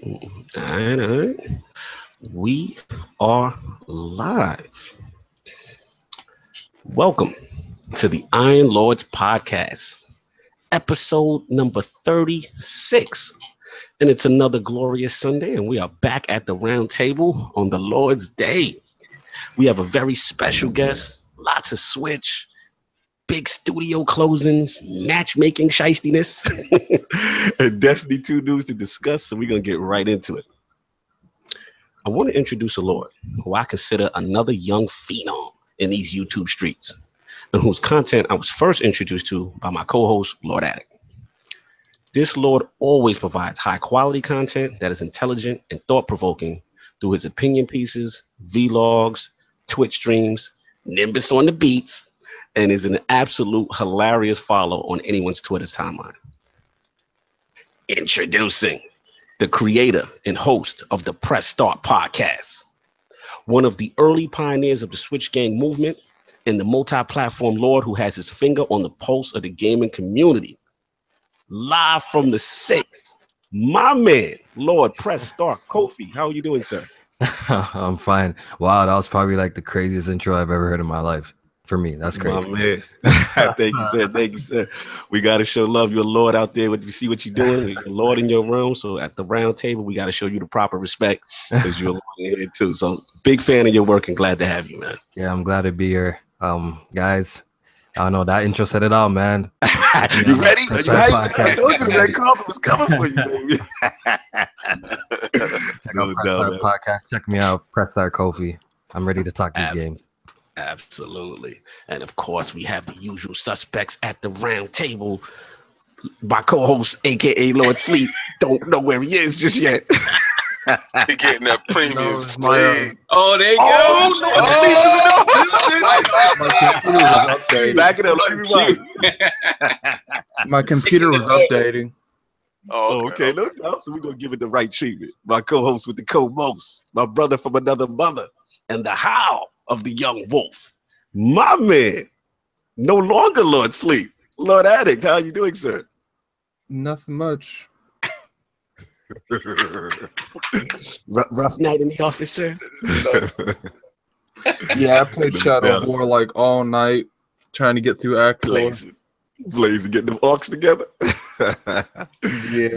All right, all right. We are live. Welcome to the Iron Lords podcast, episode number 36. And it's another glorious Sunday, and we are back at the round table on the Lord's Day. We have a very special guest, lots of Switch, big studio closings, matchmaking shystiness, and Destiny 2 news to discuss, so we're going to get right into it. I want to introduce a Lord who I consider another young phenom in these YouTube streets, and whose content I was first introduced to by my co-host, Lord Addict. This Lord always provides high quality content that is intelligent and thought-provoking through his opinion pieces, vlogs, Twitch streams, Nimbus on the beats, and is an absolute hilarious follow on anyone's Twitter timeline. Introducing the creator and host of the Press Start podcast, one of the early pioneers of the Switchgang movement, and the multi-platform Lord who has his finger on the pulse of the gaming community. Live from the 6th, my man, Lord Press Start Kofi. How are you doing, sir? I'm fine. Wow, that was probably like the craziest intro I've ever heard in my life. For me, that's crazy. My man. Thank you, sir. Thank you, sir. We got to show love. You're a Lord out there. You see what you're doing. You're a Lord in your room. So at the round table, we got to show you the proper respect because you're a Lord in here too. So big fan of your work and glad to have you, man. Yeah, I'm glad to be here. Guys, I don't know, that intro said it all, man. You ready? Press You Start hyped? I told you the red carpet was coming for you, baby. Check out Press Start podcast. Check me out, Press Start Kofi. I'm ready to talk these games. Absolutely. And of course, we have the usual suspects at the round table. My co-host, aka Lord Sleep, don't know where he is just yet. He getting that premium my, oh, there you go. Back it up. My computer was updating. Okay, no doubt. So we're going to give it the right treatment. My co-host with the co-most, my brother from another mother, and the howl of the young wolf, my man, no longer Lord Sleep, Lord Addict. How are you doing, sir? Nothing much. Rough night in the office, sir. Yeah, I played Shadow of War like all night, trying to get through Act 4. Blazing, getting them orcs together. Yeah,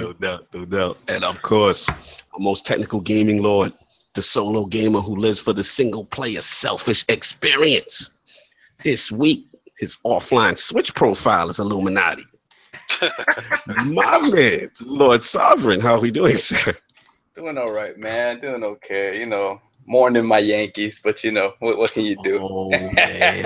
no doubt. And of course, our most technical gaming Lord, the solo gamer who lives for the single player selfish experience. This week, his offline Switch profile is Illuminati. My man, Lord Sovereign, how are we doing, sir? Doing all right, man. Doing okay. You know, mourning my Yankees, but you know, what can you do? Oh man,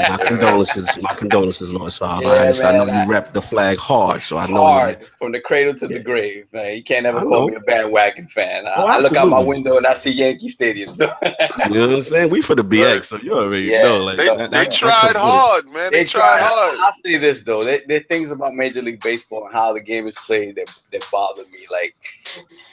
my condolences, Lord Sovereign. Yeah, I know you rep the flag hard, so I know hard from the cradle to the grave, man. You can't ever call me a bandwagon fan. I look out my window and I see Yankee Stadium. So. You know what I'm saying? We for the BX, so you already know. Like they tried hard, man. They tried hard. I'll say this though: there are things about Major League Baseball and how the game is played that bother me. Like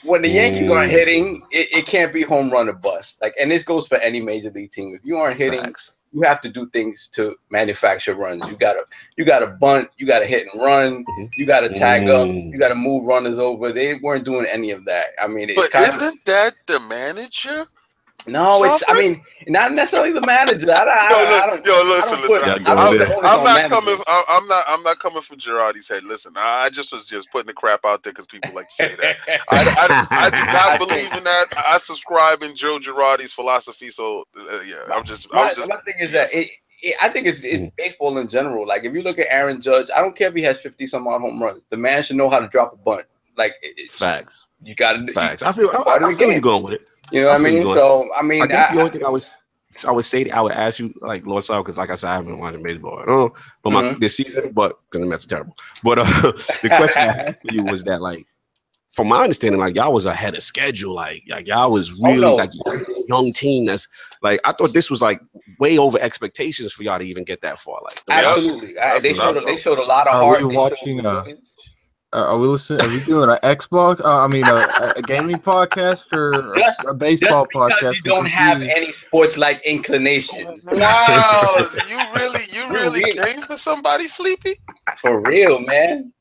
when the Yankees aren't hitting, it can't be home run or bust. Like, and this goes for any major league team. If you aren't hitting, you have to do things to manufacture runs. You gotta bunt, you gotta hit and run, you gotta tag up, you gotta move runners over. They weren't doing any of that. I mean, but isn't that the manager? No, it's. I mean, not necessarily the manager. Listen. I'm not coming from Girardi's head. Listen, I was just putting the crap out there because people like to say that. I do not believe in that. I subscribe in Joe Girardi's philosophy. So yeah, my thing is that I think it's baseball in general. Like if you look at Aaron Judge, I don't care if he has 50 some odd home runs. The man should know how to drop a bunt. Like it's facts. You got to facts. I feel you going with it. You know what I mean? So I mean, I guess the only thing I would say I would ask you, like Lord Saul, because like I said, I haven't been watching baseball at all. But this season, but because the Mets are terrible. But the question I had for you was that, like, from my understanding, like y'all was ahead of schedule. Like y'all was really like a young team. That's like I thought this was like way over expectations for y'all to even get that far. Like absolutely, they showed a lot of heart. Are we watching? Are we listening? Are we doing an Xbox? A gaming podcast or a baseball podcast? Because you don't have any sports-like inclinations. Wow, you really came for somebody, Sleepy? For real, man.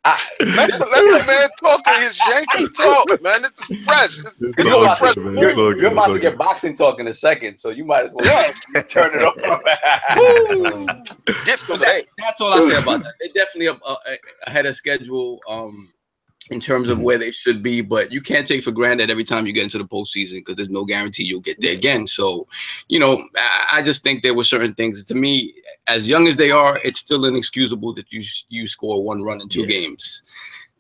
Let the man talk his Yankee talk, man. This is fresh. Because you're about to get boxing talk in a second, so you might as well turn it off. Get some say. That's all I say about that. They're definitely ahead of schedule in terms of where they should be, but you can't take for granted every time you get into the postseason because there's no guarantee you'll get there again. So, you know, I just think there were certain things. To me, as young as they are, it's still inexcusable that you score 1 run in 2 games.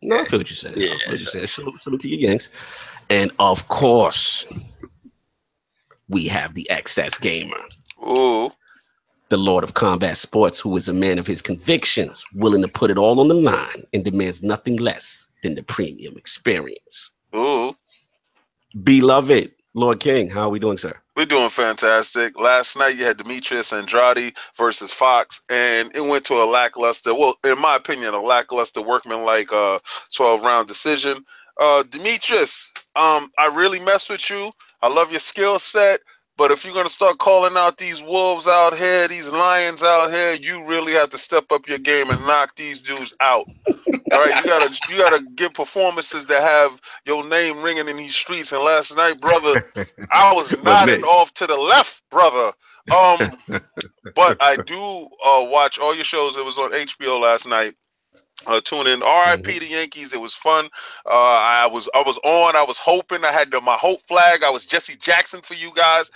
No, I feel what you're saying. Yeah, I feel what you're saying. Salute to your Yanks. And of course, we have the XS Gamer. Ooh. The Lord of Combat Sports, who is a man of his convictions, willing to put it all on the line and demands nothing less than the premium experience. Ooh. Beloved Lord King, how are we doing, sir? We're doing fantastic. Last night you had Demetrius Andrade versus Fox, and it went to a lackluster, well, in my opinion, a lackluster workmanlike 12-round decision. Demetrius, I really mess with you. I love your skill set. But if you're gonna start calling out these wolves out here, these lions out here, you really have to step up your game and knock these dudes out. All right, you gotta give performances that have your name ringing in these streets. And last night, brother, I was nodding off to the left, brother. But I do watch all your shows. It was on HBO last night. Tune in. R.I.P. the Yankees. It was fun. I was on. I was hoping. I had my hope flag. I was Jesse Jackson for you guys.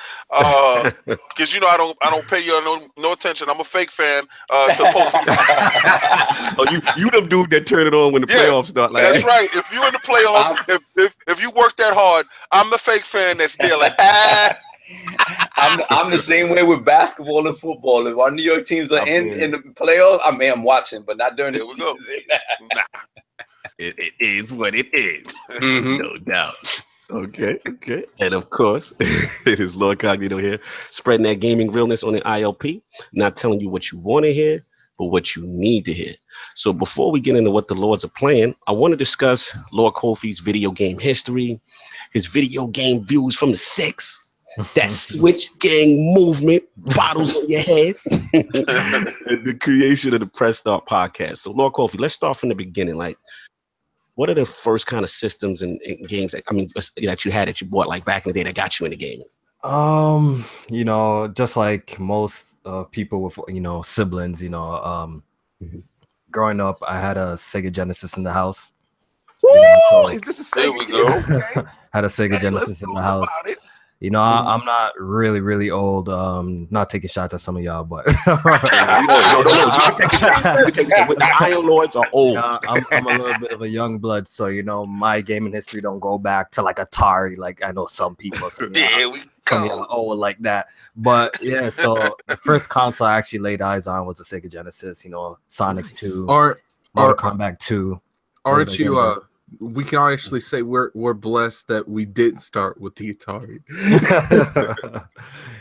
Because you know I don't pay you no attention. I'm a fake fan. To post. you the dude that turn it on when the playoffs start. Like that's right. If you in the playoffs, if you work that hard, I'm the fake fan that's there like. I'm the same way with basketball and football. If our New York teams are in the playoffs, I'm watching, but not during the season. Nah. It is what it is. No doubt. Okay. And of course, it is Lord Cognito here, spreading that gaming realness on the ILP, not telling you what you want to hear, but what you need to hear. So before we get into what the Lords are playing, I want to discuss Lord Kofi's video game history, his video game views from the 6. That Switchgang movement, bottles on your head, and the creation of the Press Start podcast. So, Lord Kofi, let's start from the beginning. Like, what are the first kind of systems and games that you had that you bought like back in the day that got you into gaming? You know, just like most people with siblings, growing up, I had a Sega Genesis in the house. Is this a Sega? Okay. Had a Sega Genesis in the house. You know, I'm not really old. Not taking shots at some of y'all, but no. You can take shots. When the Iron Lords are old. I'm a little bit of a young blood, so my gaming history don't go back to like Atari. Like I know some people. Some y'all old like that. But yeah, so the first console I actually laid eyes on was the Sega Genesis. Sonic 2, Mortal Kombat 2. Aren't you? We can actually say we're blessed that we didn't start with the Atari.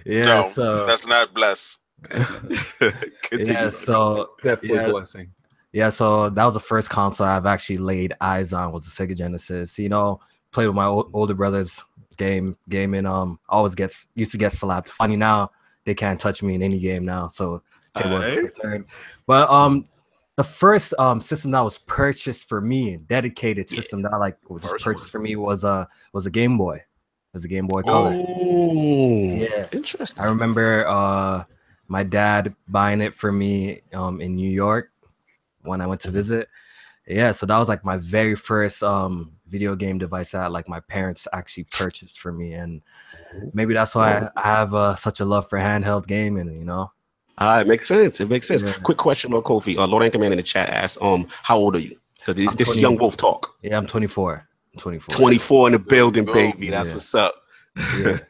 No, that's not blessed. So definitely a blessing. Yeah, so that was the first console I've actually laid eyes on was the Sega Genesis. Played with my older brothers, gaming. Always used to get slapped. Funny now, they can't touch me in any game now. So table was returned. But the first system that was purchased for me, dedicated system that was purchased for me was a Game Boy. It was a Game Boy Color. Yeah, interesting. I remember my dad buying it for me in New York when I went to visit. Yeah, so that was like my very first video game device that my parents actually purchased for me, and maybe that's why I have such a love for handheld gaming. It makes sense. It makes sense. Yeah. Quick question, Lord Kofi. Lord Anchorman in the chat asked, how old are you? Because this is Young Wolf talk. Yeah, I'm 24. 24 in the building, baby. That's what's up. Yeah.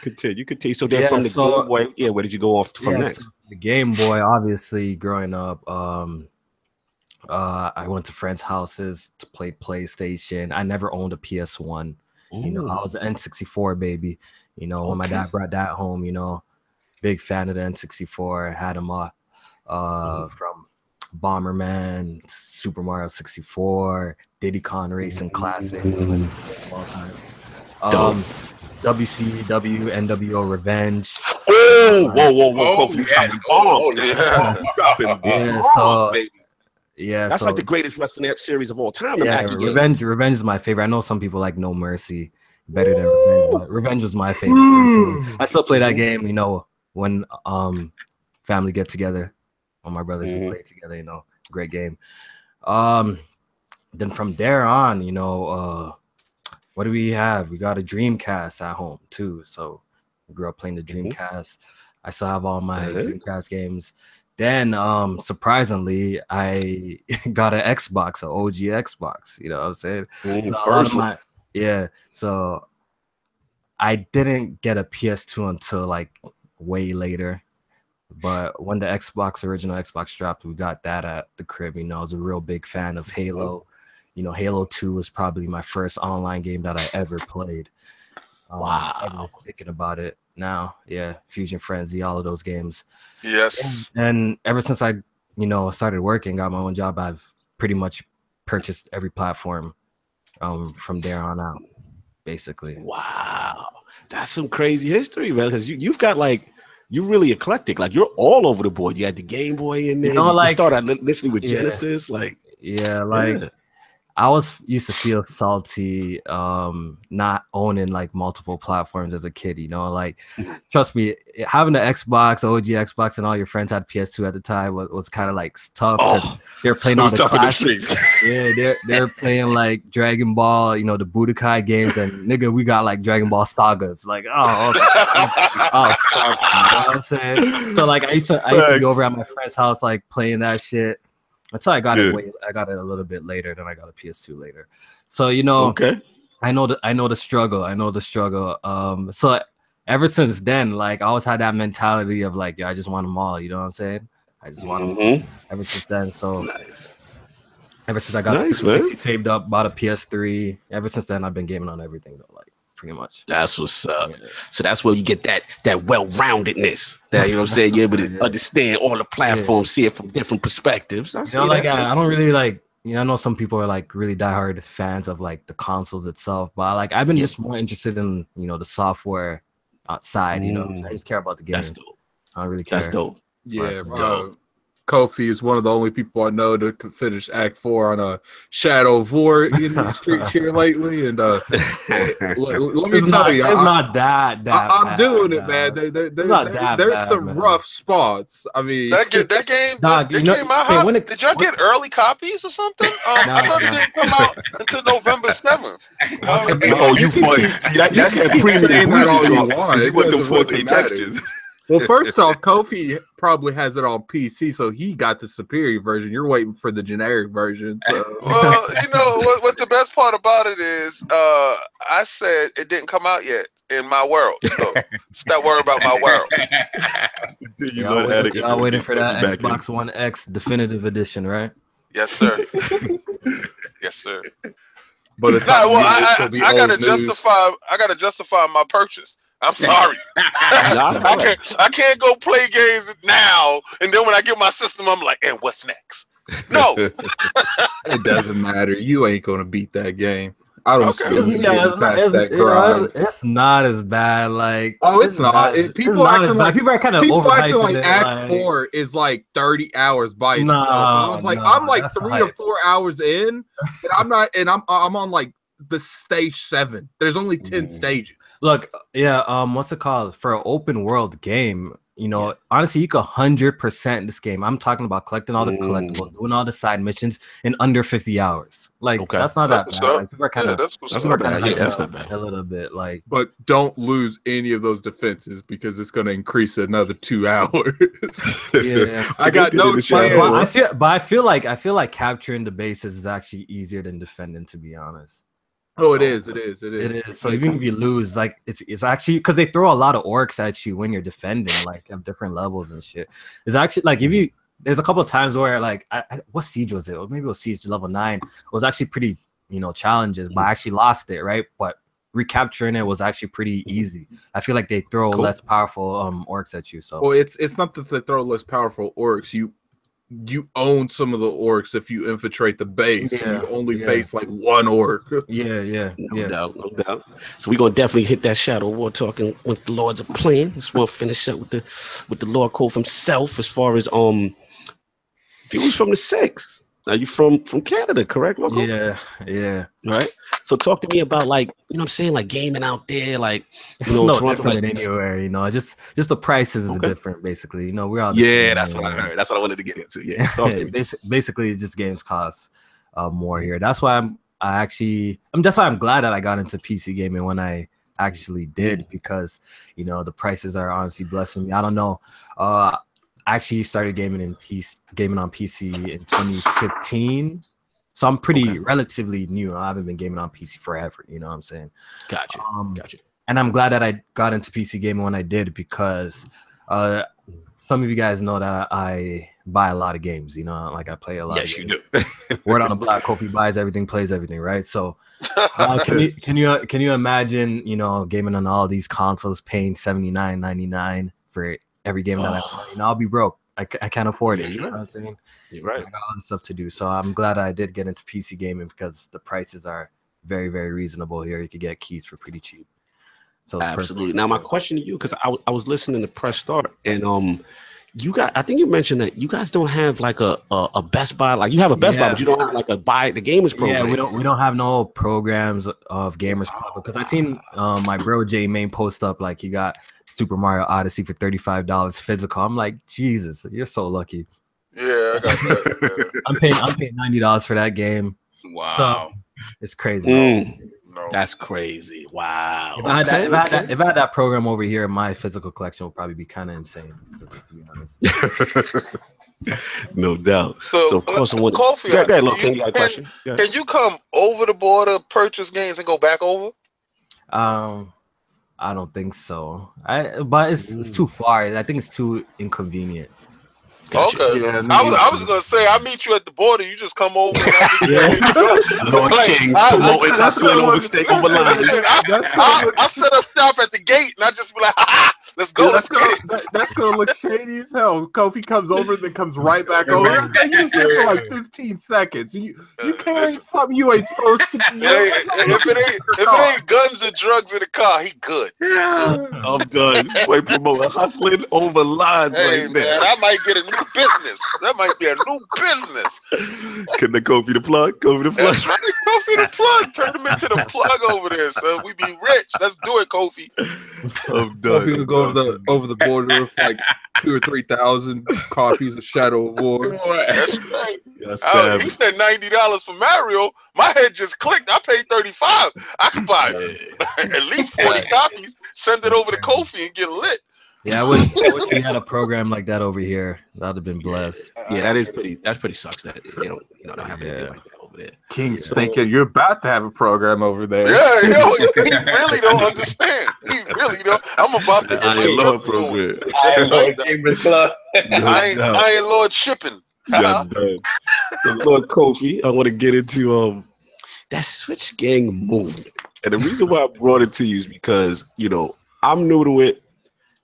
Continue. So then from the Game Boy, where did you go off from next? So the Game Boy, obviously, growing up, I went to friends' houses to play PlayStation. I never owned a PS1. I was an N64 baby. When my dad brought that home, big fan of the N64. Had them from Bomberman, Super Mario 64, Diddy Kong Racing Classic, all time. WCW, NWO Revenge. Whoa! Kofi, yes. dropping bombs. Yeah, so baby. Yeah, That's so, like the greatest wrestling series of all time. yeah, Revenge is my favorite. I know some people like No Mercy better than Revenge, but Revenge was my favorite. I still play that game, you know, when family get together. All my brothers we play together, you know, great game. Then from there on, you know, what do we have? We got a Dreamcast at home too. So I grew up playing the Dreamcast. I still have all my Dreamcast games. Then surprisingly, I got an Xbox, an OG Xbox. You know what I'm saying? So so I didn't get a PS2 until like way later. But when the original Xbox dropped, we got that at the crib. You know, I was a real big fan of Halo. You know, Halo 2 was probably my first online game that I ever played. Wow. Thinking about it now, yeah, Fusion Frenzy, all of those games. Yes. And ever since I, you know, started working, got my own job, I've pretty much purchased every platform from there on out, basically. Wow. That's some crazy history, man, because you've got like, you're really eclectic. Like you're all over the board. You had the Game Boy in there. You know, you like, started initially with Genesis. Like, I used to feel salty not owning like multiple platforms as a kid, you know, like trust me, having the Xbox, OG Xbox, and all your friends had PS2 at the time was kind of like tough because they're playing all the classics. Yeah, they're playing like Dragon Ball, you know, the Budokai games, and nigga, we got like Dragon Ball sagas. Like, you know what I'm saying? So like I used to be over at my friend's house like playing that shit. Until I got it I got it a little bit later, then I got a PS2 later. So, you know, I know the struggle. So ever since then, like I always had that mentality of like, I just want them all, you know what I'm saying? I just want them all. Ever since then. So ever since I got the 360 saved up, bought a PS3, ever since then I've been gaming on everything though, like pretty much. That's what's up. Yeah. So that's where you get that well-roundedness. That, you know what I'm saying? You're able to understand all the platforms, see it from different perspectives. I don't really like, you know, I know some people are like really diehard fans of like the consoles itself, but like I've been just more interested in, you know, the software outside, you know. I just care about the game. That's dope. I don't really care. That's dope. Yeah, Kofi is one of the only people I know to finish Act 4 on a Shadow of War in the streets here lately. And let me tell you, it's not that I'm bad, doing it, man. There's some rough spots. I mean, that game came out hot. Did y'all get early copies or something? I thought it didn't come out until November 7th. You funny. See, that's that premium music talk. You want them 4K textures. Well, first off, Kofi probably has it on PC, so he got the superior version. You're waiting for the generic version. So. Well, you know what the best part about it is, I said it didn't come out yet in my world. So stop worrying about my world. Y'all waiting for that Xbox One X definitive edition, right? Yes, sir. Yes, sir. But I gotta justify my purchase. I'm sorry. I can't go play games now, and then when I get my system, I'm like, and what's next? No. It doesn't matter. You ain't gonna beat that game. I don't see you getting past that grind. It's not as bad. Like, it's not. People are kind of overhyping like Act 4 is like 30 hours by itself. I'm like 3 or 4 hours in, and I'm on like the stage 7. There's only 10 stages. Look, what's it called? For an open world game, you know, honestly, you could 100% this game. I'm talking about collecting all the collectibles, doing all the side missions in under 50 hours. Like, that's not that bad. Like, people are kind of that's not bad. That's not bad. A little bit, like. But don't lose any of those defenses because it's going to increase another 2 hours. I got no chance. I feel like capturing the bases is actually easier than defending, to be honest. Oh, it is. So even if you lose, like it's actually because they throw a lot of orcs at you when you're defending, like at different levels and shit. It's actually like there's a couple of times where like what siege was it? Or maybe it was siege level 9. It was actually pretty, you know, challenges, but I actually lost it, right? But recapturing it was actually pretty easy. I feel like they throw less powerful orcs at you. So it's not that they throw less powerful orcs. You own some of the orcs if you infiltrate the base. You only face like one orc. No doubt. So we're gonna definitely hit that Shadow War talking once the Lords are playing. Just want to finish up with the Lord Kofi himself as far as views from the 6. Now you from Canada, correct, Loco? Yeah. Right. So talk to me about, like, you know what I'm saying, like gaming out there, like, you It's know, no Toronto, different like, than anywhere, you know. Just the prices is Okay. different, basically. You know, we're all the Yeah, same, that's you what I know. heard. That's what I wanted to get into. Yeah, talk to me. Basically, it's just games cost more here. That's why that's why I'm glad that I got into PC gaming when I actually did, because you know the prices are honestly blessing me. I don't know. I actually started gaming on PC in 2015. So I'm pretty relatively new. I haven't been gaming on PC forever. You know what I'm saying? Gotcha. And I'm glad that I got into PC gaming when I did, because some of you guys know that I buy a lot of games. You know, like I play a lot. Yes, of you games. do. Word on the block, Kofi buys everything, plays everything, right? So can you imagine, you know, gaming on all these consoles, paying $79.99 for every game that I play? You know, I'll be broke. I can't afford it. You know what I'm saying? You're right. I got a lot of stuff to do. So I'm glad I did get into PC gaming, because the prices are very, very reasonable here. You could get keys for pretty cheap. So it's Absolutely. perfect. Now my question to you, because I was listening to Press Start, and I think you mentioned that you guys don't have like a Best Buy, like you have a Best Buy, but you don't have like a buy the gamers program. Yeah, we don't have no programs of Gamers Club, because I seen my bro J Main post up like he got Super Mario Odyssey for $35 physical. I'm like, Jesus, you're so lucky. Yeah, I got that. Yeah. I'm paying $90 for that game. Wow. So it's crazy. No. That's crazy. Wow. If I had that program over here, my physical collection would probably be kind of insane, to be honest. No doubt. So of course, I want Kofi, go ahead, Look, you got a question? Can you come over the border, purchase games, and go back over? I don't think so. But it's too far. I think it's too inconvenient. Gotcha. Okay. Yeah, I was gonna say I meet you at the border. You just come over. Lord King promoting hustling over steak over line. I set up shop at the gate and I just be like, let's go. That's gonna look shady as hell. Kofi comes over, then comes right back over. He's here for like 15 seconds. You carrying something you ain't supposed to be. If it ain't guns and drugs in the car, he good. I'm done. Boy, promoting hustling over lines right there. I might get a new business. That might be a new business. Can the Kofi the plug? Kofi the plug. That's right. Kofi the plug. Turn him into the plug over there, son. We be rich. Let's do it, Kofi. I'm done. Kofi would go over the border with like 2,000 or 3,000 copies of Shadow of War. That's right. Yes, He said $90 for Mario. My head just clicked. I paid $35. I could buy at least 40 copies. Send it over to Kofi and get lit. Yeah, I wish we had a program like that over here. That'd have been blessed. Yeah, that's pretty sucks that they don't have anything like that over there. King's thinking you're about to have a program over there. Yeah, he really don't understand. He really don't. I'm about to get my Lord program. I ain't Lord shipping. So Lord Kofi, I want to get into that Switchgang movement. And the reason why I brought it to you is because, you know, I'm new to it.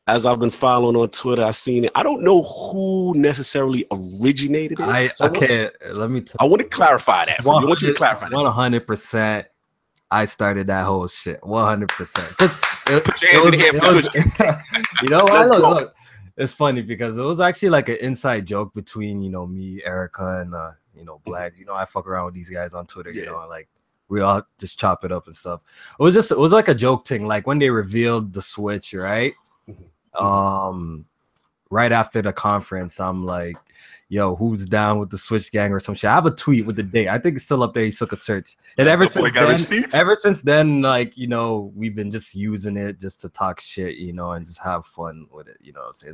As I've been following on Twitter, I've seen it. I don't know who necessarily originated it. I want to clarify that. I want you to clarify that. 100%. I started that whole shit. 100%. Put your hands in the air. You know what? Look, it's funny because it was actually like an inside joke between, you know, me, Erica, and you know, Black. You know, I fuck around with these guys on Twitter. You know, like we all just chop it up and stuff. It was like a joke thing. Like when they revealed the Switch, right? Right after the conference, I'm like, yo, who's down with the Switchgang or some shit? I have a tweet with the date. I think it's still up there. You took a search. And ever since then, like, you know, we've been just using it just to talk shit, you know, and just have fun with it. You know what I'm saying?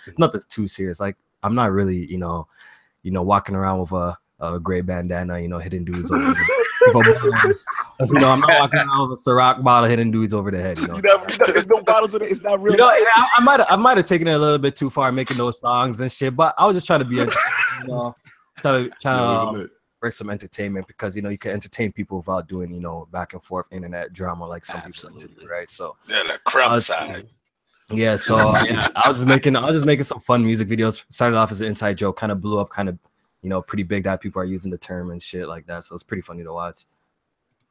It's nothing too serious. Like, I'm not really, you know, walking around with a gray bandana, you know, hitting dudes over you know, I'm not walking around with a Ciroc bottle hitting dudes over the head. You know, there's no bottles in it. It's not real. You know, I might have taken it a little bit too far, making those songs and shit. But I was just trying to be, you know, trying to bring some entertainment, because you know you can entertain people without doing, you know, back and forth internet drama like some people like to do, right? So the crap side. Yeah, so yeah, I was just making some fun music videos. Started off as an inside joke, kind of blew up, kind of, you know, pretty big that people are using the term and shit like that. So it's pretty funny to watch.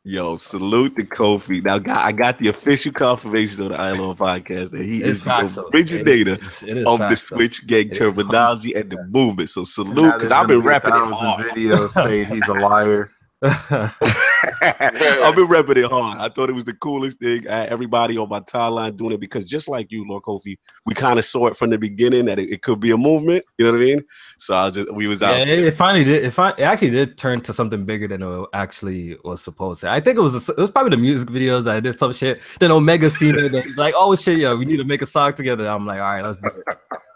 Yo, salute to Kofi. Now, I got the official confirmation on the ILO podcast that he is the originator of the Switchgang terminology and the movement. So salute, because I've been repping it hard. Videos saying he's a liar. I've been repping it hard. I thought it was the coolest thing. Everybody on my timeline doing it because just like you, Lord Kofi, we kind of saw it from the beginning that it could be a movement. You know what I mean? So we was out. Yeah, it finally did. It actually did turn to something bigger than it actually was supposed to. I think it was probably the music videos that I did some shit. Then Omega seen it and like, oh shit, yo, we need to make a song together. I'm like, all right, let's do it.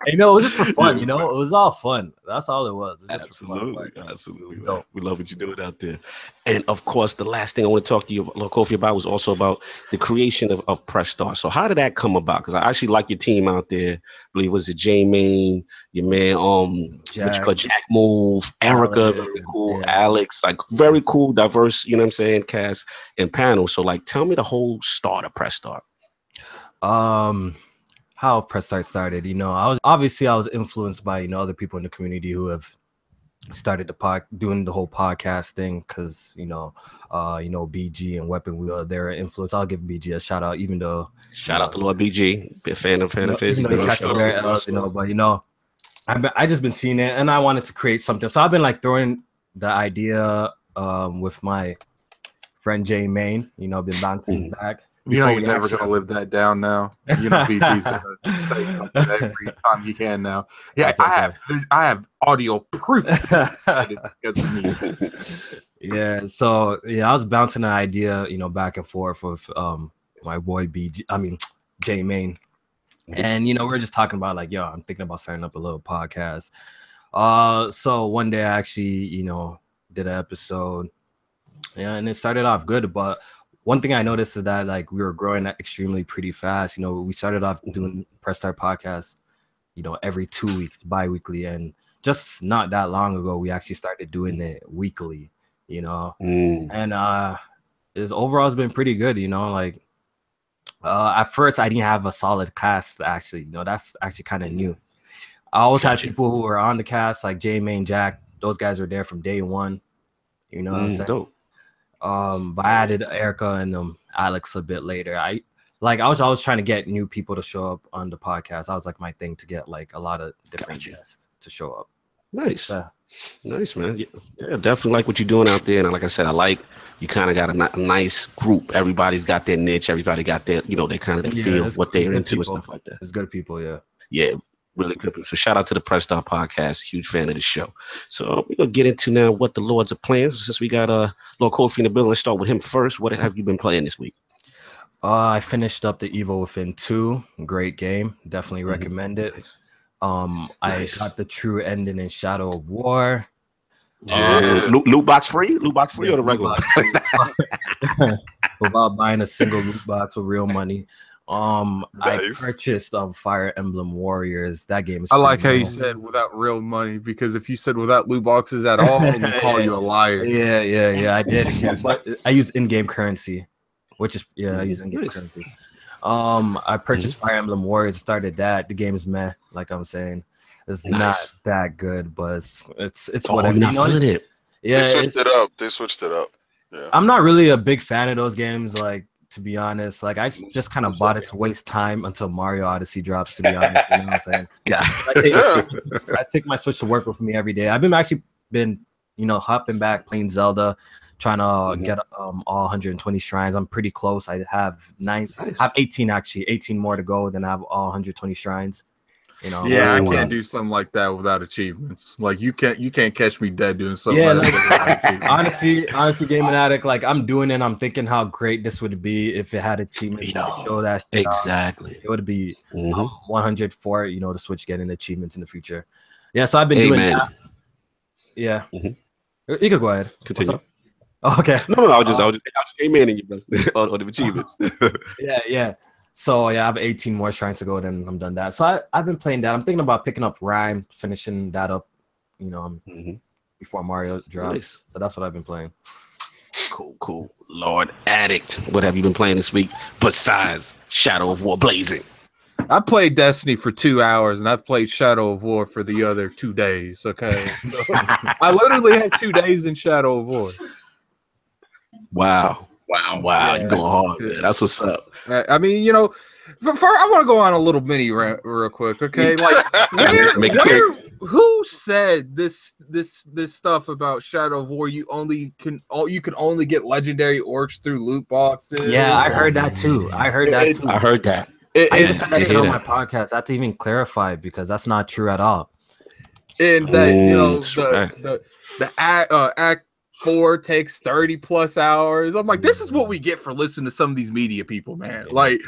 And, it was just for fun, it was all fun. That's all it was. Absolutely. We love what you're doing out there. And of course, the last thing I want to talk to you, Lord Kofi, about was also about the creation of Press Start. So how did that come about? Because I actually like your team out there. I believe it was J-Main, your man, Jack Move, Erica, very cool, Alex, like very cool, diverse, you know what I'm saying, cast and panel. So like, tell me the whole start of Press Start. How Press Start started, I was influenced by other people in the community who have started doing the whole podcast thing because BG and Weapon Wheel, they're an influence. I'll give BG a shout out, even though shout out to Lord BG, be a fan of his. But I just been seeing it and I wanted to create something, so I've been like throwing the idea with my friend Jay Main, been bouncing back. You're never gonna live that down now. BG's gonna say something every time he can now. Yeah, I have audio proof because of me. Yeah, so I was bouncing an idea, back and forth with my boy Jay Main, and we're just talking about like, yo, I'm thinking about starting up a little podcast. So one day I actually, did an episode, and it started off good, but one thing I noticed is that like we were growing extremely pretty fast. We started off doing Press Start podcast, every 2 weeks, bi-weekly, and just not that long ago we actually started doing it weekly. And overall it's been pretty good. Like at first I didn't have a solid cast actually. That's actually kind of new. I always had people who were on the cast like J Main, Jack. Those guys were there from day one. What I'm saying? Dope. But I added Erica and Alex a bit later. I was always trying to get new people to show up on the podcast. That was like my thing, to get like a lot of different guests to show up. Nice. Nice, man. Yeah, definitely like what you're doing out there. And like I said, I like you kind of got a nice group. Everybody's got their niche. Everybody got their, they kind of feel what they're into and stuff like that. It's good people, yeah. Yeah. Really good. So shout out to the Press Start podcast. Huge fan of the show. So we're gonna get into now what the Lords are playing. Since we got Lord Kofi in the building, let's start with him first. What have you been playing this week? I finished up the Evil Within 2. Great game. Definitely recommend it. Nice. I got the true ending in Shadow of War. Loot box free? Loot box free or the regular? Without buying a single loot box with real money. Nice. I purchased Fire Emblem Warriors. That game is. I like how you said without real money, because if you said without loot boxes at all, then they call you a liar. Yeah, I did. Yeah, but I use in-game currency, which is I use in-game currency. I purchased Fire Emblem Warriors. Started that. The game is meh, like I'm saying. It's not that good, but it's whatever. You're not feeling it. Yeah, They switched it up. Yeah. I'm not really a big fan of those games, like, to be honest. Like, I just kind of bought it to waste time until Mario Odyssey drops, to be honest. You know what I'm saying? Yeah. I take my Switch to work with me every day. I've been hopping back, playing Zelda, trying to get all 120 shrines. I'm pretty close. I have 18 actually, 18 more to go. Then I have all 120 shrines. Yeah, I can't do something like that without achievements. Like you can't catch me dead doing something like that. honestly, Gaming Addict, like I'm doing it, I'm thinking how great this would be if it had achievements to show that shit. Exactly. It would be 100 for the Switch getting achievements in the future. Yeah, so I've been doing that. Yeah. You could go ahead. Continue. Oh, okay. No, I was just amen in you on the achievements. Yeah. So yeah, I have 18 more shrines to go, then I'm done that. So I've been playing that. I'm thinking about picking up Rhyme, finishing that up, before Mario drops. Nice. So that's what I've been playing. Cool. Lord Addict, what have you been playing this week besides Shadow of War Blazing? I played Destiny for 2 hours, and I've played Shadow of War for the other 2 days. Okay, so I literally had 2 days in Shadow of War. Wow. Wow. Wow, Yeah. you going hard, man. That's what's up. I mean, you know, I want to go on a little mini rant real quick, okay? Like, Make it quick. who said this stuff about Shadow of War? You can only get legendary orcs through loot boxes. Yeah, I heard that too. I heard that too. I heard that. I even said that shit on my podcast. That's even clarified because that's not true at all. And that you know right. the act 4 takes 30+ hours. I'm like, this is what we get for listening to some of these media people, man. Like,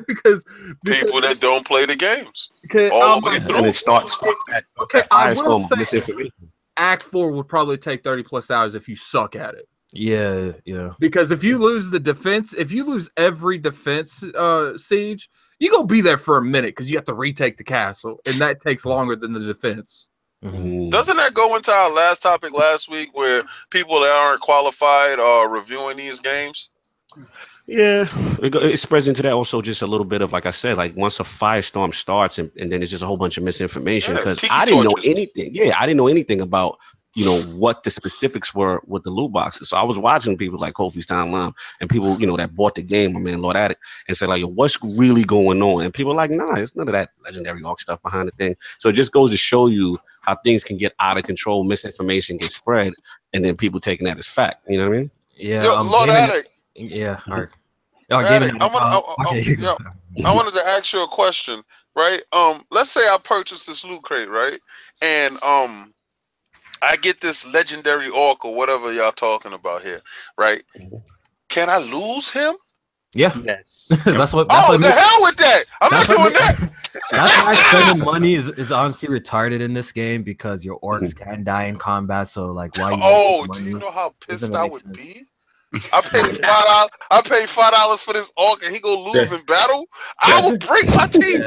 because people that don't play the games. All the way through. And it starts at Firestorm misinformation. Act 4 would probably take 30+ hours if you suck at it. Yeah. Because if you lose the defense, if you lose every defense siege, you gonna be there for a minute because you have to retake the castle, and that takes longer than the defense. Mm-hmm. Doesn't that go into our last topic last week where people that aren't qualified are reviewing these games? Yeah, it spreads into that also. Just a little bit of, like I said, like once a firestorm starts and then it's just a whole bunch of misinformation because I didn't know anything. Yeah, I didn't know anything about, you know, what the specifics were with the loot boxes. So I was watching people like Kofi's timeline and people, you know, that bought the game, my man Lord Addict, and said like, yo, what's really going on? And people are like, nah, it's none of that legendary orc stuff behind the thing. So it just goes to show you how things can get out of control, misinformation gets spread, and then people taking that as fact. You know what I mean? Yeah. Yo, Lord Addict. Yeah. All right. Addict, I wanted to ask you a question, right? Let's say I purchased this loot crate, right? And I get this legendary orc or whatever y'all talking about here, right? Can I lose him? Yeah. Yes. That's what hell with that. I'm not doing that. That's why spending money is honestly retarded in this game because your orcs can die in combat. So like, why? Do you know how pissed I would be? I paid $5 for this orc and he go lose in battle. I will break my teeth.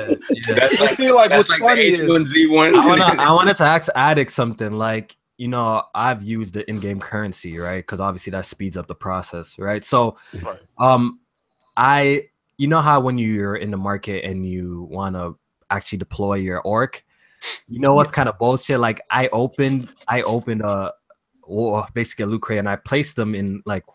That's like, what's funny is I wanted to ask Addict something like, you know, I've used the in-game currency, right? Because obviously that speeds up the process, right? So, you know how when you're in the market and you want to actually deploy your orc, you know what's kind of bullshit? Like I opened basically a loot crate and I placed them in like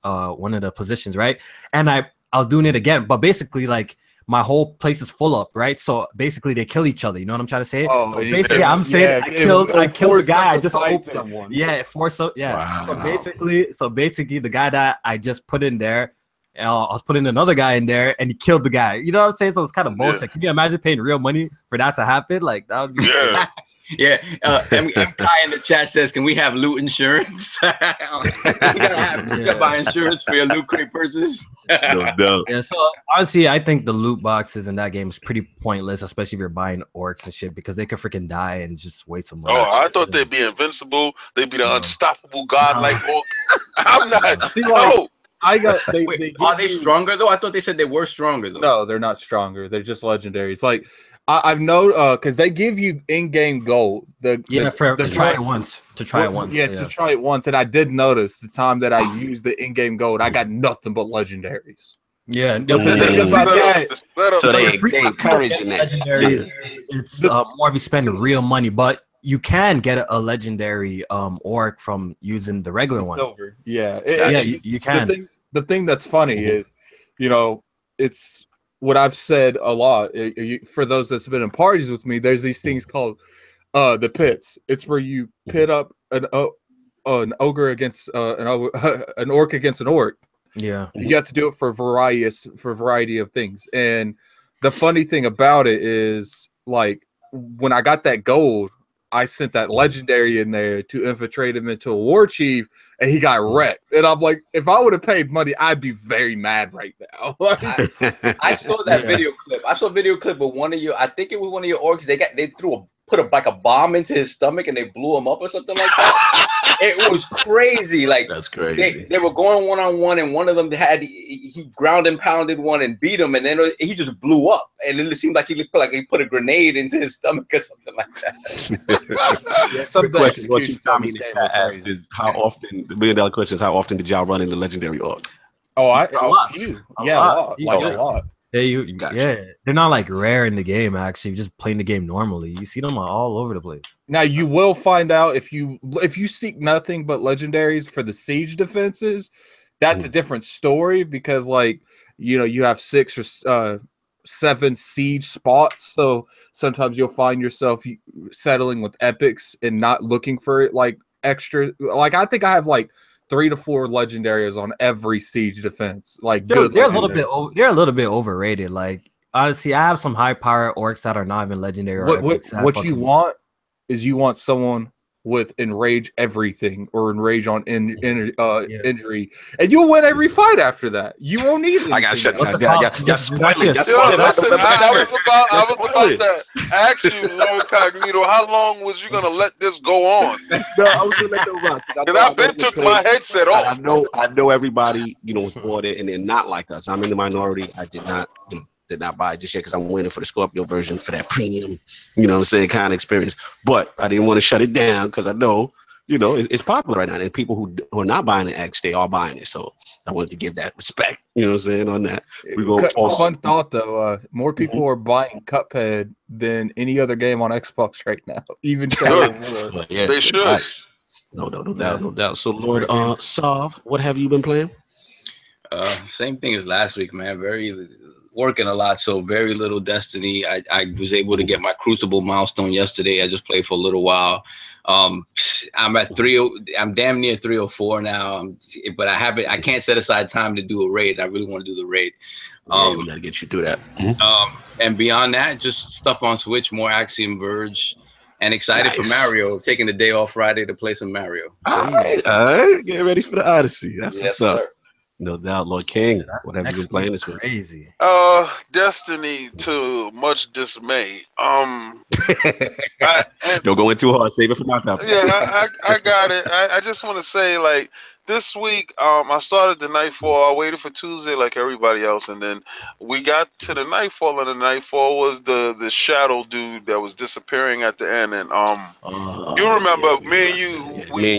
one of the positions, right? And I was doing it again, but basically like my whole place is full up, right? So basically they kill each other. You know what I'm trying to say? So basically I'm saying I killed the guy I just opened. Someone. Yeah, it forced Wow. So basically the guy that I just put in there, I was putting another guy in there and he killed the guy. You know what I'm saying? So it's kind of bullshit. Yeah. Can you imagine paying real money for that to happen? Like that would be Yeah. MKai in the chat says, "Can we have loot insurance? You gotta buy insurance for your loot crate purchase." No. Yeah. So honestly, I think the loot boxes in that game is pretty pointless, especially if you're buying orcs and shit, because they could freaking die and just waste some money. I thought they'd be invincible. They'd be the unstoppable godlike orc. I'm not. No. Are they stronger though? I thought they said they were stronger though. No, they're not stronger. They're just legendaries. Like I've known because they give you in-game gold. To try it once. To try it once. And I did notice the time that I used the in-game gold, I got nothing but legendaries. Yeah, so they encouraging that. It's more of you spending real money, but you can get a legendary orc from using the regular one. Silver. Yeah, you can. The thing that's funny is, you know, it's what I've said a lot. For those that's been in parties with me, there's these things called the pits. It's where you pit up an ogre against an orc against an orc. Yeah, you have to do it for a variety of things. And the funny thing about it is, like, when I got that gold, I sent that legendary in there to infiltrate him into a war chief, and he got wrecked. And I'm like, if I would have paid money, I'd be very mad right now. I saw that video clip. I saw a video clip of one of your, I think it was one of your orcs. They put a bomb into his stomach and they blew him up or something like that. It was crazy. Like, that's crazy. They were going one-on-one, and one of them he ground and pounded one and beat him, and then he just blew up. And then it seemed like he put a grenade into his stomach or something like that. The question what you Tommy asked is how often. The $1 million question is how often did y'all run into legendary orcs? A lot. A lot. They're not like rare in the game. Actually, just playing the game normally, you see them all over the place. Now you will find out if you seek nothing but legendaries for the siege defenses, that's a different story because like you have 6 or 7 siege spots, so sometimes you'll find yourself settling with epics and not looking for it like extra. Like I think I have like 3 to 4 legendaries on every siege defense. Like they're good. a little bit they're a little bit overrated. Like honestly, I have some high power orcs that are not even legendary or epics. What you want is you want someone with enrage everything or enrage on injury, and you'll win every fight after that. You won't need anything. I got shut What's down. the Y'all call? spoiling. Y'all Yo, spoiling. listen, I was about spoiling. to ask you, Lord Cognito, how long was you gonna let this go on? No, I was gonna let them rock Because I been took my headset off. I know everybody, was bought it and they're not like us. I'm in the minority. I did not, buy it just yet because I'm waiting for the Scorpio version for that premium, kind of experience. But I didn't want to shut it down because I know, it's popular right now. And people who are not buying it, actually, they are buying it. So I wanted to give that respect, on that. We go Fun thought though, more people are buying Cuphead than any other game on Xbox right now. Even Shadow of War. Yeah, They should. nice. No doubt. So Lord Sav, what have you been playing? Same thing as last week, man. Working a lot, so very little Destiny. I was able to get my Crucible milestone yesterday. I just played for a little while. I'm at 3. I'm damn near 304 now. But I can't set aside time to do a raid. I really want to do the raid. We gotta get you through that. And beyond that, just stuff on Switch, more Axiom Verge, and excited for Mario. Taking the day off Friday to play some Mario. All right. Get ready for the Odyssey. That's Yes, what's up. sir. No doubt, Lord King. What have you been playing this week? Crazy. Destiny to much dismay. Don't go in too hard. Save it for my topic. Yeah, I got it. I just want to say, like, this week, I started the Nightfall. I waited for Tuesday like everybody else, and then we got to the Nightfall, and the Nightfall was the shadow dude that was disappearing at the end. And you remember, me and you, we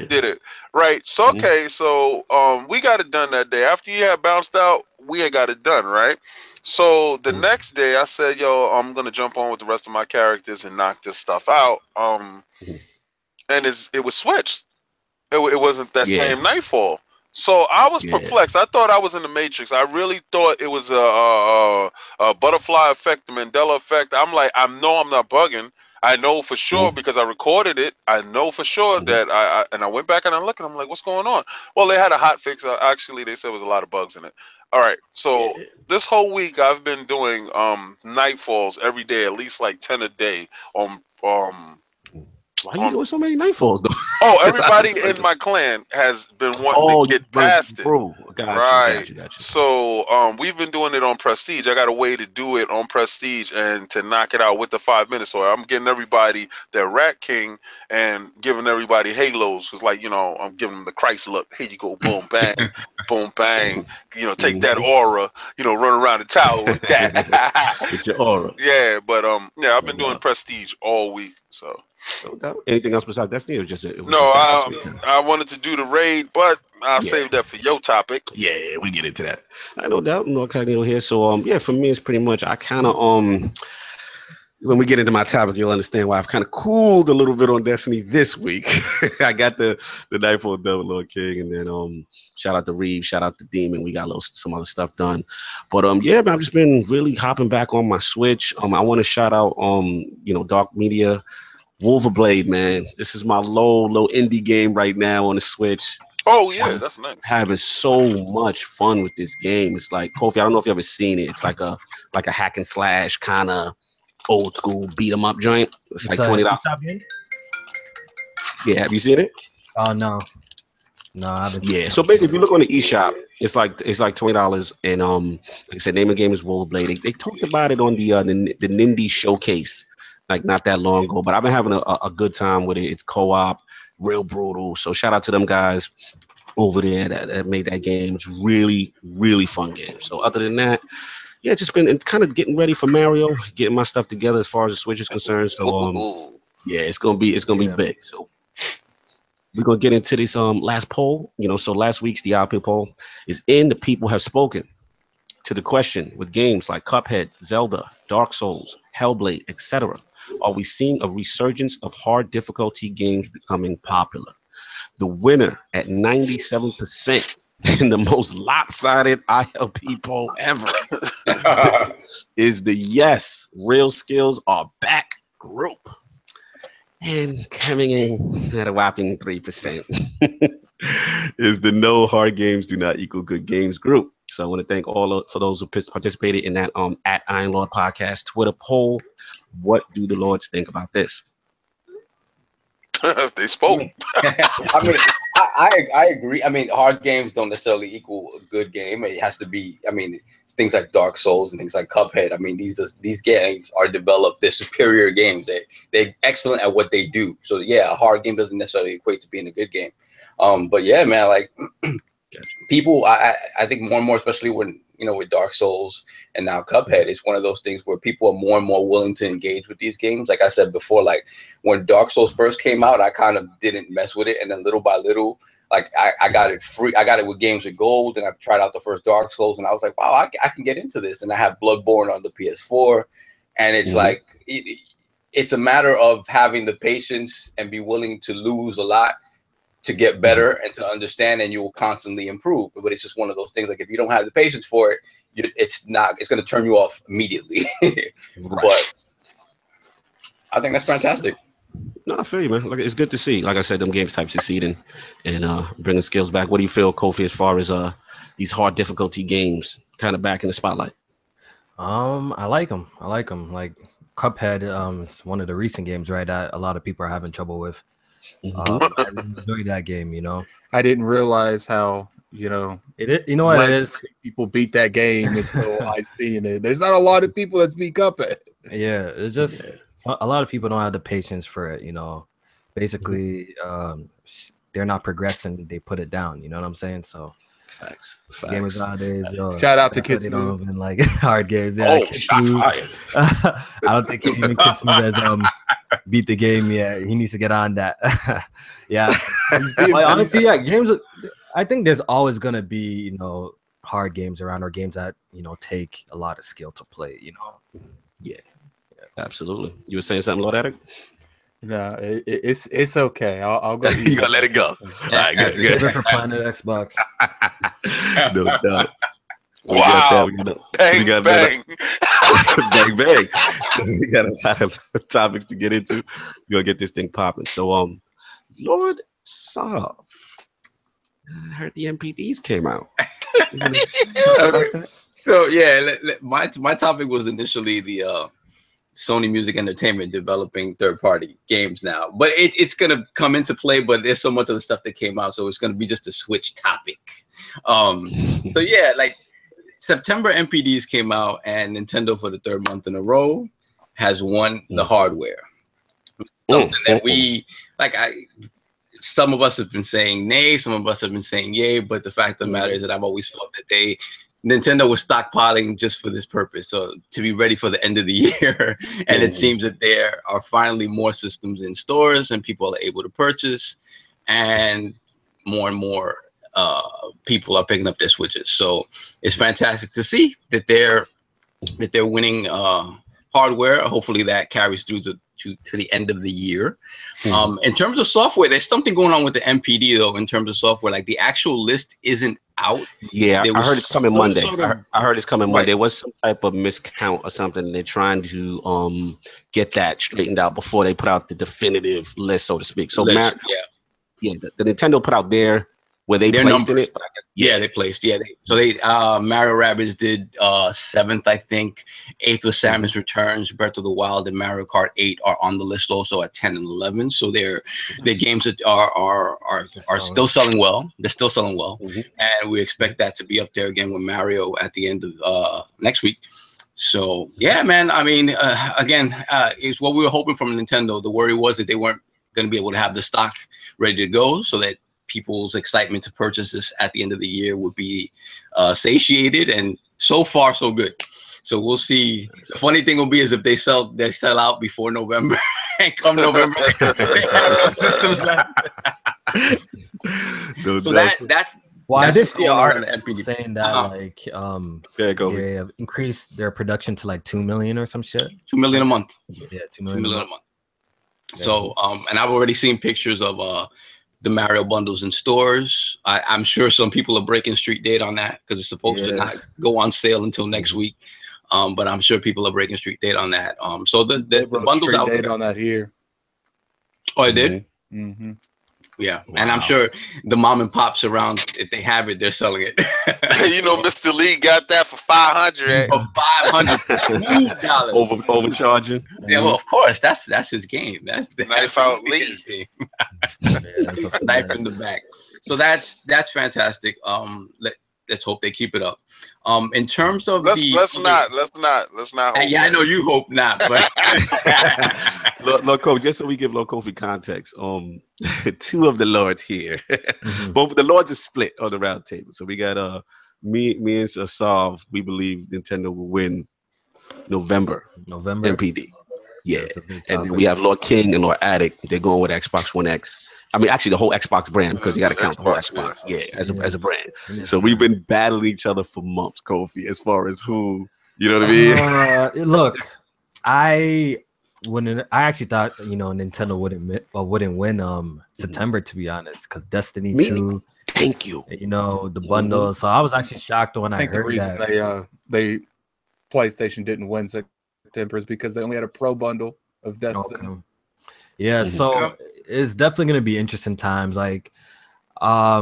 did it, right? So okay, so we got it done that day. After you had bounced out, we had got it done, right? So the next day, I said, "Yo, I'm gonna jump on with the rest of my characters and knock this stuff out." And it was switched. It wasn't that same Nightfall. So I was perplexed. I thought I was in the Matrix. I really thought it was a butterfly effect, the Mandela effect. I'm like, I know I'm not bugging. I know for sure because I recorded it. I know for sure that I went back and I looked and I'm like, what's going on? Well, they had a hot fix. Actually, they said there was a lot of bugs in it. All right. So this whole week I've been doing Nightfalls every day, at least like 10 a day on Why are you doing so many Nightfalls though? Oh, everybody in my clan has been wanting to get past it. Got you. So we've been doing it on Prestige. I got a way to do it on Prestige and to knock it out with the 5 minutes. So I'm getting everybody their Rat King and giving everybody halos. Cause like, I'm giving them the Christ look. Here you go, boom, bang, boom, bang. Take that aura, run around the tower with that. With your aura. Yeah, but I've been doing Prestige all week. So no doubt. Anything else besides Destiny? Or just I wanted to do the raid, but I'll save that for your topic. Yeah, we get into that. No doubt. No Cognito here. So for me it's pretty much I kind of when we get into my topic, you'll understand why I've kind of cooled a little bit on Destiny this week. I got the Nightfall done with Lord King, and then shout out to Reeve, shout out to Demon. We got some other stuff done, but man, I've just been really hopping back on my Switch. I want to shout out Dark Media. Wolverblade, man. This is my low indie game right now on the Switch. Oh yeah, that's nice. Having so much fun with this game. It's like Kofi. I don't know if you ever seen it. It's like a hack and slash kind of old school beat 'em up joint. It's like $20. Yeah, have you seen it? Oh no, I haven't. Yeah. So basically, if you look on the eShop, it's like $20, and like I said, name of the game is Wolverblade. They talked about it on the Nindy showcase. Like not that long ago, but I've been having a good time with it. It's co-op, real brutal. So shout out to them guys over there that made that game. It's really, really fun game. So other than that, just been kind of getting ready for Mario, getting my stuff together as far as the Switch is concerned. So it's gonna be big. So we're gonna get into this last poll. So last week's the ILP poll is in. The people have spoken to the question with games like Cuphead, Zelda, Dark Souls, Hellblade, etc. Are we seeing a resurgence of hard difficulty games becoming popular? The winner at 97% in the most lopsided ILP poll ever is the yes, real skills are back group. And coming in at a whopping 3% is the no hard games do not equal good games group. So I want to thank for those who participated in that at Iron Lord Podcast Twitter poll. What do the Lords think about this? They spoke. I agree. I mean, hard games don't necessarily equal a good game. It has to be. I mean, it's things like Dark Souls and things like Cuphead. I mean, these games are developed. They're superior games. They're excellent at what they do. So yeah, a hard game doesn't necessarily equate to being a good game. But yeah, man, like people, I think more and more, especially when with Dark Souls and now Cuphead, it's one of those things where people are more and more willing to engage with these games. Like I said before, like when Dark Souls first came out, I kind of didn't mess with it, and then little by little, like I got it free. I got it with Games of Gold, and I tried out the first Dark Souls, and I was like, wow, I can get into this. And I have Bloodborne on the PS4, and it's like it's a matter of having the patience and be willing to lose a lot to get better and to understand, and you will constantly improve. But it's just one of those things. Like if you don't have the patience for it, it's going to turn you off immediately. But I think that's fantastic. No, I feel you, man. Like, it's good to see. Like I said, them games type succeeding and bringing skills back. What do you feel, Kofi, as far as these hard difficulty games kind of back in the spotlight? I like them. Like Cuphead is one of the recent games, right, that a lot of people are having trouble with. I really enjoy that game, I didn't realize how, it is. People beat that game until I seen it. There's not a lot of people that speak up at it. Yeah, it's just a lot of people don't have the patience for it, Basically, they're not progressing, they put it down, you know what I'm saying? So Facts. Gamers nowadays, shout out to Kids they Move. don't even like hard games. Yeah, shots fired. I don't think even Kids Move has beat the game yet. He needs to get on that. Yeah. Honestly, yeah, games. I think there's always gonna be hard games around, or games that take a lot of skill to play. Yeah, absolutely. You were saying something, Lord Addict? No, it's okay. I'll go. You gotta let it go. All right, good. For Planet Xbox. No doubt. Wow. Bang, bang. Bang, bang. We got a lot of topics to get into. We're gonna get this thing popping. So, Lord Sav, I heard the NPDs came out. So yeah, my topic was initially the Sony Music Entertainment developing third-party games now, but it's gonna come into play. But there's so much of the stuff that came out, so it's gonna be just a switch topic. So yeah, like September NPDs came out, and Nintendo for the third month in a row has won the hardware. Something that we like. Some of us have been saying nay, some of us have been saying yay, but the fact of the matter is that I've always felt that Nintendo was stockpiling just for this purpose, so to be ready for the end of the year. And it seems that there are finally more systems in stores and people are able to purchase, and more people are picking up their Switches. So it's fantastic to see that they're winning hardware. Hopefully that carries through to the end of the year. In terms of software, there's something going on with the NPD though. In terms of software, like the actual list isn't out. Yeah, I heard it's coming Monday. I heard it's coming Monday. Right. There was some type of miscount or something. They're trying to get that straightened out before they put out the definitive list, so to speak. So the Nintendo put out where they placed in it. But I guess, they placed. Mario Rabbids did 7th, I think. 8th was Samus Returns, Breath of the Wild, and Mario Kart 8 are on the list also at 10 and 11. So their games that are still selling well. They're still selling well, and we expect that to be up there again with Mario at the end of next week. So yeah, man. I mean, again, it's what we were hoping from Nintendo. The worry was that they weren't going to be able to have the stock ready to go, so that people's excitement to purchase this at the end of the year would be satiated, and so far so good. So we'll see. The funny thing will be is if they sell out before November, and come November they have no systems left. So that's why that's this year are NPD saying that they have increased their production to like 2 million or some shit. 2 million a month. Yeah, 2 million a month. So and I've already seen pictures of the Mario bundles in stores. I'm sure some people are breaking street date on that because it's supposed to not go on sale until next week. But I'm sure people are breaking street date on that. So the bundles out there on that here. Oh, I did. Mm-hmm. Yeah, and I'm sure the mom and pops around, if they have it, they're selling it. You know, Mr. Lee got that for $500. For $500 overcharging. Yeah, well, of course, that's his game. That's Knife out his game. Knife in the back. So that's fantastic. Let's hope they keep it up. In terms of let's not. Hope yeah, I know you hope not, but Loco, just so we give Kofi context, two of the lords here, both the lords are split on the round table. So we got me and Sav. We believe Nintendo will win November NPD. Yeah, and then we have Lord King and Lord Addict. They're going with Xbox One X. I mean, actually, the whole Xbox brand, because you got to count the whole Xbox, as a brand. So we've been battling each other for months, Kofi, as far as who, you know what I mean? Look, I actually thought Nintendo wouldn't win September, to be honest, because Destiny 2. Thank you. The bundle. So I was actually shocked when I heard the reason that. they PlayStation didn't win September is because they only had a pro bundle of Destiny. Okay. Yeah, so it's definitely gonna be interesting times. Like, I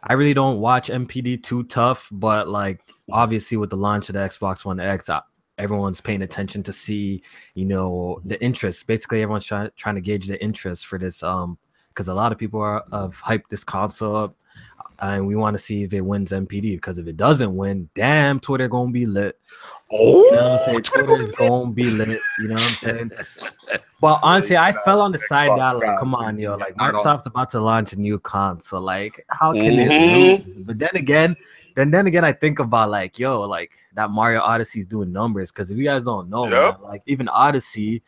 really don't watch NPD too tough, but like obviously with the launch of the Xbox One X, everyone's paying attention to see, the interest. Basically, everyone's trying to gauge the interest for this, because a lot of people have hyped this console up, and we want to see if it wins NPD. Because if it doesn't win, damn, Twitter gonna be lit. Oh, you know what I'm saying? Twitter's gonna be lit. You know what I'm saying? But honestly, I fell on the side that like, come on, yo, like Microsoft's about to launch a new console. Like, how can it lose? But then again, I think about like, yo, like that Mario Odyssey is doing numbers. Because if you guys don't know, man, like even Odyssey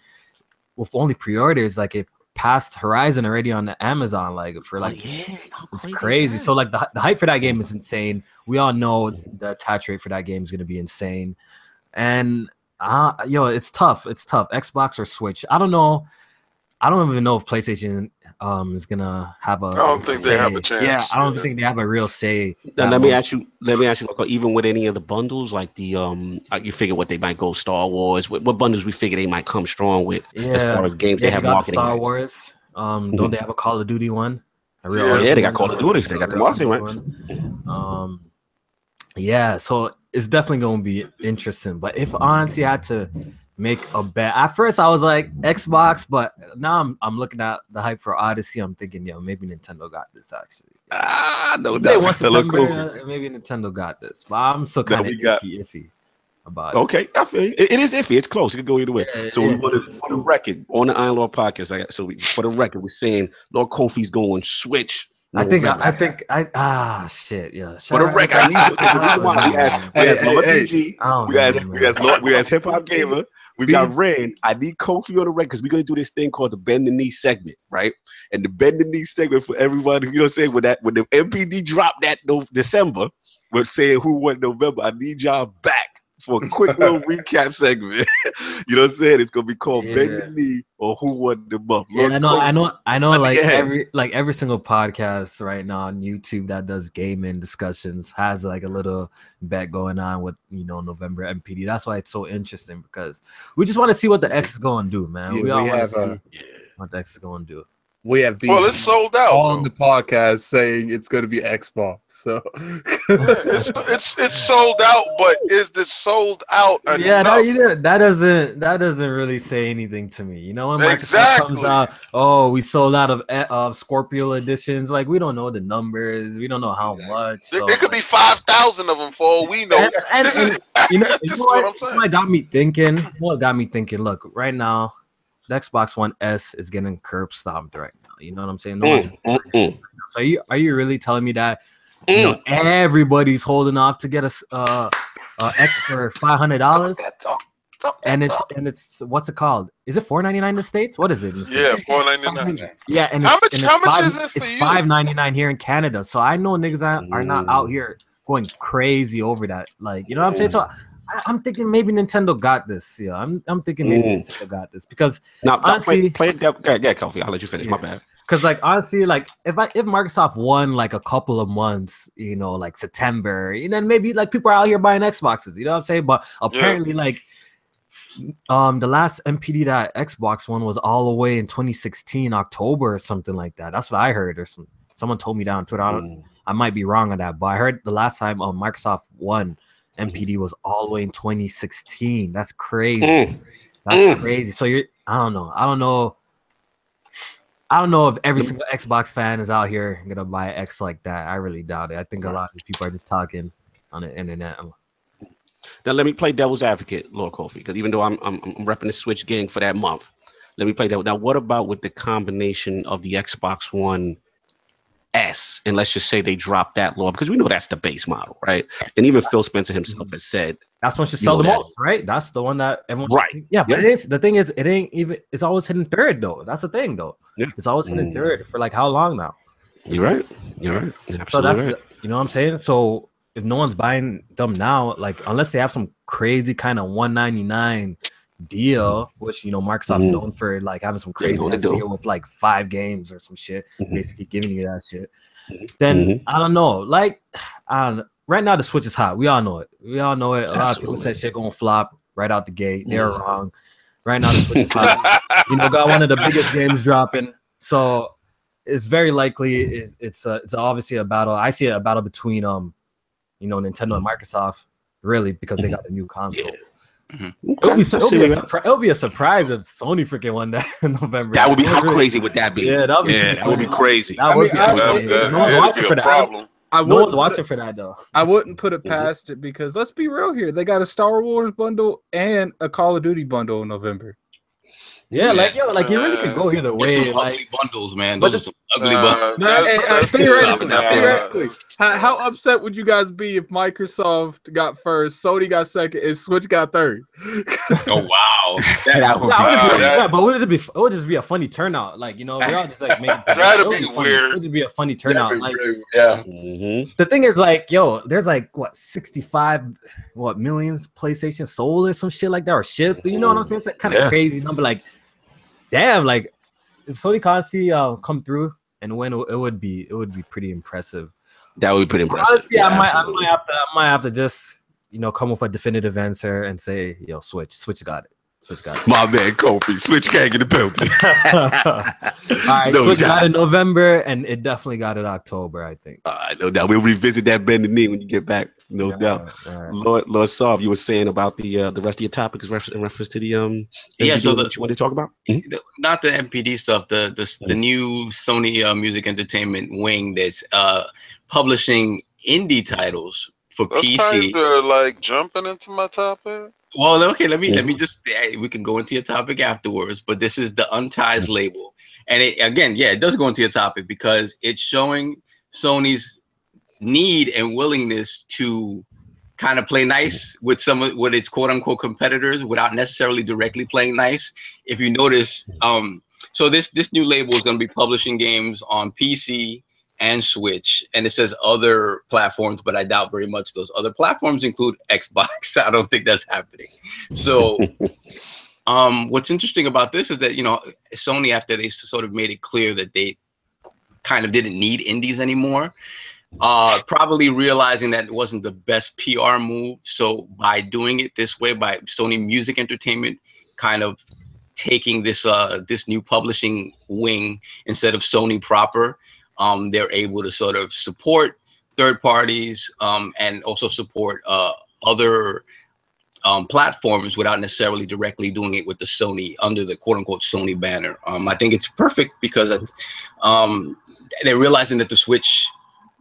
with only pre-orders, like it passed Horizon already on the Amazon, like for like it's crazy. So like the hype for that game is insane. We all know the attach rate for that game is gonna be insane. And it's tough. It's tough. Xbox or Switch. I don't know. I don't even know if PlayStation is gonna have a. I don't think they have a chance. Yeah, I don't think they have a real say. Now, let me ask you, even with any of the bundles, like the you figure what they might go Star Wars. What bundles we figure they might come strong with as far as games they have marketing. Star Wars. Don't they have a Call of Duty one? They got Call of Duty. They got the marketing right. Yeah, so it's definitely going to be interesting. But if honestly I had to make a bet, at first I was like Xbox, but now I'm looking at the hype for Odyssey. I'm thinking, maybe Nintendo got this actually. No doubt. Maybe Nintendo got this, but I'm still kind of iffy about it. Okay, I feel you. It is iffy. It's close. It could go either way. So we want to, for the record, on the Iron Lord podcast. For the record, we're saying Lord Kofi's going Switch. I think shit, yeah. For the record, we asked Hip Hop Gamer, we got Rant. I need Kofi on the record because we're gonna do this thing called the Bend the Knee segment, right? And the Bend the Knee segment for everyone, you know what I'm saying, when the MPD dropped that December, we're saying who won November. I need y'all back for a quick little recap segment. You know what I'm saying? It's gonna be called Bend the Knee or Who Won the Month. Yeah, I know. Like every single podcast right now on YouTube that does gaming discussions has like a little bet going on with November MPD. That's why it's so interesting because we just want to see what the X is going to do, man. Yeah, we all want to see what the X is going to do. We have it's sold out on the podcast saying it's going to be Xbox. So it's sold out, but is this sold out enough? Yeah, that doesn't really say anything to me. When Microsoft comes out, we sold out of Scorpio editions. Like we don't know the numbers, we don't know how much. So, it could be 5,000 of them for all we know. This is what I'm saying. What got me thinking? Look, right now, the Xbox One S is getting curb stomped right now. You know what I'm saying? So are you really telling me that everybody's holding off to get a X for $500? And it's what's it called? Is it $499 in the States? What is it? Yeah, $499. Yeah, and how much is it for you? It's $599 here in Canada. So I know niggas are not out here going crazy over that. Like, you know what I'm saying? So I'm thinking maybe Nintendo got this. Yeah, I'm thinking maybe Nintendo got this because now honestly, play it. Yeah, Kofi. I'll let you finish. My bad. Because like honestly, like if Microsoft won like a couple of months, you know, like September, and then maybe like people are out here buying Xboxes, you know what I'm saying? But apparently, like the last MPD that Xbox one was all the way in 2016 October or something like that. That's what I heard, or someone told me that on Twitter. I might be wrong on that, but I heard the last time Microsoft won MPD was all the way in 2016. That's crazy. That's crazy. So I don't know if every single Xbox fan is out here gonna buy X like that. I really doubt it. I think a lot of these people are just talking on the internet. Now let me play devil's advocate, Lord Kofi, because even though I'm repping the Switch gang for that month, let me play that. Now, what about with the combination of the Xbox One S, and let's just say they drop that lower, because we know that's the base model, right? And even Phil Spencer himself has said that's one should sell the most, right? That's the one that everyone but it is the thing is it ain't even, it's always hitting third though. That's the thing though. It's always hitting third for like how long now? You're right. Absolutely so that's right. You know what I'm saying? So if no one's buying them now, like unless they have some crazy kind of $199 deal, which you know Microsoft's known for like having some crazy deal with like 5 games or some shit, basically giving you that shit. Then I don't know. Like right now the Switch is hot. We all know it. A lot of people said shit gonna flop right out the gate. They're wrong. Right now the Switch is hot. You know, got one of the biggest games dropping. So it's very likely it's obviously a battle. I see a battle between you know, Nintendo and Microsoft, really, because they got a new console. It'll be a surprise if Sony freaking won that in November. That would be how crazy would that be? Yeah, that would be crazy. That would be a problem. No one's watching for that though. I wouldn't put it past it because let's be real here. They got a Star Wars bundle and a Call of Duty bundle in November. Yeah, like you really could go either way. Some like ugly bundles, man. Those are some ugly bundles. Theoretically, how upset would you guys be if Microsoft got first, Sony got second, and Switch got third? Oh wow, but it would just be a funny turnout. Like, you know, we're all just like making that'd be weird. It would just be a funny turnout. Like, yeah. The thing is, like, yo, there's like 65 millions PlayStation sold or some shit like that, or shipped. You know what I'm saying? It's like kind of crazy number. Like, damn, like if Sony Consi come through and win, it would be pretty impressive. That would be pretty impressive. Honestly, I might have to just, you know, come with a definitive answer and say, yo, Switch got it. My man Kofi, Switchgang in the building. All right, Switch got it November, and it definitely got it October, I think. No doubt. We'll revisit that bend the knee when you get back. No doubt. Right. Lord Sov, you were saying about the rest of your topics in reference to the MPD, so what you want to talk about? Not the MPD stuff, the new Sony Music Entertainment wing that's publishing indie titles for PC. Kind of like jumping into my topic. Well, okay, let me just, we can go into your topic afterwards, but this is the Untitled label. And it does go into your topic because it's showing Sony's need and willingness to kind of play nice with some of what its quote unquote competitors without necessarily directly playing nice. If you notice, so this new label is going to be publishing games on PC and Switch, and it says other platforms, but I doubt very much those other platforms include Xbox. I don't think that's happening. So what's interesting about this is that, you know, Sony, after they sort of made it clear that they kind of didn't need indies anymore, probably realizing that it wasn't the best PR move. So by doing it this way, by Sony Music Entertainment kind of taking this this new publishing wing instead of Sony proper, they're able to sort of support third parties and also support other platforms without necessarily directly doing it with the Sony, under the quote unquote Sony banner. I think it's perfect because they're realizing that the Switch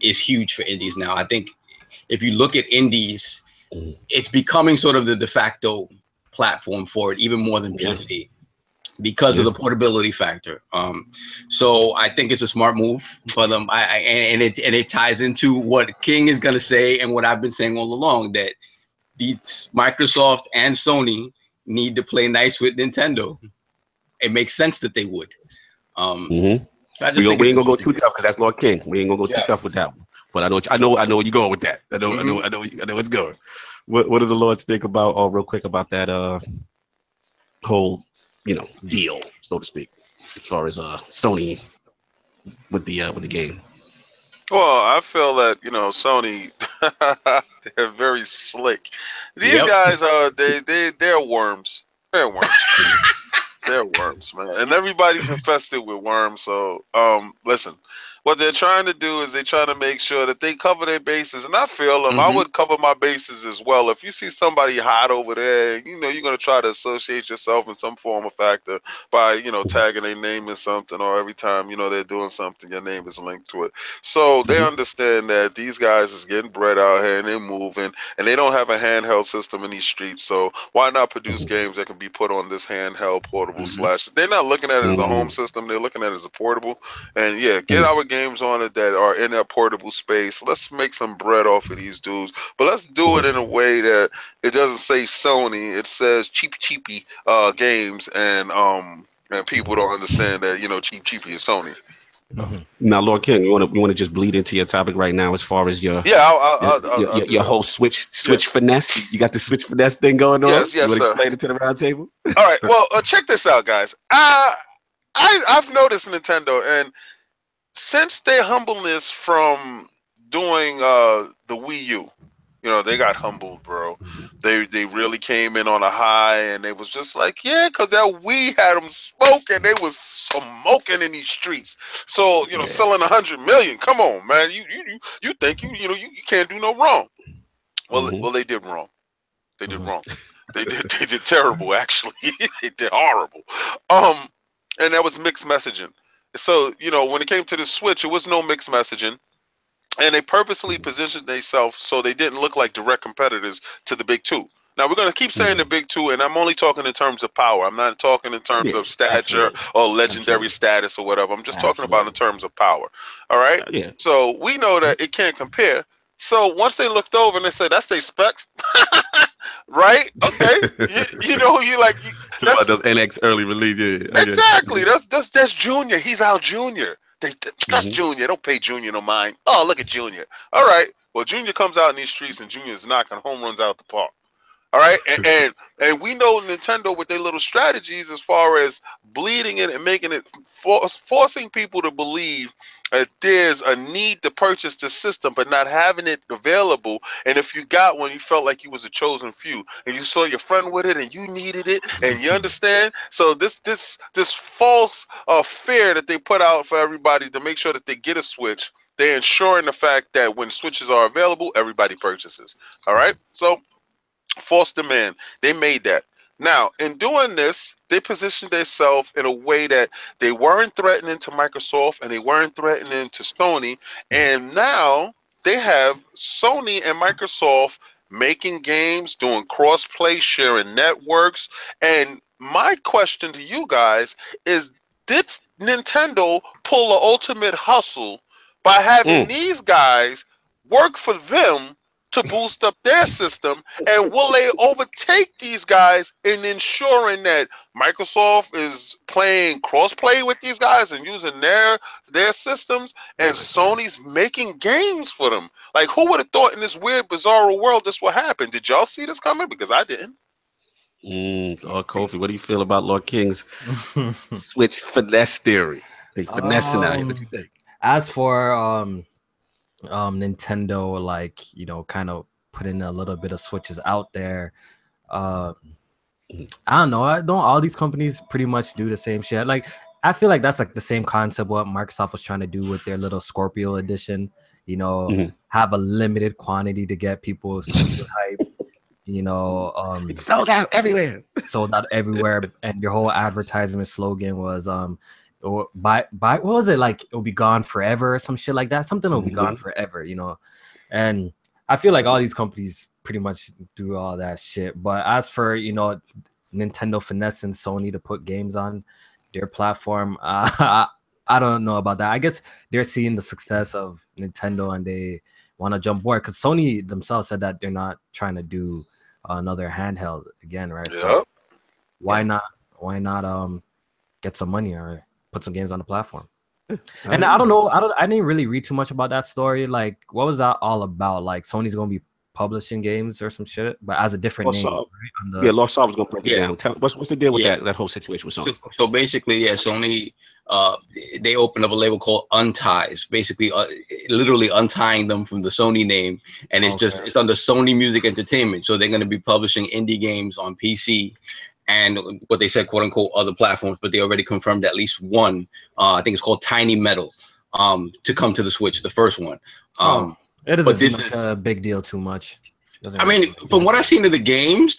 is huge for indies now. I think if you look at indies, it's becoming sort of the de facto platform for it, even more than PC. Because of the portability factor. So I think it's a smart move, but it ties into what King is gonna say and what I've been saying all along, that Microsoft and Sony need to play nice with Nintendo. It makes sense that they would. We ain't gonna go too tough because that's Lord King. We ain't gonna go too tough with that one. But I know where you're going with that. I know it's going. What do the Lords think about? Oh, real quick about that whole deal, so to speak, as far as Sony with the game. Well, I feel that Sony, they're very slick. These Yep. guys are they're worms. They're worms. They're worms, man, and everybody's infested with worms. So, listen, what they're trying to do is they're trying to make sure that they cover their bases, and I feel them. I would cover my bases as well. If you see somebody hot over there, you're going to try to associate yourself in some form or factor by tagging their name in something, or every time they're doing something, your name is linked to it. So they understand that these guys is getting bread out here and they're moving, and they don't have a handheld system in these streets. So why not produce games that can be put on this handheld portable slash? They're not looking at it as a home system. They're looking at it as a portable. And yeah, get our games on it that are in that portable space. Let's make some bread off of these dudes, but let's do it in a way that it doesn't say Sony. It says cheapy games, and people don't understand that cheapy is Sony. Now, Lord King, you want to just bleed into your topic right now as far as your your whole switch finesse. You got the switch finesse thing going on. Yes, you want to sir. explain it to the round table? All right. Well, check this out, guys. I've noticed Nintendo, and since their humbleness from doing the Wii U, they got humbled, bro. They really came in on a high, and they was just like, yeah, because that Wii had them smoking. They was smoking in these streets. So selling 100 million. Come on, man. You think you can't do no wrong. Well, they did wrong. They did wrong. They did terrible, actually. They did horrible. And that was mixed messaging. So when it came to the Switch, it was no mixed messaging. And they purposely positioned themselves so they didn't look like direct competitors to the big two. Now, we're going to keep saying the big two, and I'm only talking in terms of power. I'm not talking in terms of stature or legendary status or whatever. I'm just talking about in terms of power. All right? So we know that it can't compare. So once they looked over and they said, that's their specs. Right? Okay. That's those NX early release. Yeah. Exactly. That's Junior. He's our Junior. That's Junior. Don't pay Junior no mind. Oh, look at Junior. All right. Well, Junior comes out in these streets and Junior's knocking home runs out the park. All right. And we know Nintendo with their little strategies as far as bleeding it and making it forcing people to believe that there's a need to purchase the system, but not having it available. And if you got one, you felt like you was a chosen few, and you saw your friend with it, and you needed it, and you understand. So this false fear that they put out for everybody to make sure that they get a Switch, they're ensuring the fact that when Switches are available, everybody purchases. All right. So false demand. They made that. Now, in doing this, they positioned themselves in a way that they weren't threatening to Microsoft and they weren't threatening to Sony. And now they have Sony and Microsoft making games, doing cross-play, sharing networks. And my question to you guys is, did Nintendo pull the ultimate hustle by having these guys work for them to boost up their system, and will they overtake these guys in ensuring that Microsoft is playing cross-play with these guys and using their systems, and Sony's making games for them? Like, who would have thought in this weird, bizarre world this would happen? Did y'all see this coming? Because I didn't. Lord Kofi, what do you feel about Lord King's Switch finesse theory? They finessing out here. What do you think? As for Nintendo, like, kind of putting a little bit of Switches out there, I don't know. All these companies pretty much do the same shit. Like, I feel like that's like the same concept what Microsoft was trying to do with their little Scorpio edition. Have a limited quantity to get people super hype. It's sold out everywhere. And your whole advertisement slogan was or buy what was it, like it'll be gone forever or some shit like that. Something will be gone forever, And I feel like all these companies pretty much do all that shit. But as for Nintendo finessing Sony to put games on their platform, I don't know about that. I guess they're seeing the success of Nintendo and they want to jump board, because Sony themselves said that they're not trying to do another handheld again, right? Yep. So why not get some money or put some games on the platform? And I don't know, I didn't really read too much about that story. Like, what was that all about? Like, Sony's gonna be publishing games or some shit, but as a different Lost name. Soul. Right? On the, Yeah, Lost Soul was gonna break it Yeah. down. Tell what's the deal with Yeah. that whole situation with Sony? So basically, yeah, Sony, they opened up a label called Unties, basically, literally untying them from the Sony name, and it's just it's under Sony Music Entertainment. So they're going to be publishing indie games on PC and what they said, quote unquote, other platforms, but they already confirmed at least one. I think it's called Tiny Metal, to come to the Switch, the first one. It but doesn't this seem like is a big deal too much. I mean, from what I've seen of the games,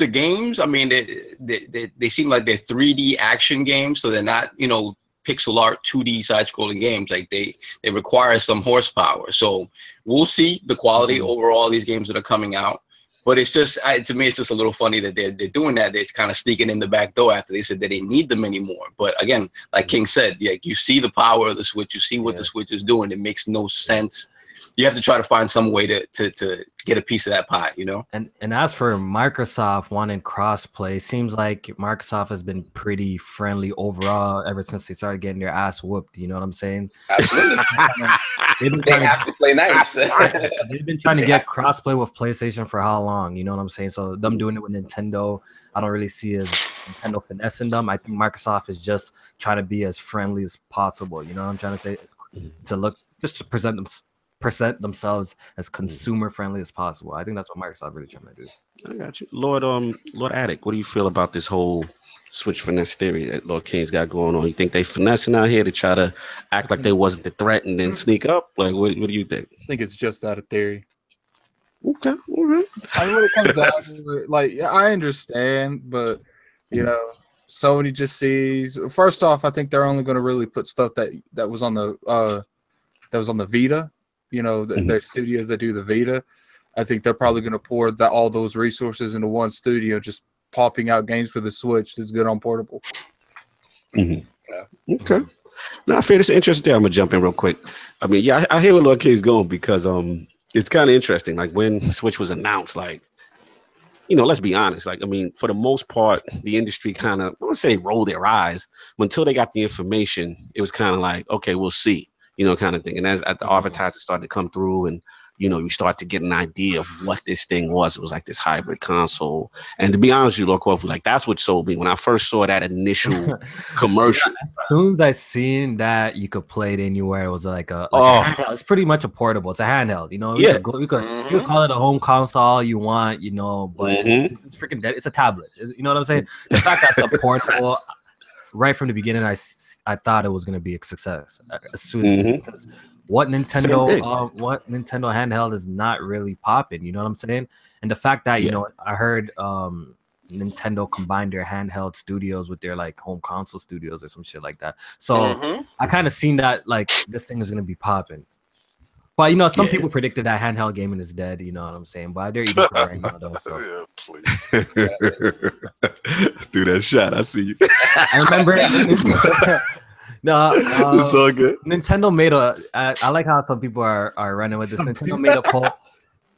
I mean, they seem like they're 3D action games, so they're not, you know, pixel art 2D side-scrolling games. Like they require some horsepower. So we'll see the quality overall these games that are coming out. But it's just, to me, it's just a little funny that they're doing that. They're kind of sneaking in the back door after they said they didn't need them anymore. But again, like King said, like you see the power of the Switch, you see what the Switch is doing. It makes no sense. You have to try to find some way to get a piece of that pie, you know? And as for Microsoft wanting crossplay, seems like Microsoft has been pretty friendly overall ever since they started getting their ass whooped. You know what I'm saying? Absolutely. They have to play nice. They've been trying to get crossplay with PlayStation for how long? You know what I'm saying? So them doing it with Nintendo, I don't really see as Nintendo finessing them. I think Microsoft is just trying to be as friendly as possible. You know what I'm trying to say? To present themselves as consumer friendly as possible. I think that's what Microsoft really trying to do. I got you, Lord Addict. What do you feel about this whole Switch finesse theory that Lord King's got going on? You think they finessing out here to try to act like they wasn't the threat and then sneak up? Like, what do you think? I think it's just out of theory. Okay, all right. I mean, when it comes down to it, like, yeah, I understand, but you know, Sony just sees. First off, I think they're only going to really put stuff that was on the Vita. You know, their studios that do the Vita. I think they're probably going to pour all those resources into one studio, just popping out games for the Switch that's good on portable. Okay. Now, I feel it's interesting. I'm gonna jump in real quick. I mean, yeah, I hear where Lord King's going because it's kind of interesting. Like when Switch was announced, like, you know, let's be honest. Like, I mean, for the most part, the industry kind of, I won't say rolled their eyes, but until they got the information, it was kind of like, okay, we'll see. You know, kind of thing. And as the advertisers started to come through and, you know, you start to get an idea of what this thing was. It was like this hybrid console. And to be honest with you, Lord Kofi, like that's what sold me when I first saw that initial commercial. As soon as I seen that you could play it anywhere, it was like a handheld. It's pretty much a portable. It's a handheld, you know. You could call it a home console all you want, you know, but it's freaking dead. It's a tablet. You know what I'm saying? The fact that it's a portable, right from the beginning, I thought it was going to be a success as soon as because what Nintendo handheld is not really popping, you know what I'm saying? And the fact that you know, I heard Nintendo combined their handheld studios with their like home console studios or some shit like that. So I kind of seen that like this thing is going to be popping. But you know, some people predicted that handheld gaming is dead. You know what I'm saying? But they're eating for right now, though. So. Yeah, please. Do that shot. I see you. I remember. No, it's so good. Nintendo made I like how some people are running with this. Nintendo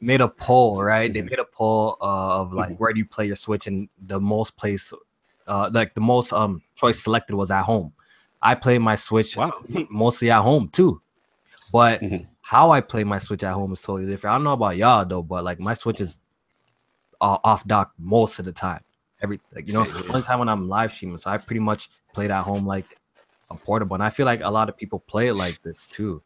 made a poll, right? They made a poll of like where do you play your Switch, and the most place, like the most choice selected was at home. I play my Switch mostly at home too, but. How I play my Switch at home is totally different. I don't know about y'all though, but like my Switch is off dock most of the time. Only time when I'm live streaming, so I pretty much play it at home like a portable. And I feel like a lot of people play it like this too.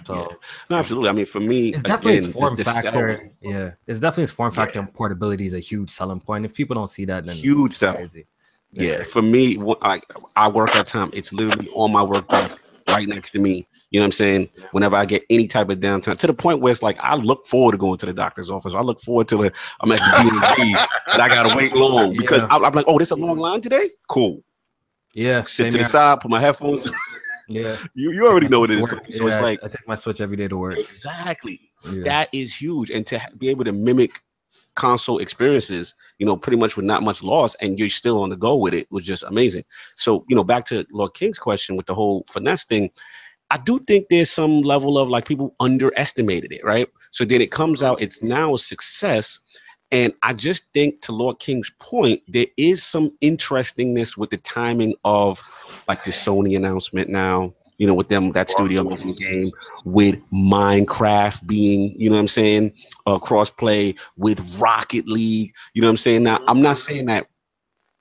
So no, absolutely. I mean, for me, it's definitely its form factor. Yeah, it's definitely its form factor, and portability is a huge selling point. If people don't see that, then huge selling. Yeah, for me, I work at time. It's literally on my work desk. Right next to me, you know what I'm saying? Whenever I get any type of downtime, to the point where it's like I look forward to going to the doctor's office. I look forward to I'm at the D&D and I gotta wait long because I'm like, oh, this is a long line today? Cool. Yeah. Sit to the side, put my headphones. Yeah. You already know what it is. So it's like I take my Switch every day to work. Exactly. Yeah. That is huge. And to be able to mimic console experiences, you know, pretty much with not much loss, and you're still on the go with it was just amazing. So, you know, back to Lord King's question with the whole finesse thing, I do think there's some level of like people underestimated it, right? So then it comes out, it's now a success. And I just think to Lord King's point, there is some interestingness with the timing of like the Sony announcement now. You know, with them, that studio making a game, with Minecraft being, you know what I'm saying, cross-play with Rocket League. You know what I'm saying? Now, I'm not saying that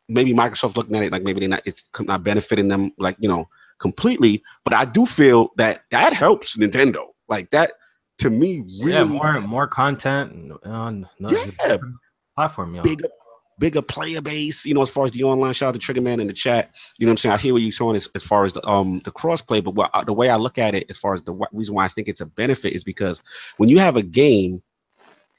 maybe Microsoft's looking at it like maybe they're not, it's not benefiting them, like, you know, completely, but I do feel that that helps Nintendo. Like that, to me, really, more content on yeah, platform, yo. bigger player base, you know, as far as the online. Shout out to Triggerman in the chat. You know what I'm saying? I hear what you're saying as far as the crossplay, but the way I look at it, as far as the reason why I think it's a benefit is because when you have a game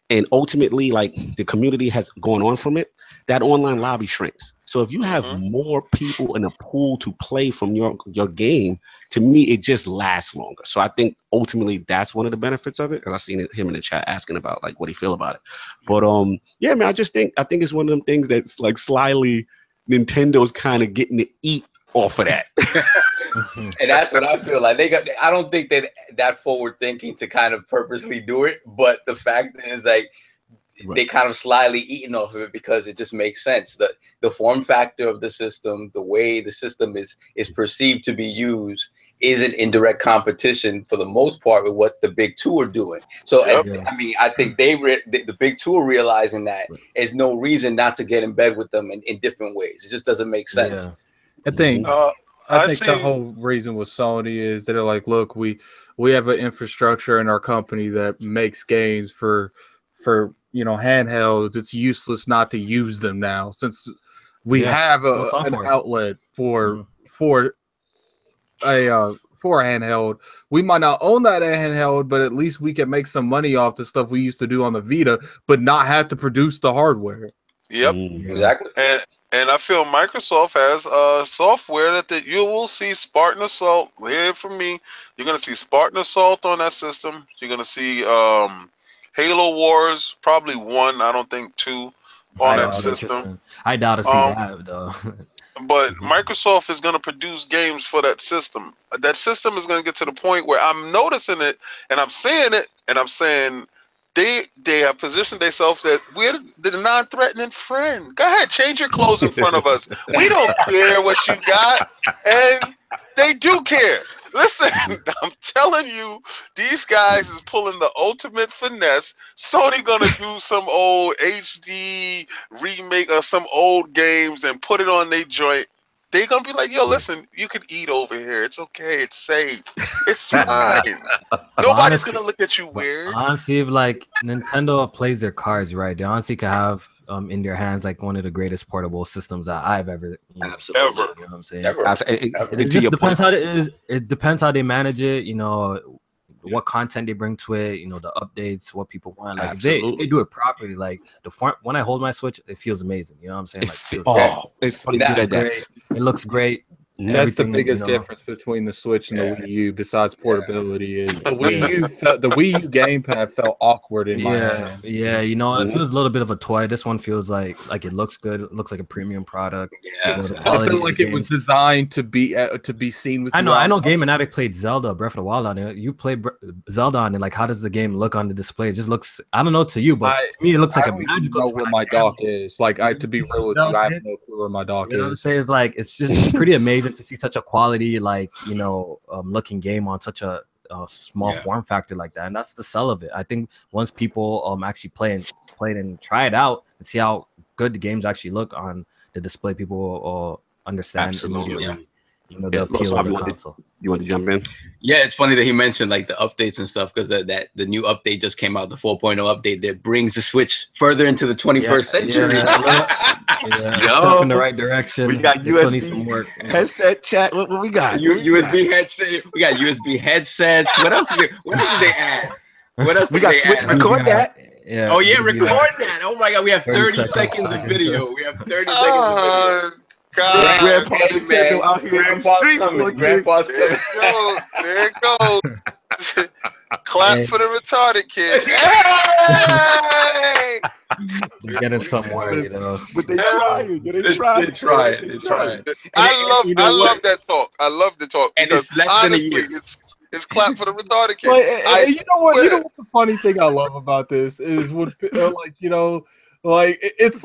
and ultimately like the community has gone on from it, that online lobby shrinks. So if you have more people in a pool to play from your game, to me, it just lasts longer. So I think ultimately that's one of the benefits of it. And I've seen him in the chat asking about like what he feel about it. But yeah, man, I think it's one of them things that's like slyly Nintendo's kind of getting to eat off of that. And that's what I feel like. I don't think that forward thinking to kind of purposely do it, but the fact is like they kind of slyly eating off of it because it just makes sense. The form factor of the system, the way the system is perceived to be used, is an indirect competition for the most part with what the big two are doing. So I mean, I think the big two are realizing that there's no reason not to get in bed with them in different ways. It just doesn't make sense. I think the whole reason with Sony is they're like, look, we have an infrastructure in our company that makes games for you know, handhelds. It's useless not to use them now since we have an outlet for a handheld. We might not own that handheld, but at least we can make some money off the stuff we used to do on the Vita, but not have to produce the hardware. Yep, exactly. And I feel Microsoft has software that you will see Spartan Assault. Hear from me. You're gonna see Spartan Assault on that system. You're gonna see Halo Wars, probably 1. I don't think 2 on that system. I doubt to see that though. But Microsoft is going to produce games for that system. That system is going to get to the point where I'm noticing it, and I'm saying it, and I'm saying they have positioned themselves that we're the non-threatening friend. Go ahead, change your clothes in front of us. We don't care what you got, and they do care. Listen, I'm telling you, these guys is pulling the ultimate finesse. Sony gonna do some old HD remake of some old games and put it on their joint. They gonna be like, yo, listen, you can eat over here. It's okay. It's safe. It's fine. Nobody's gonna look at you weird. Honestly, if like Nintendo plays their cards right, they honestly could have in their hands like one of the greatest portable systems that I've ever absolutely. Ever. You know what I'm saying? It just depends how it depends how they manage it, you know, what content they bring to it, you know, the updates, what people want. Like if they do it properly, like when I hold my Switch, it feels amazing. You know what I'm saying? Like it's funny you said that. It looks great. That's the biggest difference between the Switch and the Wii U, besides portability, is the Wii U gamepad felt awkward in my hand. Yeah, you know, it feels a little bit of a toy. This one feels like it looks good. It looks like a premium product. Yeah, you know, I feel like it was designed to be seen with. I know. Game and Addict played Zelda Breath of the Wild on it. You played Zelda on it. Like, how does the game look on the display? It just looks. I don't know to you, but to me, it looks like a magical. I don't know where my dock is. Like, to be real with you, I have no clue where my dock is. You know what I'm saying? It's like it's just pretty amazing to see such a quality, like, you know, looking game on such a small form factor like that, and that's the sell of it. I think once people actually play it and try it out and see how good the games actually look on the display, people will understand immediately. You know, the appeal of the console. You want to jump in? Yeah, it's funny that he mentioned like the updates and stuff, because the new update just came out, the 4.0 update that brings the Switch further into the 21st century. Step in the right direction. We got USB headset chat. What we got? USB headset. We got USB headsets. What else did they add? What else? We got Switch record that. Yeah. Oh yeah, record that. Oh my God, we have 30 seconds of video. We have 30 seconds of video. God, Grandpa Nintendo out here in the streets. Grandpa's coming. There it goes. Clap for the retarded kid. Hey! They're getting somewhere, you know. But they trying. They trying. I love that talk. I love the talk. And it's less than a year. It's clap for the retarded kid. You know what? You know what the funny thing I love about this is when, like, you know, like it's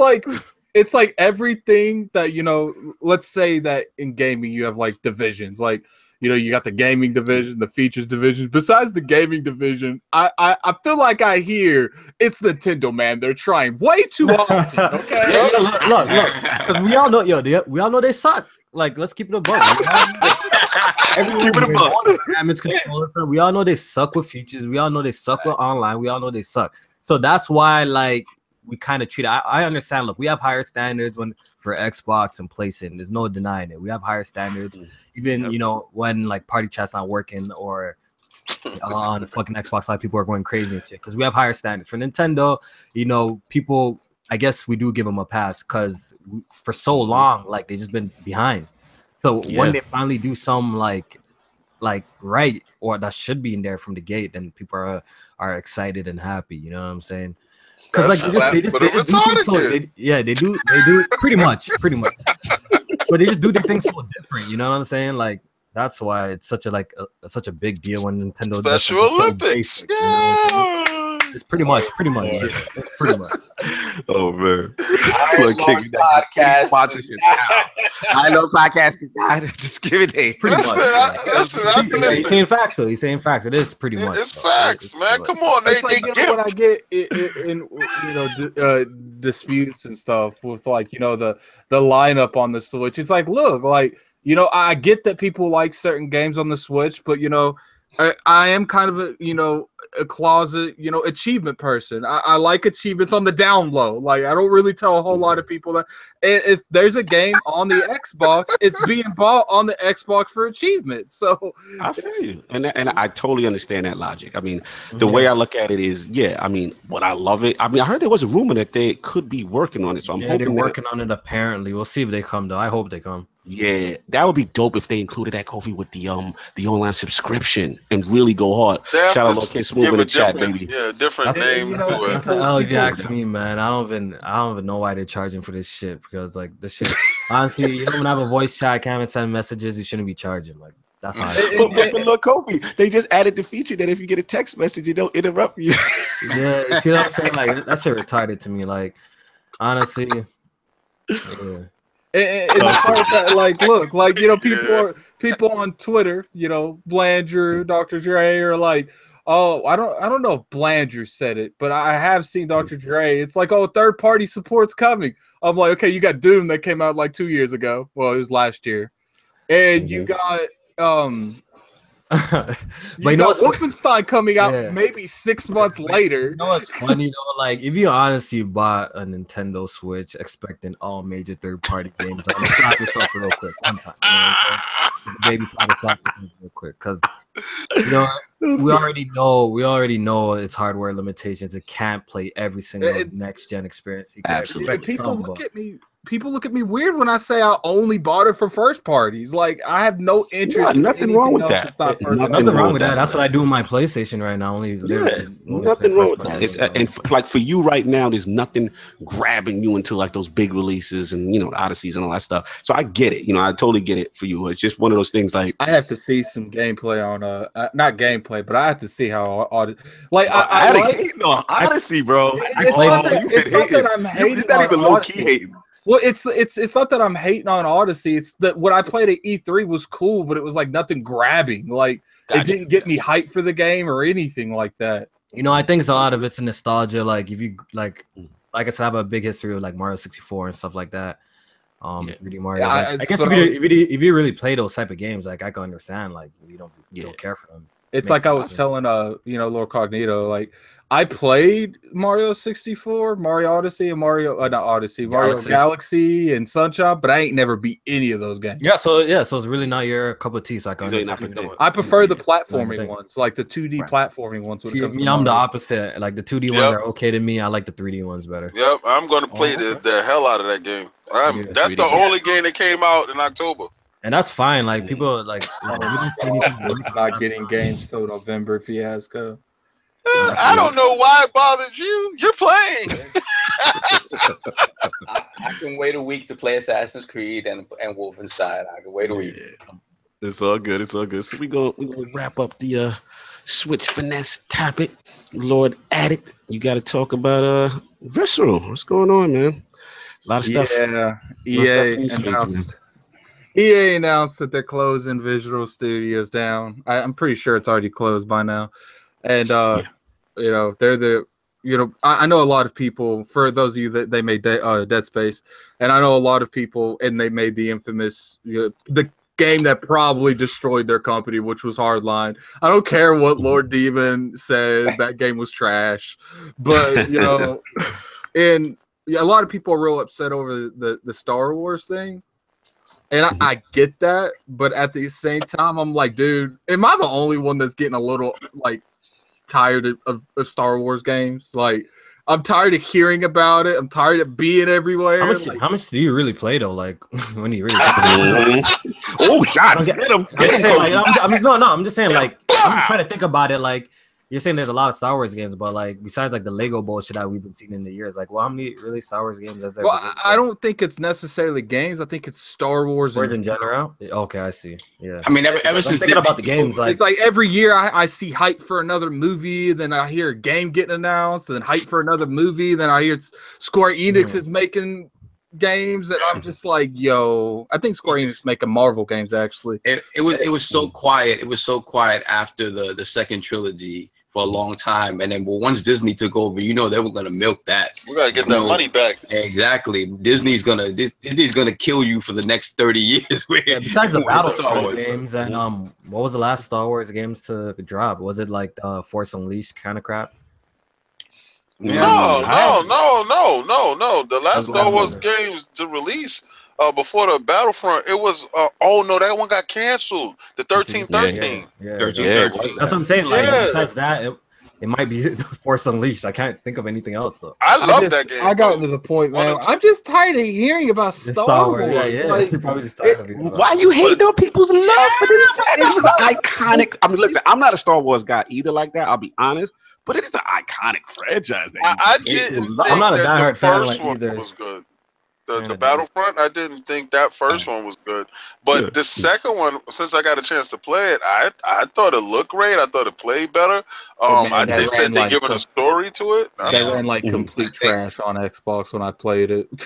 like everything that, you know, let's say that in gaming you have like divisions, like, you know, you got the gaming division, the features division. Besides the gaming division, I feel like I hear it's Nintendo, man. They're trying way too often. Okay, look, because we all know, we all know they suck. Like, let's keep it a buck. Everyone, Keep it a buck. damage controller. We all know they suck with features. We all know they suck with online. We all know they suck. So that's why, like, we kind of treat. I understand. Look, we have higher standards for Xbox and PlayStation. There's no denying it. We have higher standards, even you know, when like party chat's not working or on fucking Xbox Live, people are going crazy and shit because we have higher standards. For Nintendo, you know, people, I guess we do give them a pass because for so long, like, they just been behind. So when they finally do some like right, or that should be in there from the gate, then people are excited and happy. You know what I'm saying? Because like they just do things they do pretty much, but they just do their things so different. You know what I'm saying? Like, that's why it's such a big deal when Nintendo Special Olympics. So basic, you know it's pretty much. Yeah, pretty much. Oh man. Podcast. I know podcast is not discriminate. Pretty Listen, much. He's saying facts though. He's saying facts. It is pretty much. It's facts, man. Come on, they get what I get in you know, disputes and stuff with, like, you know, the lineup on the Switch. It's like, look, like, you know, I get that people like certain games on the Switch, but, you know, I am kind of a closet, you know, achievement person. I like achievements on the down low. Like, I don't really tell a whole lot of people that if there's a game on the Xbox, it's being bought on the Xbox for achievement. So I feel you, and I totally understand that logic. I mean, the way I look at it is, I mean, what I love it. I mean, I heard there was a rumor that they could be working on it, so I'm hoping they're working on it. Apparently, we'll see if they come though. I hope they come. Yeah, that would be dope if they included that, Kofi, with the online subscription and really go hard. Shout out Low Smooth in the chat, baby. Yeah, different name. You know, if you ask me, man, I don't even know why they're charging for this shit, because like this shit, honestly, you don't have a voice chat, can't even send messages, you shouldn't be charging. Like, that's how but look, Kofi, they just added the feature that if you get a text message, it don't interrupt you. Yeah, see what I'm saying? Like, that shit retarded to me. Like, honestly, yeah. It's part that, like, look, like, you know, people on Twitter, you know, Blandrew, Dr. Dre, are like, oh, I don't know if Blandrew said it, but I have seen Dr. Dre. It's like, oh, third party support's coming. I'm like, okay, you got Doom that came out like 2 years ago. Well, it was last year, and you got but you know, Wolfenstein coming out maybe 6 months later. You know what's funny though? Like, if you honestly bought a Nintendo Switch expecting all major third-party games, I'm gonna slap yourself real quick one time. You know what I'm saying? Baby, try to slap yourself real quick, because you know we already know its hardware limitations. It can't play every single next gen experience. Absolutely. People look at me weird when I say I only bought it for first parties. Like, I have no interest. Nothing wrong with that. Nothing wrong with that. That's what I do with my PlayStation right now. Nothing wrong with that. It's and like for you right now, there's nothing grabbing you into like those big releases and, you know, Odysseys and all that stuff. So I get it. You know, I totally get it for you. It's just one of those things. Like, I have to see some gameplay on not gameplay, but I have to see how like I hate on Odyssey, bro. It's not that I'm hating. It's not even low key hating. Well, it's not that I'm hating on Odyssey. It's that what I played at E3 was cool, but it was like nothing grabbing. Like, it didn't get me hyped for the game or anything like that. You know, I think it's a lot of it's a nostalgia. Like, if you like I said, I have a big history of like Mario 64 and stuff like that. 3D Mario. I guess if you really play those type of games, like, I can understand. Like, you don't care for them. It's like I was telling you know, Lord Cognito, like, I played Mario 64, Mario Odyssey, and Mario Galaxy and Sunshine, but I ain't never beat any of those games. So it's really not your cup of tea. So I prefer the platforming ones, like the 2D platforming ones. See, I'm the opposite. Like, the 2D ones are okay to me. I like the 3D ones better. Yep, I'm going to play the hell out of that game. That's the only game that came out in October. And that's fine. Like, people like not getting games till November fiasco. I don't know why it bothered you. You're playing. I can wait a week to play Assassin's Creed and Wolfenstein. I can wait a week. It's all good. It's all good. So we gonna wrap up the Switch Finesse topic. Lord Addict, you got to talk about Visceral. What's going on, man? A lot of stuff. EA announced that they're closing Visceral Studios down. I'm pretty sure it's already closed by now. And you know, they're the I know a lot of people. For those of you that they made Dead Space, and I know a lot of people, and they made the infamous the game that probably destroyed their company, which was Hardline. I don't care what Lord Demon says, that game was trash. But you know, and a lot of people are real upset over the Star Wars thing. And I get that, but at the same time, I'm like, dude, am I the only one that's getting a little like tired of Star Wars games? Like, I'm tired of hearing about it. I'm tired of being everywhere. How much do you really play though? Like when you really oh, shots! Get him! I'm just saying, like, I'm just trying to think about it. Like, you're saying there's a lot of Star Wars games, but like besides like the Lego bullshit that we've been seeing in the years, like, well, how many really Star Wars games has there? Well, I don't think it's necessarily games. I think it's Star Wars in general. Okay, I see. Yeah. I mean, ever since thinking about the games, like it's like every year I see hype for another movie, then I hear a game getting announced, then hype for another movie, then I hear Square Enix is making games, and I'm just like, yo, I think Square Enix making Marvel games actually. It was so quiet. It was so quiet after the second trilogy for a long time, and then once Disney took over, you know they were gonna milk that. We gotta get that money back. Exactly. Disney's gonna kill you for the next 30 years. Besides the Battlefront games, and what was the last Star Wars games to drop? Was it like Force Unleashed kind of crap? No. The last Star Wars games to release before the Battlefront, it was oh no, that one got canceled. The 1313. Yeah. That's what I'm saying. Like besides that, it might be Force Unleashed. I can't think of anything else though. I love that game. I got into the point, man. I'm just tired of hearing about Star Wars. Yeah. Like, You're probably just tired of it. Why you hating on people's love for this? This is an iconic. I mean, listen, I'm not a Star Wars guy either, like that. I'll be honest, but it is an iconic franchise. I'm not a diehard fan like either. Was good. The Battlefront, I didn't think that first one was good, but the second one, since I got a chance to play it, I thought it looked great. I thought it played better. They said they giving a story to it. They ran like complete trash on Xbox when I played it. I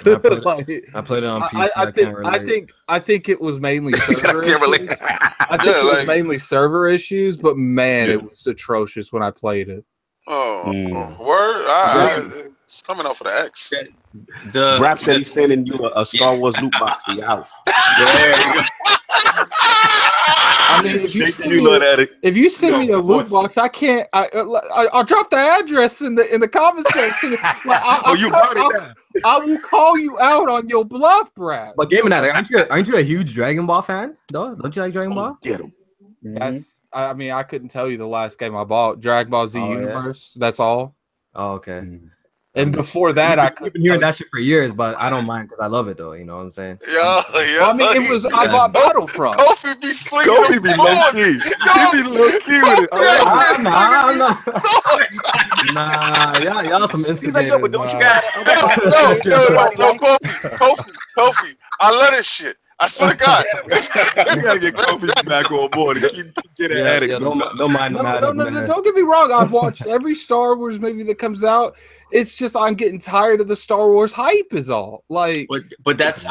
played it on PC. I think it was mainly server issues. I think it was mainly server issues, but man, it was atrocious when I played it. Word. It's coming out for the X. Rap said he's sending you a Star Wars loot box to your house. I mean, if you send me a loot box, I can't. I'll drop the address in the comment section. I will call you out on your bluff, Brad. But Gaming Addict, aren't you a huge Dragon Ball fan? No, don't you like Dragon Ball? Get him. I mean, I couldn't tell you the last game I bought. Dragon Ball Z Universe. That's all. Oh, okay. And before that, I've been hearing that shit for years, but I don't mind because I love it though. You know what I'm saying? Yeah. I mean, I bought Battlefront. Kofi be slinging. Kofi be low key. He be low key with it. Nah, y'all some instigators. He's like, but don't you got Kofi, I love this shit. I swear to God. You gotta get Kofi back on board and keep getting addicts. Don't mind him. No, don't get me wrong. I've watched every Star Wars movie that comes out. It's just I'm getting tired of the Star Wars hype is all. Like, but that's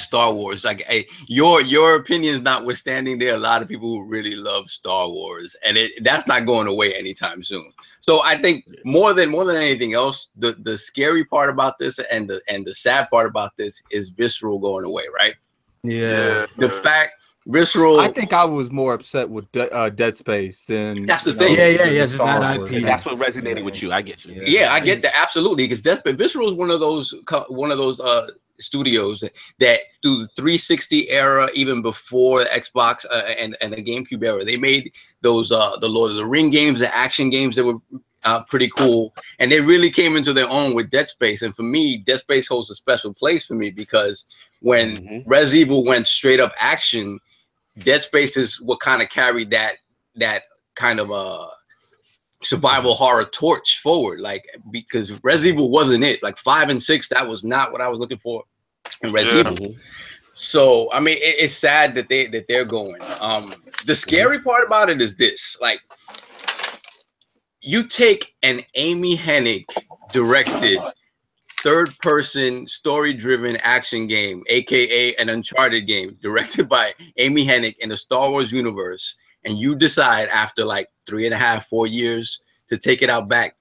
Star Wars. Like, hey, your opinions notwithstanding, there are a lot of people who really love Star Wars, and that's not going away anytime soon. So I think more than anything else, the scary part about this and the sad part about this is Visceral going away, right? Yeah. The fact Visceral. I think I was more upset with Dead Space than. That's the thing. Yeah. Just that IP. That's what resonated with you. I get you. Yeah, I get that absolutely because Visceral is one of those studios that through the 360 era, even before the Xbox and the GameCube era, they made those the Lord of the Ring games, the action games that were pretty cool, and they really came into their own with Dead Space. And for me, Dead Space holds a special place for me because when Res Evil went straight up action, Dead Space is what kind of carried that kind of survival horror torch forward. Like, because Res Evil wasn't it. Like 5 and 6, that was not what I was looking for in Res Evil. So I mean, it's sad that they're going. The scary part about it is this: like, you take an Amy Hennig directed third-person, story-driven action game, aka an Uncharted game, directed by Amy Hennig in the Star Wars universe, and you decide after like 3.5, 4 years to take it out back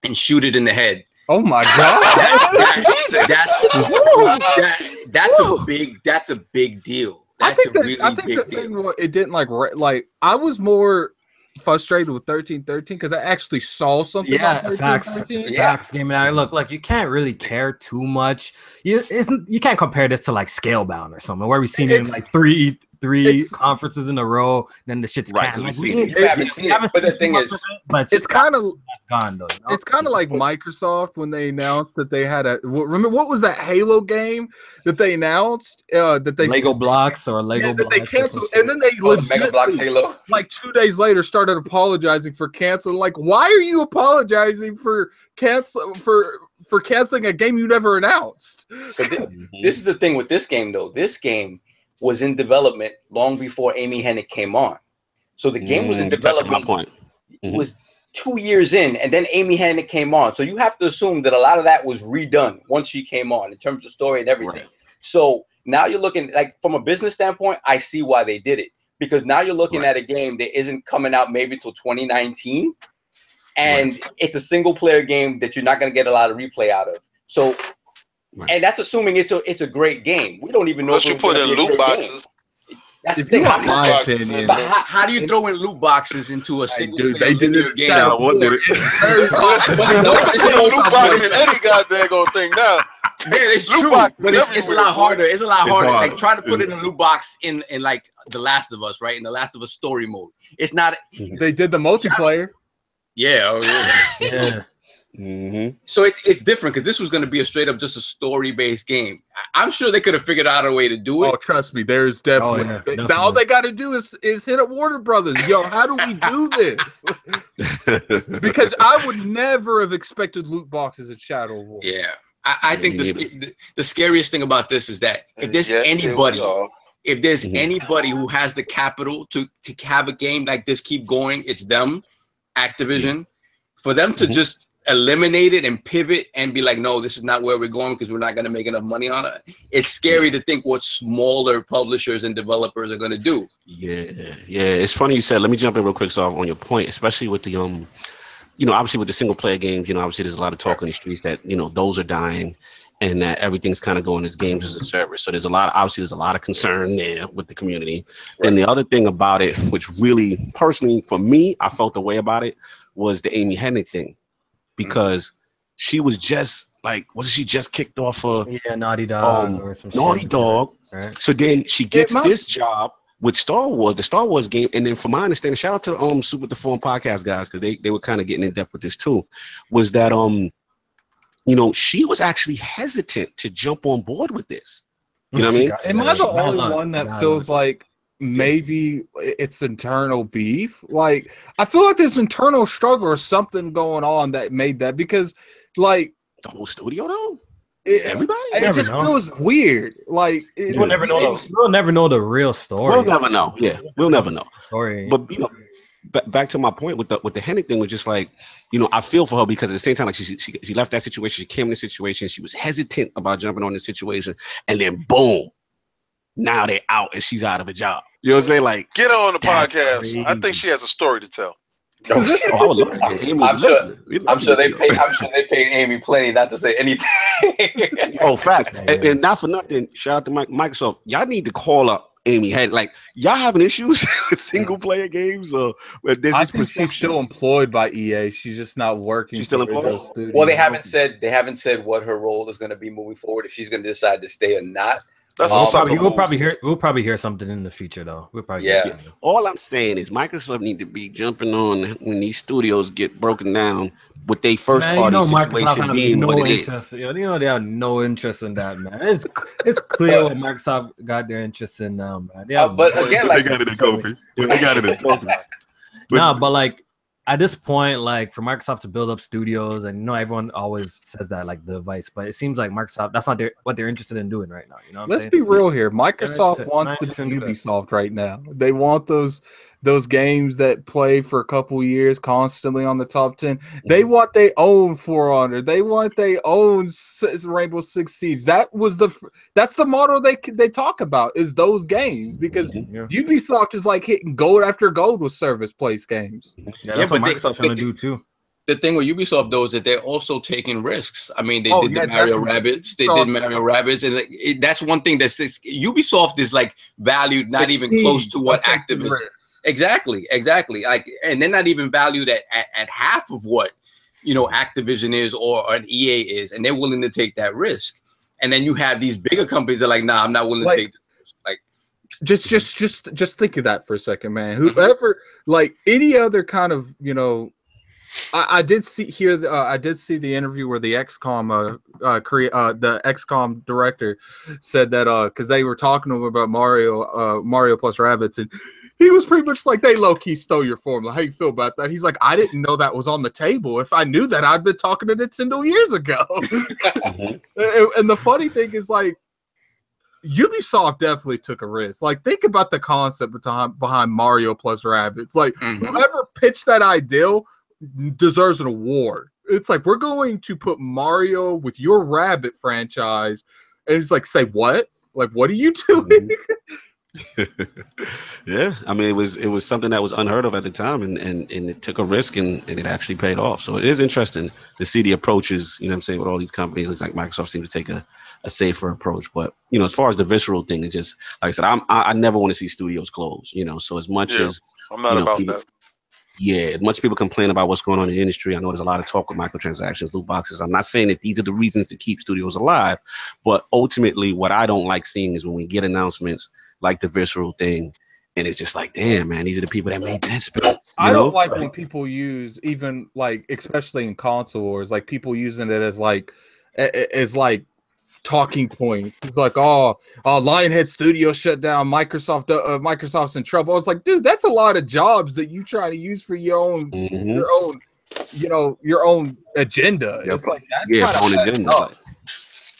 and shoot it in the head. Oh my god! That's a big deal. I That's think a really the big thing deal. was, it didn't like I was more frustrated with 1313 because I actually saw something. Yeah, on facts. 1313. Facts gaming. I look like you can't really care too much. You can't compare this to like Scalebound or something where we've seen it in like three conferences in a row. Then the shit's Right, canned. Like, You haven't seen it, but the thing is, but It's kind of that's gone though. You know? It's kind of like Microsoft when they announced that they had a. Remember what was that Halo game that they announced? That they Lego blocks or Lego that they blocks. canceled, and then they Mega Bloks legitimately, Halo. like 2 days later, started apologizing for canceling. Like, why are you apologizing for canceling a game you never announced? But this is the thing with this game, though. This game was in development long before Amy Hennig came on. So the game was in That's development. my point. It was 2 years in, and then Amy Hennig came on. So you have to assume that a lot of that was redone once she came on in terms of story and everything. Right. So now you're looking, like, from a business standpoint, I see why they did it. Because now you're looking Right. at a game that isn't coming out maybe till 2019. And it's a single player game that you're not going to get a lot of replay out of. So, and that's assuming it's a great game. We don't even know Unless if you put in loot boxes. That's the If thing. you want How, my boxes opinion, in but there. how do you throw in loot boxes into a single dude, player they did linear it. game? Shadow, what did it? Loot boxes in any goddamn thing now. Yeah, it's Loot true, boxes but it's a everywhere, lot boy. harder. It's a lot harder. hard. Like, try to put it in a loot box in like The Last of Us, right? In The Last of Us story mode. It's not. they did the multiplayer. Yeah, oh yeah. Yeah. Mm-hmm. So it's different because this was going to be a straight up just a story based game. I'm sure they could have figured out a way to do it. Oh, trust me, there's definitely. yeah, all definitely. they got to do is hit up Warner Brothers. Yo, how do we do this? Because I would never have expected loot boxes at Shadow of War. Yeah, I think the scariest thing about this is that if there's anybody who has the capital to have a game like this keep going, it's them, Activision. For them to just eliminate it and pivot and be like, no, this is not where we're going because we're not going to make enough money on it. It's scary to think what smaller publishers and developers are going to do. Yeah. It's funny you said. Let me jump in real quick, so on your point, especially with the obviously with the single player games, obviously there's a lot of talk in the streets that those are dying, and that everything's kind of going as games as a service. So there's a lot of concern there with the community. Then the other thing about it, which really personally for me, I felt the way about it, was the Amy Hennig thing, because she was just like, wasn't she just kicked off of Naughty Dog or some Naughty shit. Dog? Right. So then she gets this job with Star Wars, the Star Wars game, and then from my understanding, shout out to the Super the Phone podcast guys, because they were kind of getting in depth with this too, was that she was actually hesitant to jump on board with this. You know what I mean? Am I the only one that feels like maybe it's internal beef? Like, I feel like there's internal struggle or something going on that made that, because like the whole studio though, everybody, it just feels weird. Like we'll never know. We'll never know the real story. We'll never know. Yeah, we'll never know. Story. But back to my point with the Hennig thing was just like, I feel for her, because at the same time, like she left that situation, she came in the situation, she was hesitant about jumping on the situation, and then boom, now they're out and she's out of a job. You know what I'm saying? Like, get her on the podcast. Crazy. I think she has a story to tell. I would love to. I'm sure they pay Amy plenty not to say anything. Oh, facts. And not for nothing, shout out to Microsoft. Y'all need to call up Amy Hennig. Like, y'all having issues with single player games, or there's this I think perception? she's still employed by EA. She's just not working. She's still employed. Well, they haven't said what her role is going to be moving forward, if she's going to decide to stay or not. We'll probably hear something in the future though. We'll probably All I'm saying is Microsoft need to be jumping on when these studios get broken down with their first party situation being what it is. They have no interest in that, man. It's clear what Microsoft got their interest in now, man. But again, they got it in Kofi. They got it in Kofi. But like at this point, like for Microsoft to build up studios, and everyone always says that, like the device, but it seems like Microsoft, that's not what they're interested in doing right now. Let's be real here. Microsoft wants to be Ubisoft right now. They want those those games that play for a couple years constantly on the top 10. They want their own For Honor. They want their own Rainbow Six Siege. That's the model they talk about is those games, because Ubisoft is like hitting gold after gold with service place games. Yeah, that's what Microsoft's trying to do too. The thing with Ubisoft though is that they're also taking risks. I mean, they did the Mario Rabbids. They did Mario Rabbids, and that's one thing that's Ubisoft is like valued not even close to what Activision. Exactly. Like, and they're not even valued at half of what Activision is or an EA is, and they're willing to take that risk. And then you have these bigger companies that are like, nah, I'm not willing to take this risk. Like, just think of that for a second, man. Whoever, like any other kind of I did see the interview where the XCOM the XCOM director said that because they were talking to him about Mario plus Rabbids, and he was pretty much like, they low-key stole your formula. How you feel about that? He's like, I didn't know that was on the table. If I knew that, I'd been talking to Nintendo years ago. And the funny thing is, like, Ubisoft definitely took a risk. Like, think about the concept behind Mario plus Rabbids. Like, whoever pitched that idea deserves an award. It's like, we're going to put Mario with your Rabbit franchise, and it's like, say what? Like, what are you doing? Yeah, I mean, it was something that was unheard of at the time, and it took a risk, and it actually paid off. So it is interesting to see the approaches, what I'm saying, with all these companies. Looks like Microsoft seems to take a safer approach. But as far as the Visceral thing, it just, like I said, I never want to see studios close. So as much as I'm not about that. Yeah, much people complain about what's going on in the industry. I know there's a lot of talk with microtransactions, loot boxes. I'm not saying that these are the reasons to keep studios alive, but ultimately what I don't like seeing is when we get announcements like the Visceral thing, and it's just like, damn, man, these are the people that made Dead Space. I don't like when people use, even like, especially in console wars, like people using it as like talking points. It's like, Lionhead Studio shut down. Microsoft's in trouble. I was like, dude, that's a lot of jobs that you try to use for your own, your own agenda. Yep. It's like, that's kind of agenda.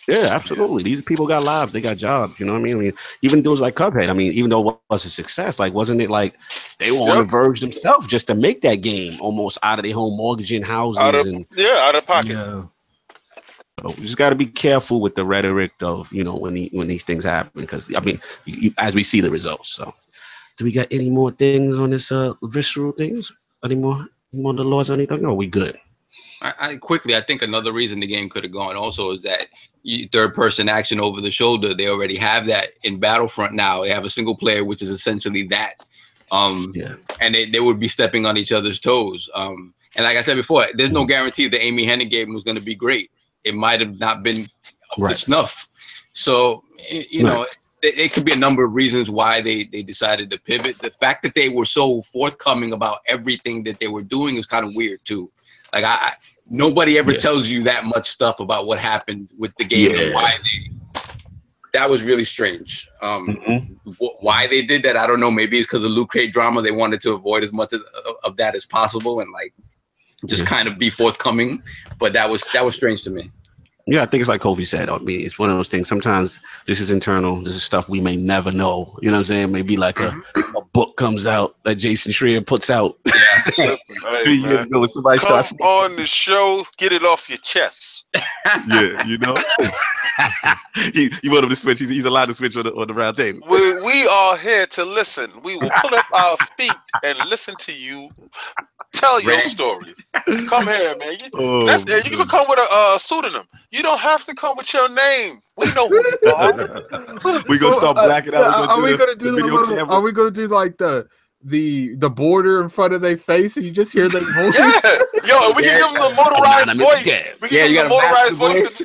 Yeah, absolutely. These people got lives. They got jobs. You know what I mean? I mean, even those like Cuphead. I mean, even though it was a success, like, wasn't it like they were on the verge themselves just to make that game almost out of their home, mortgaging houses out of pocket. Yeah. So we just got to be careful with the rhetoric of when these things happen, because I mean, as we see the results. So, do we got any more things on this Visceral things? Any more the laws or anything? Or are we good? I think another reason the game could have gone also is that third-person action over the shoulder. They already have that in Battlefront now. They have a single player, which is essentially that. And they would be stepping on each other's toes. And like I said before, there's no guarantee the Amy Hennig game was going to be great. It might have not been up to snuff. So, it could be a number of reasons why they decided to pivot. The fact that they were so forthcoming about everything that they were doing is kind of weird too. Like, nobody ever tells you that much stuff about what happened with the game and why that was really strange. Why they did that, I don't know. Maybe it's because of Luke Cage drama. They wanted to avoid as much of that as possible and like just kind of be forthcoming. But that was strange to me. Yeah, I think it's like Kofi said. I mean, it's one of those things. Sometimes this is internal. This is stuff we may never know. You know what I'm saying? Maybe like a book comes out that Jason Schreier puts out. Listen, hey, man. Somebody Come on the show, get it off your chest. Yeah, you want him to switch. He's allowed to switch on the round table. We are here to listen. We will pull up our feet and listen to you tell your story. Come here, man. You can come with a pseudonym. You don't have to come with your name. We know who you are. We gonna start blacking out. Are we gonna do like the border in front of their face, and you just hear their voice? Yeah, yo, we can give them the motorized voice. We can give them the motorized voice.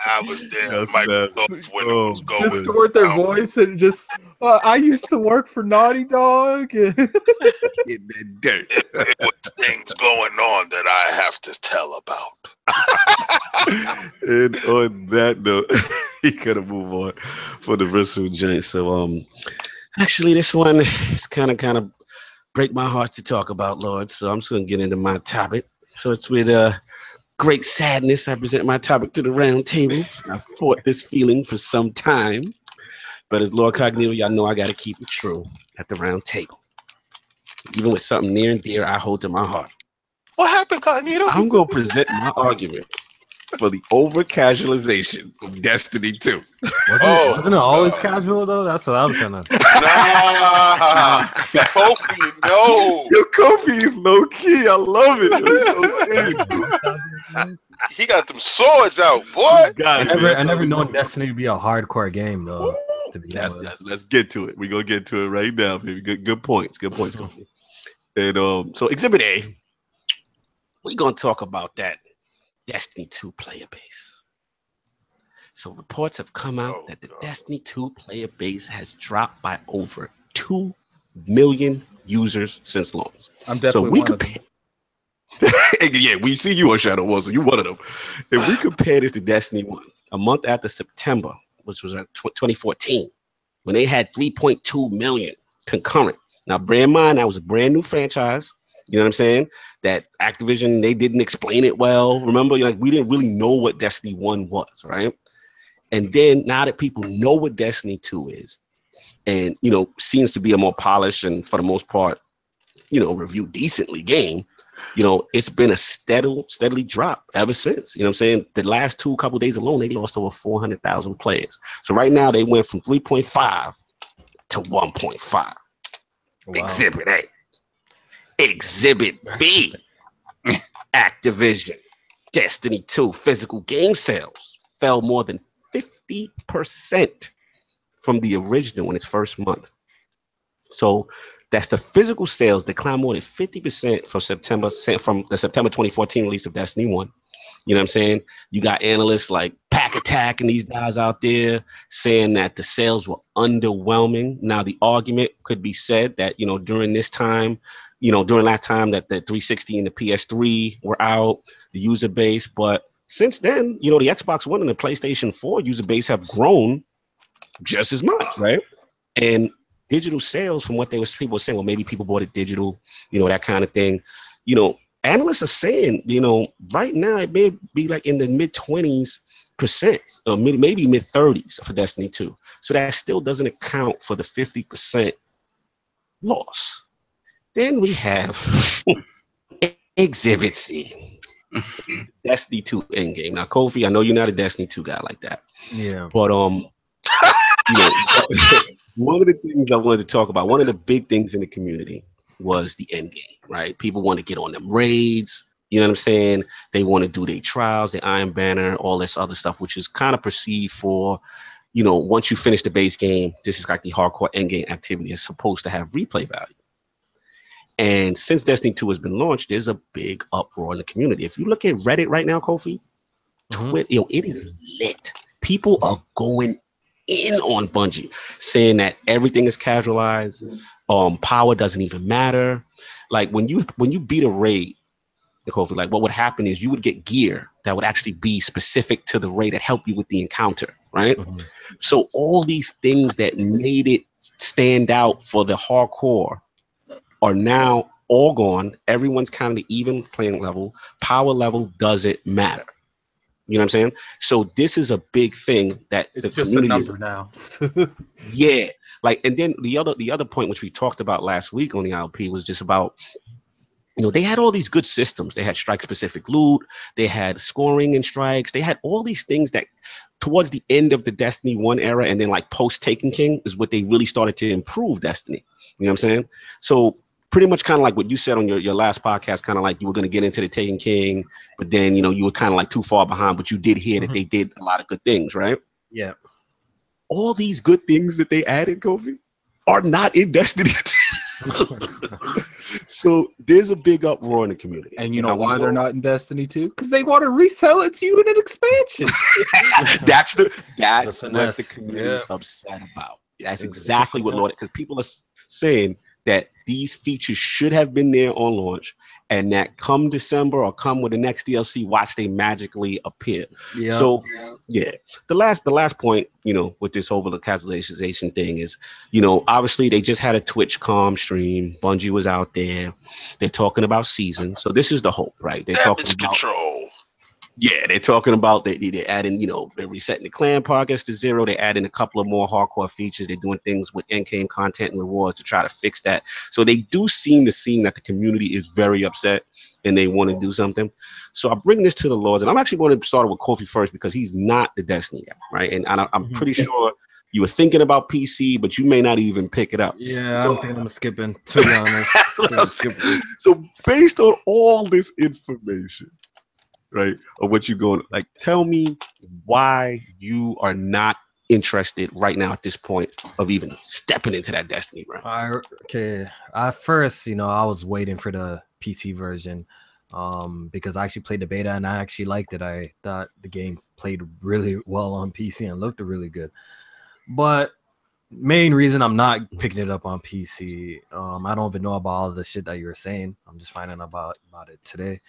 I was there. Microsoft when it was going. Distort their voice and just. I used to work for Naughty Dog. In the dirt. It was things going on that I have to tell about. And on that note, he gotta move on for the Visceral joint. So actually this one is kind of break my heart to talk about, Lord. So I'm just gonna get into my topic. So it's with great sadness I present my topic to the round table. I fought this feeling for some time. But as Lord Cognito, y'all know I got to keep it true at the round table. Even with something near and dear I hold to my heart. What happened, Cognito? I'm going to present my arguments for the over-casualization of Destiny 2. Wasn't it always casual, though? That's what I'm trying to... Nah, Kofi, no. Yo, Kofi is low-key. I love it. He got them swords out, boy. I never known Destiny to be a hardcore game, though. To be let's get to it. We're going to get to it right now, baby. Good points. Good points, Kofi. And so Exhibit A, we're going to talk about that Destiny 2 player base. So reports have come out that the Destiny 2 player base has dropped by over 2 million users since launch. I'm definitely one of them. Yeah, we see you on Shadow War, so you're one of them. If we compare this to Destiny 1, a month after September, which was 2014, when they had 3.2 million concurrent. Now, bear in mind, that was a brand new franchise. You know what I'm saying? That Activision, they didn't explain it well. Remember, we didn't really know what Destiny 1 was, right? And then now that people know what Destiny 2 is, and, seems to be a more polished and for the most part, reviewed decently game, it's been a steadily drop ever since. You know what I'm saying? The last couple days alone, they lost over 400,000 players. So right now they went from 3.5 to 1.5. Wow. Exhibit A. Exhibit B. Activision. Destiny 2 physical game sales fell more than 50% from the original in its first month. So that's the physical sales declined more than 50% from the September 2014 release of Destiny 1. You know what I'm saying? You got analysts like Pack Attack and these guys out there saying that the sales were underwhelming. Now, the argument could be said that, during last time that the 360 and the PS3 were out, the user base. But since then, the Xbox One and the PlayStation 4 user base have grown just as much, right? And digital sales, from what people were saying, well, maybe people bought it digital, that kind of thing. Analysts are saying, right now it may be like in the mid-20s%, or maybe mid-30s for Destiny 2. So that still doesn't account for the 50% loss. Then we have Exhibit C, Destiny 2 endgame. Now, Kofi, I know you're not a Destiny 2 guy like that. Yeah. But one of the things I wanted to talk about, one of the big things in the community was the end game, right? People want to get on them raids, you know what I'm saying? They want to do their trials, the Iron Banner, all this other stuff, which is kind of perceived for, once you finish the base game, this is like the hardcore end game activity is supposed to have replay value. And since Destiny 2 has been launched, there's a big uproar in the community. If you look at Reddit right now, Kofi, Twitter, it is lit. People are going in on Bungie, saying that everything is casualized, power doesn't even matter. Like when you beat a raid, Kofi, like what would happen is you would get gear that would actually be specific to the raid that help you with the encounter, right? So all these things that made it stand out for the hardcore are now all gone. Everyone's kind of the even playing level. Power level doesn't matter. You know what I'm saying? So this is a big thing that it's the just community a number now. Yeah. Like, and then the other point, which we talked about last week on the ILP, was just about, they had all these good systems. They had strike specific loot. They had scoring and strikes. They had all these things that towards the end of the Destiny 1 era, and then like post Taken King is what they really started to improve Destiny. You know what I'm saying? So pretty much kind of like what you said on your last podcast, kind of like you were going to get into the Taken King, but then, you were kind of like too far behind, but you did hear that they did a lot of good things, right? Yeah. All these good things that they added, Kofi, are not in Destiny. So there's a big uproar in the community. And you know why they're not in Destiny 2? Because they want to resell it to you in an expansion. That's what the community is upset about. That's exactly what Lord, because people are saying that these features should have been there on launch, and that come December or come with the next DLC, watch they magically appear. Yeah. So yeah, the last point, with this whole casualization thing is, obviously they just had a Twitch comm stream. Bungie was out there. They're talking about season. So this is the hope, right? They're talking about control. Yeah, they're talking about they're adding, they're resetting the clan progress to 0. They're adding a couple of more hardcore features. They're doing things with in-game content and rewards to try to fix that. So they do seem that the community is very upset and they want to do something. So I bring this to the Lords, and I'm actually going to start with Kofi first because he's not the Destiny guy, right? And I'm pretty sure you were thinking about PC, but you may not even pick it up. Yeah, I'm thinking I'm skipping, to be honest. So based on all this information, right, of what you're going, like, tell me why you are not interested right now at this point of even stepping into that Destiny realm. Okay, at first, I was waiting for the PC version because I actually played the beta and I actually liked it. I thought the game played really well on PC and looked really good. But main reason I'm not picking it up on PC, I don't even know about all the shit that you were saying. I'm just finding about it today.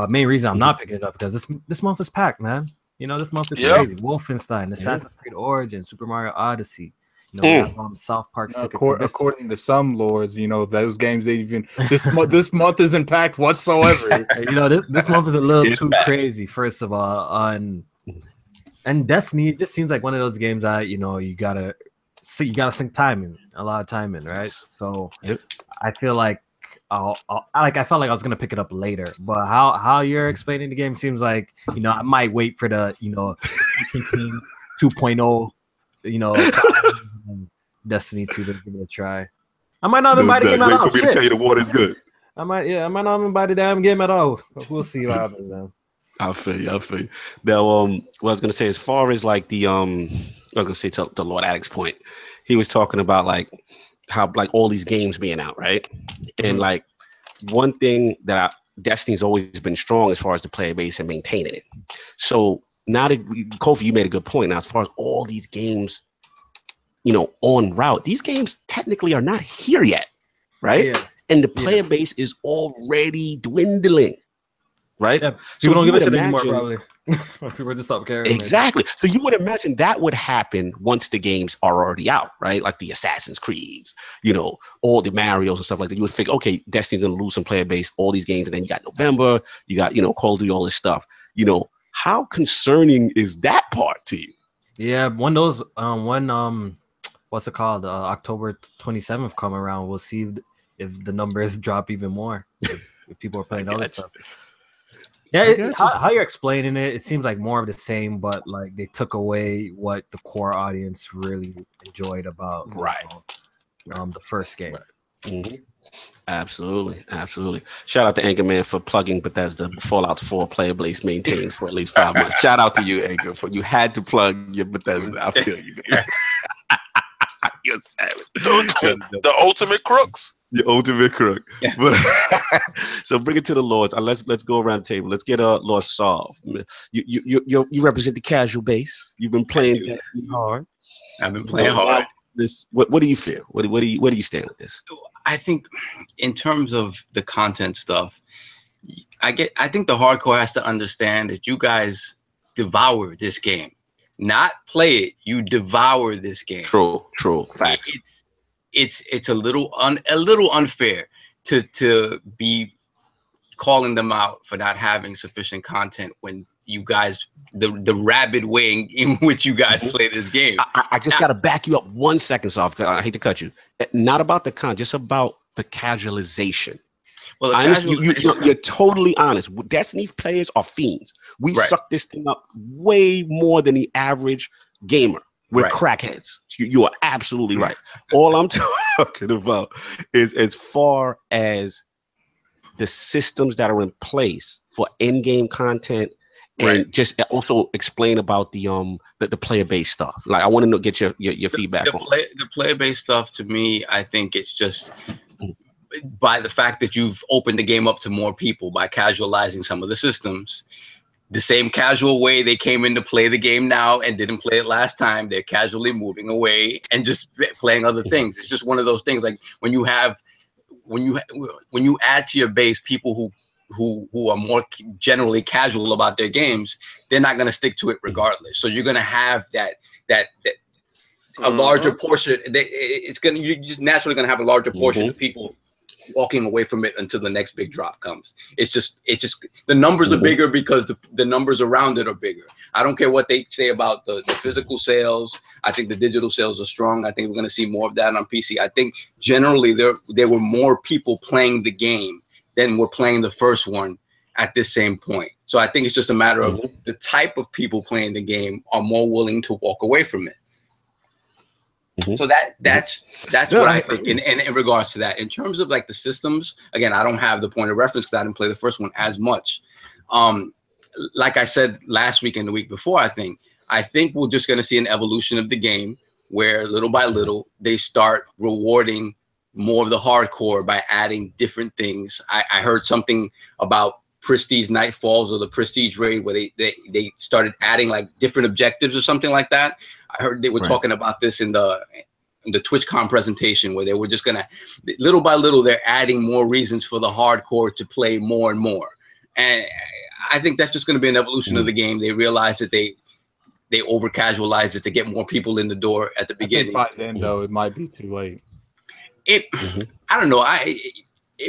Main reason I'm not picking it up because this month is packed, man. This month is crazy. Wolfenstein, Assassin's Creed Origins, Super Mario Odyssey. We have South Park. According to some lords, those games even this month isn't packed whatsoever. This month is a little too crazy. First of all, and Destiny, it just seems like one of those games that you gotta sink time in, a lot of time in, right? So I feel like I felt like I was gonna pick it up later, but how you're explaining the game seems like I might wait for the 2.0 Destiny 2 to give it a try. I might not even buy the game at all. Wait for me to tell you the water's good. I might not even buy the damn game at all. But we'll see what happens now. I feel you. Now, what I was gonna say, as far as like I was gonna say to Lord Addict's point, he was talking about like how like all these games being out, right? And like one thing that Destiny's always been strong as far as the player base and maintaining it. So now that Kofi, you made a good point. Now, as far as all these games, on route, these games technically are not here yet, right? Yeah. And the player base is already dwindling. Right? Yeah, so people don't give a shit imagine, anymore, probably. People just stop caring. Exactly. Man. So you would imagine that would happen once the games are already out, right? Like the Assassin's Creeds, all the Marios and stuff like that. You would think, okay, Destiny's going to lose some player base, all these games, and then you got November, you got, Call of Duty, all this stuff. How concerning is that part to you? Yeah, when those, what's it called? October 27th come around, we'll see if the numbers drop even more. If people are playing other stuff. Yeah, how you're explaining it, it seems like more of the same, but like they took away what the core audience really enjoyed about the first game. Right. Mm-hmm. Absolutely. Shout out to Anchor Man for plugging Bethesda Fallout 4 player base maintained for at least 5 months. Shout out to you, Anchor, for you had to plug your Bethesda. I feel you, man. You're savage. The ultimate crooks. The ultimate crook. Yeah. But so bring it to the Lords. Let's go around the table. Let's get Lord Solve. You represent the casual base. You've been playing Destiny hard. I've been playing hard. What do you feel? Where do you stand with this? I think in terms of the content stuff, I think the hardcore has to understand that you guys devour this game. Not play it, you devour this game. True. Facts. It's a little unfair to be calling them out for not having sufficient content when you guys the rabid way in which you guys play this game. I just got to back you up 1 second, Soft. I hate to cut you. Not about the content, just about the casualization. Well, you're totally honest. Destiny players are fiends. We suck this thing up way more than the average gamer. We're crackheads. You are absolutely right. All I'm talking about is as far as the systems that are in place for in-game content, and just also explain about the player-based stuff. Like I want to get your feedback on the player-based stuff. To me, I think it's just by the fact that you've opened the game up to more people by casualizing some of the systems. The same casual way they came in to play the game now and didn't play it last time, they're casually moving away and just playing other things. It's just one of those things. Like when you add to your base people who are more generally casual about their games, they're not going to stick to it regardless. So you're going to have that a larger portion. You're just naturally going to have a larger portion of people walking away from it until the next big drop comes. It's just the numbers are bigger because the numbers around it are bigger. I don't care what they say about the physical sales. I think the digital sales are strong. I think we're going to see more of that on PC. I think generally there were more people playing the game than were playing the first one at this same point. So I think it's just a matter of the type of people playing the game are more willing to walk away from it. So that's what I think in regards to that. In terms of like the systems, again, I don't have the point of reference because I didn't play the first one as much. Like I said last week and the week before, I think we're just going to see an evolution of the game where little by little they start rewarding more of the hardcore by adding different things. I heard something about Prestige Nightfalls or the Prestige Raid where they started adding like different objectives or something like that. I heard they were talking about this in the TwitchCon presentation where they were just gonna little by little they're adding more reasons for the hardcore to play more and more. And I think that's just gonna be an evolution of the game. They realize that they over casualize it to get more people in the door at the beginning. By then though, it might be too late. I don't know.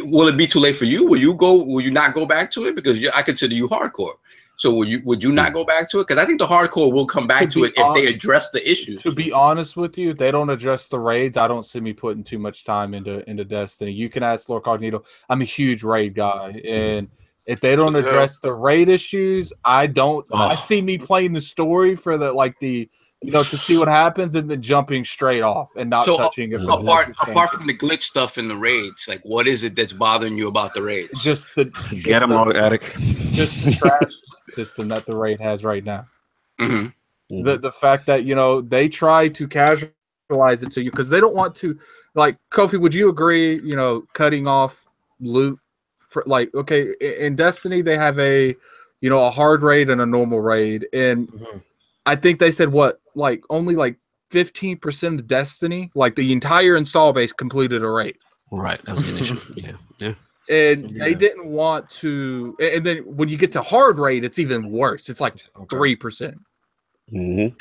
Will it be too late for you? Will you not go back to it? Because I consider you hardcore. So would you not go back to it? Because I think the hardcore will come back to it if they address the issues. To be honest with you, if they don't address the raids, I don't see me putting too much time into Destiny. You can ask Lord Cognito. I'm a huge raid guy, and if they don't address the raid issues, I don't. I see me playing the story for to see what happens and then jumping straight off and not touching it. Apart from the glitch stuff in the raids, like what is it that's bothering you about the raids? Just the trash system that the raid has right now. The fact that they try to casualize it to you because they don't want to. Like Kofi, would you agree? Cutting off loot for in Destiny they have a hard raid and a normal raid and. I think they said only 15% of Destiny, like the entire install base completed a raid. Right, that was the initial. Yeah. And they didn't want to. And then when you get to hard raid, it's even worse. It's like 3%. And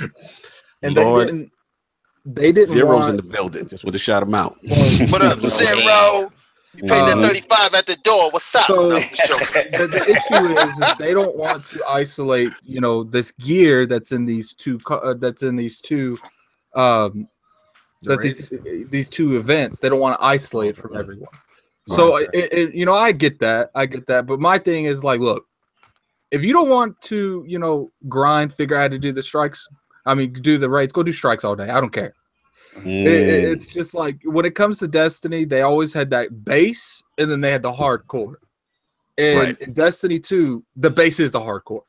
they didn't. Zero's in the building. Just would have shot him out. What up, Zero? You paid that 35 at the door. What's up? So the issue is they don't want to isolate, this gear that's in these two these two events. They don't want to isolate it from everyone. So I get that. But my thing is look, if you don't want to, grind, figure out how to do the strikes. I mean, do the raids. Go do strikes all day. I don't care. It's just like when it comes to Destiny, they always had that base and then they had the hardcore. And in Destiny 2, the base is the hardcore.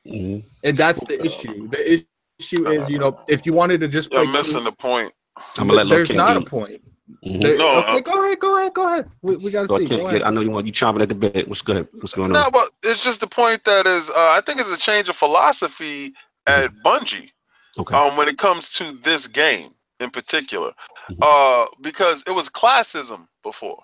And that's the issue. The issue is, if you wanted to just play. You're missing the point. I'm gonna let there's not a point. Okay, go ahead. We got to see. I know you chomping at the bit. What's going on? No, but it's just the point that is, I think it's a change of philosophy at Bungie when it comes to this game. In particular, because it was classism before.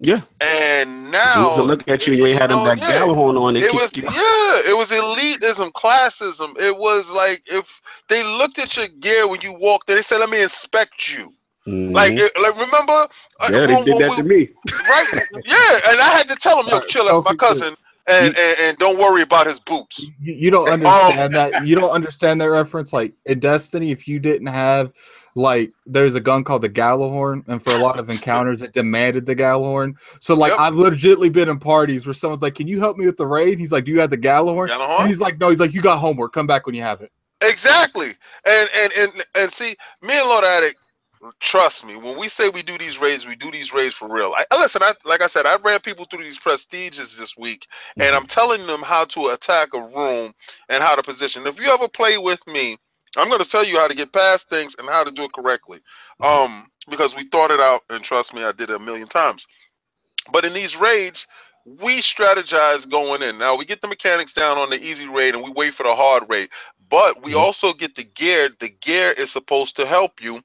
Yeah. And now look at you ain't had them that Gallahorn on it. It was elitism, classism. It was like if they looked at your gear when you walked in, they said, "Let me inspect you." Like remember? Yeah, they did that to me. Right? Yeah, and I had to tell them, "Yo, chill, that's my cousin." And don't worry about his boots. You don't understand that. You don't understand that reference. Like in Destiny, if you didn't have there's a gun called the Gallahorn, and for a lot of encounters, it demanded the Gallahorn. So I've legitimately been in parties where someone's like, "Can you help me with the raid?" He's like, "Do you have the Gallahorn?" And he's like, "No." He's like, "You got homework. Come back when you have it." Exactly. And see, me and Lord Addict, trust me, when we say we do these raids for real. Listen, like I said, I ran people through these prestiges this week, and I'm telling them how to attack a room and how to position. If you ever play with me, I'm going to tell you how to get past things and how to do it correctly. Because we thought it out, and trust me, I did it a million times. But in these raids, we strategize going in. Now, we get the mechanics down on the easy raid, and we wait for the hard raid. But we also get the gear. The gear is supposed to help you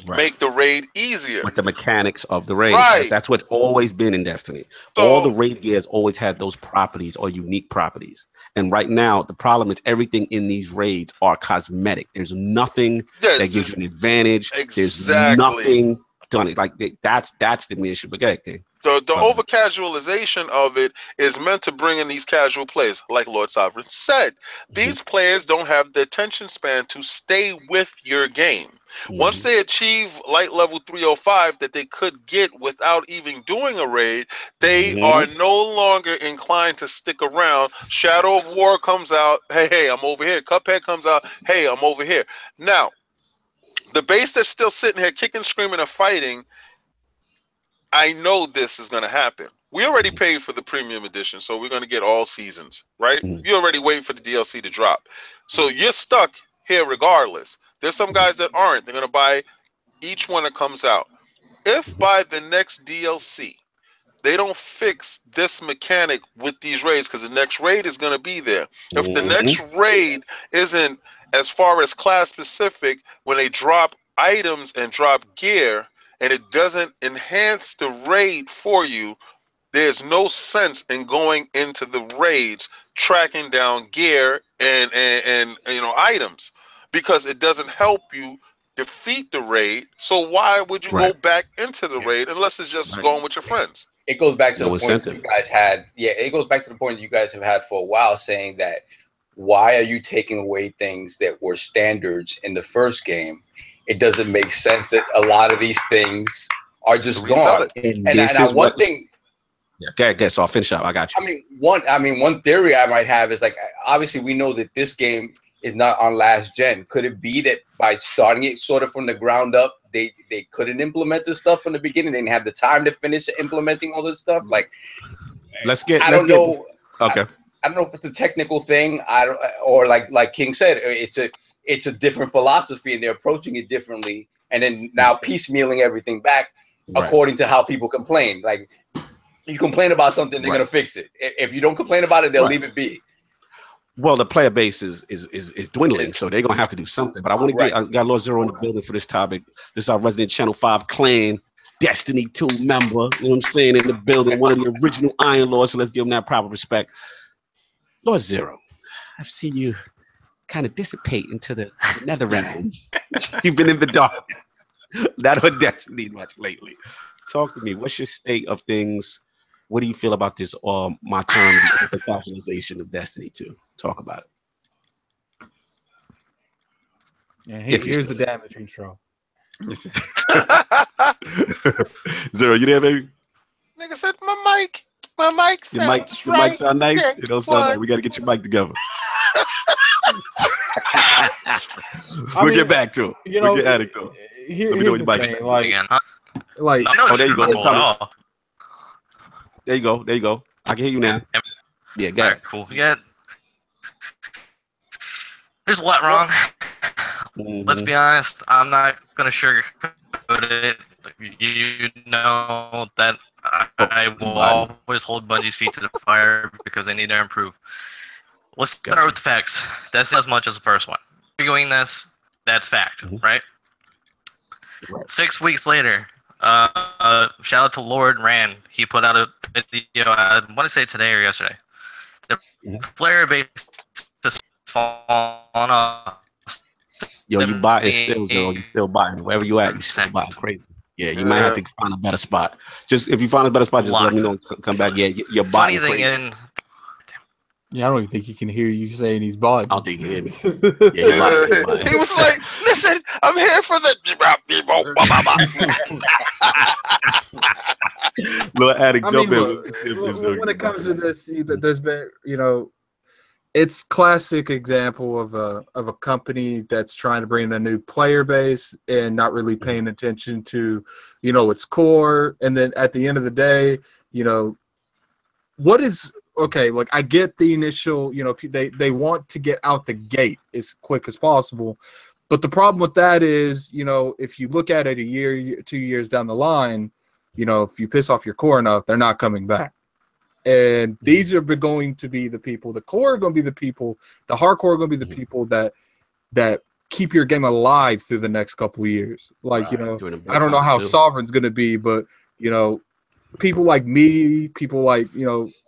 make the raid easier with the mechanics of the raid. That's what's always been in Destiny. So, all the raid gears always had those properties or unique properties. And right now, the problem is everything in these raids are cosmetic. There's nothing that gives you an advantage. There's nothing done it. Like that's the issue. But go ahead, King. The over casualization of it is meant to bring in these casual players, like Lord Sovereign said. These players don't have the attention span to stay with your game. Once they achieve light level 305 that they could get without even doing a raid, they are no longer inclined to stick around. Shadow of War comes out, hey, I'm over here. Cuphead comes out, hey, I'm over here. Now, the base that's still sitting here kicking, screaming, and fighting, I know this is going to happen. We already paid for the premium edition, so we're going to get all seasons, right? You already wait for the DLC to drop. So you're stuck here regardless. There's some guys that aren't. They're going to buy each one that comes out. If by the next DLC, they don't fix this mechanic with these raids, because the next raid is going to be there. If the next raid isn't as far as class specific, when they drop items and drop gear, and it doesn't enhance the raid for you, there's no sense in going into the raids tracking down gear and items, because it doesn't help you defeat the raid. So why would you go back into the raid unless it's just going with your friends? It goes back to the point you guys had. Yeah, it goes back to the point you guys have had for a while, saying that why are you taking away things that were standards in the first game? It doesn't make sense that a lot of these things are just gone. And one thing. Yeah, okay, so I'll finish up. I got you. One theory I might have is, like, obviously we know that this game is not on last gen. Could it be that by starting it sort of from the ground up, they couldn't implement this stuff from the beginning? They didn't have the time to finish implementing all this stuff. Like, I don't know. Okay. I don't know if it's a technical thing. Or like King said, it's a different philosophy and they're approaching it differently. And then now piecemealing everything back according to how people complain. Like, you complain about something, they're gonna fix it. If you don't complain about it, they'll leave it be. Well, the player base is dwindling, so they're gonna have to do something. But I want to I got Lord Zero in the building for this topic. This is our resident Channel 5 clan, Destiny 2 member. You know what I'm saying, in the building, one of the original Iron Lords. So let's give him that proper respect. Lord Zero, I've seen you kind of dissipate into the nether realm. You've been in the dark. Not on Destiny much lately. Talk to me. What's your state of things? What do you feel about this? My term, the casualization of Destiny 2. Talk about it. Yeah, here's the damage intro. Zero, you there, baby? Nigga said my mic sounds your mic sound nice. It don't sound like we got to get your mic together. We'll get back to it. We'll get Addict to it. Let me know your mic. There you go. There you go. I can hear you now. Yeah, got it. Cool. Yeah. There's a lot wrong. Let's be honest. I'm not gonna sugarcoat it. You know that I will always hold Bungie's feet to the fire because they need to improve. Let's start with the facts. That's as much as the first one. Doing this, that's fact, right? 6 weeks later, shout out to Lord Rant. He put out a video, I want to say today or yesterday. The player base is falling off. Yo, you buy it still, Joe. You still buying. Wherever you at, you still buying crazy. Yeah, you might have to find a better spot. Just if you find a better spot, just let me know. Come back. Yeah, you're buying. Funny thing yeah, I don't even think he can hear you saying he's bought. I don't think he hear me. Yeah, he was like, "Listen, I'm here for the." Little Addict jump in. When it comes to this, there's been, it's classic example of a company that's trying to bring in a new player base and not really paying attention to, its core. And then at the end of the day, what is okay? Like, I get the initial, they want to get out the gate as quick as possible. But the problem with that is, if you look at it a year, 2 years down the line, if you piss off your core enough, they're not coming back. And these are going to be the people, the core are going to be the people, the hardcore are going to be the people that keep your game alive through the next couple of years. Like, I don't know how Sovereign's going to be, but, people like me, people like,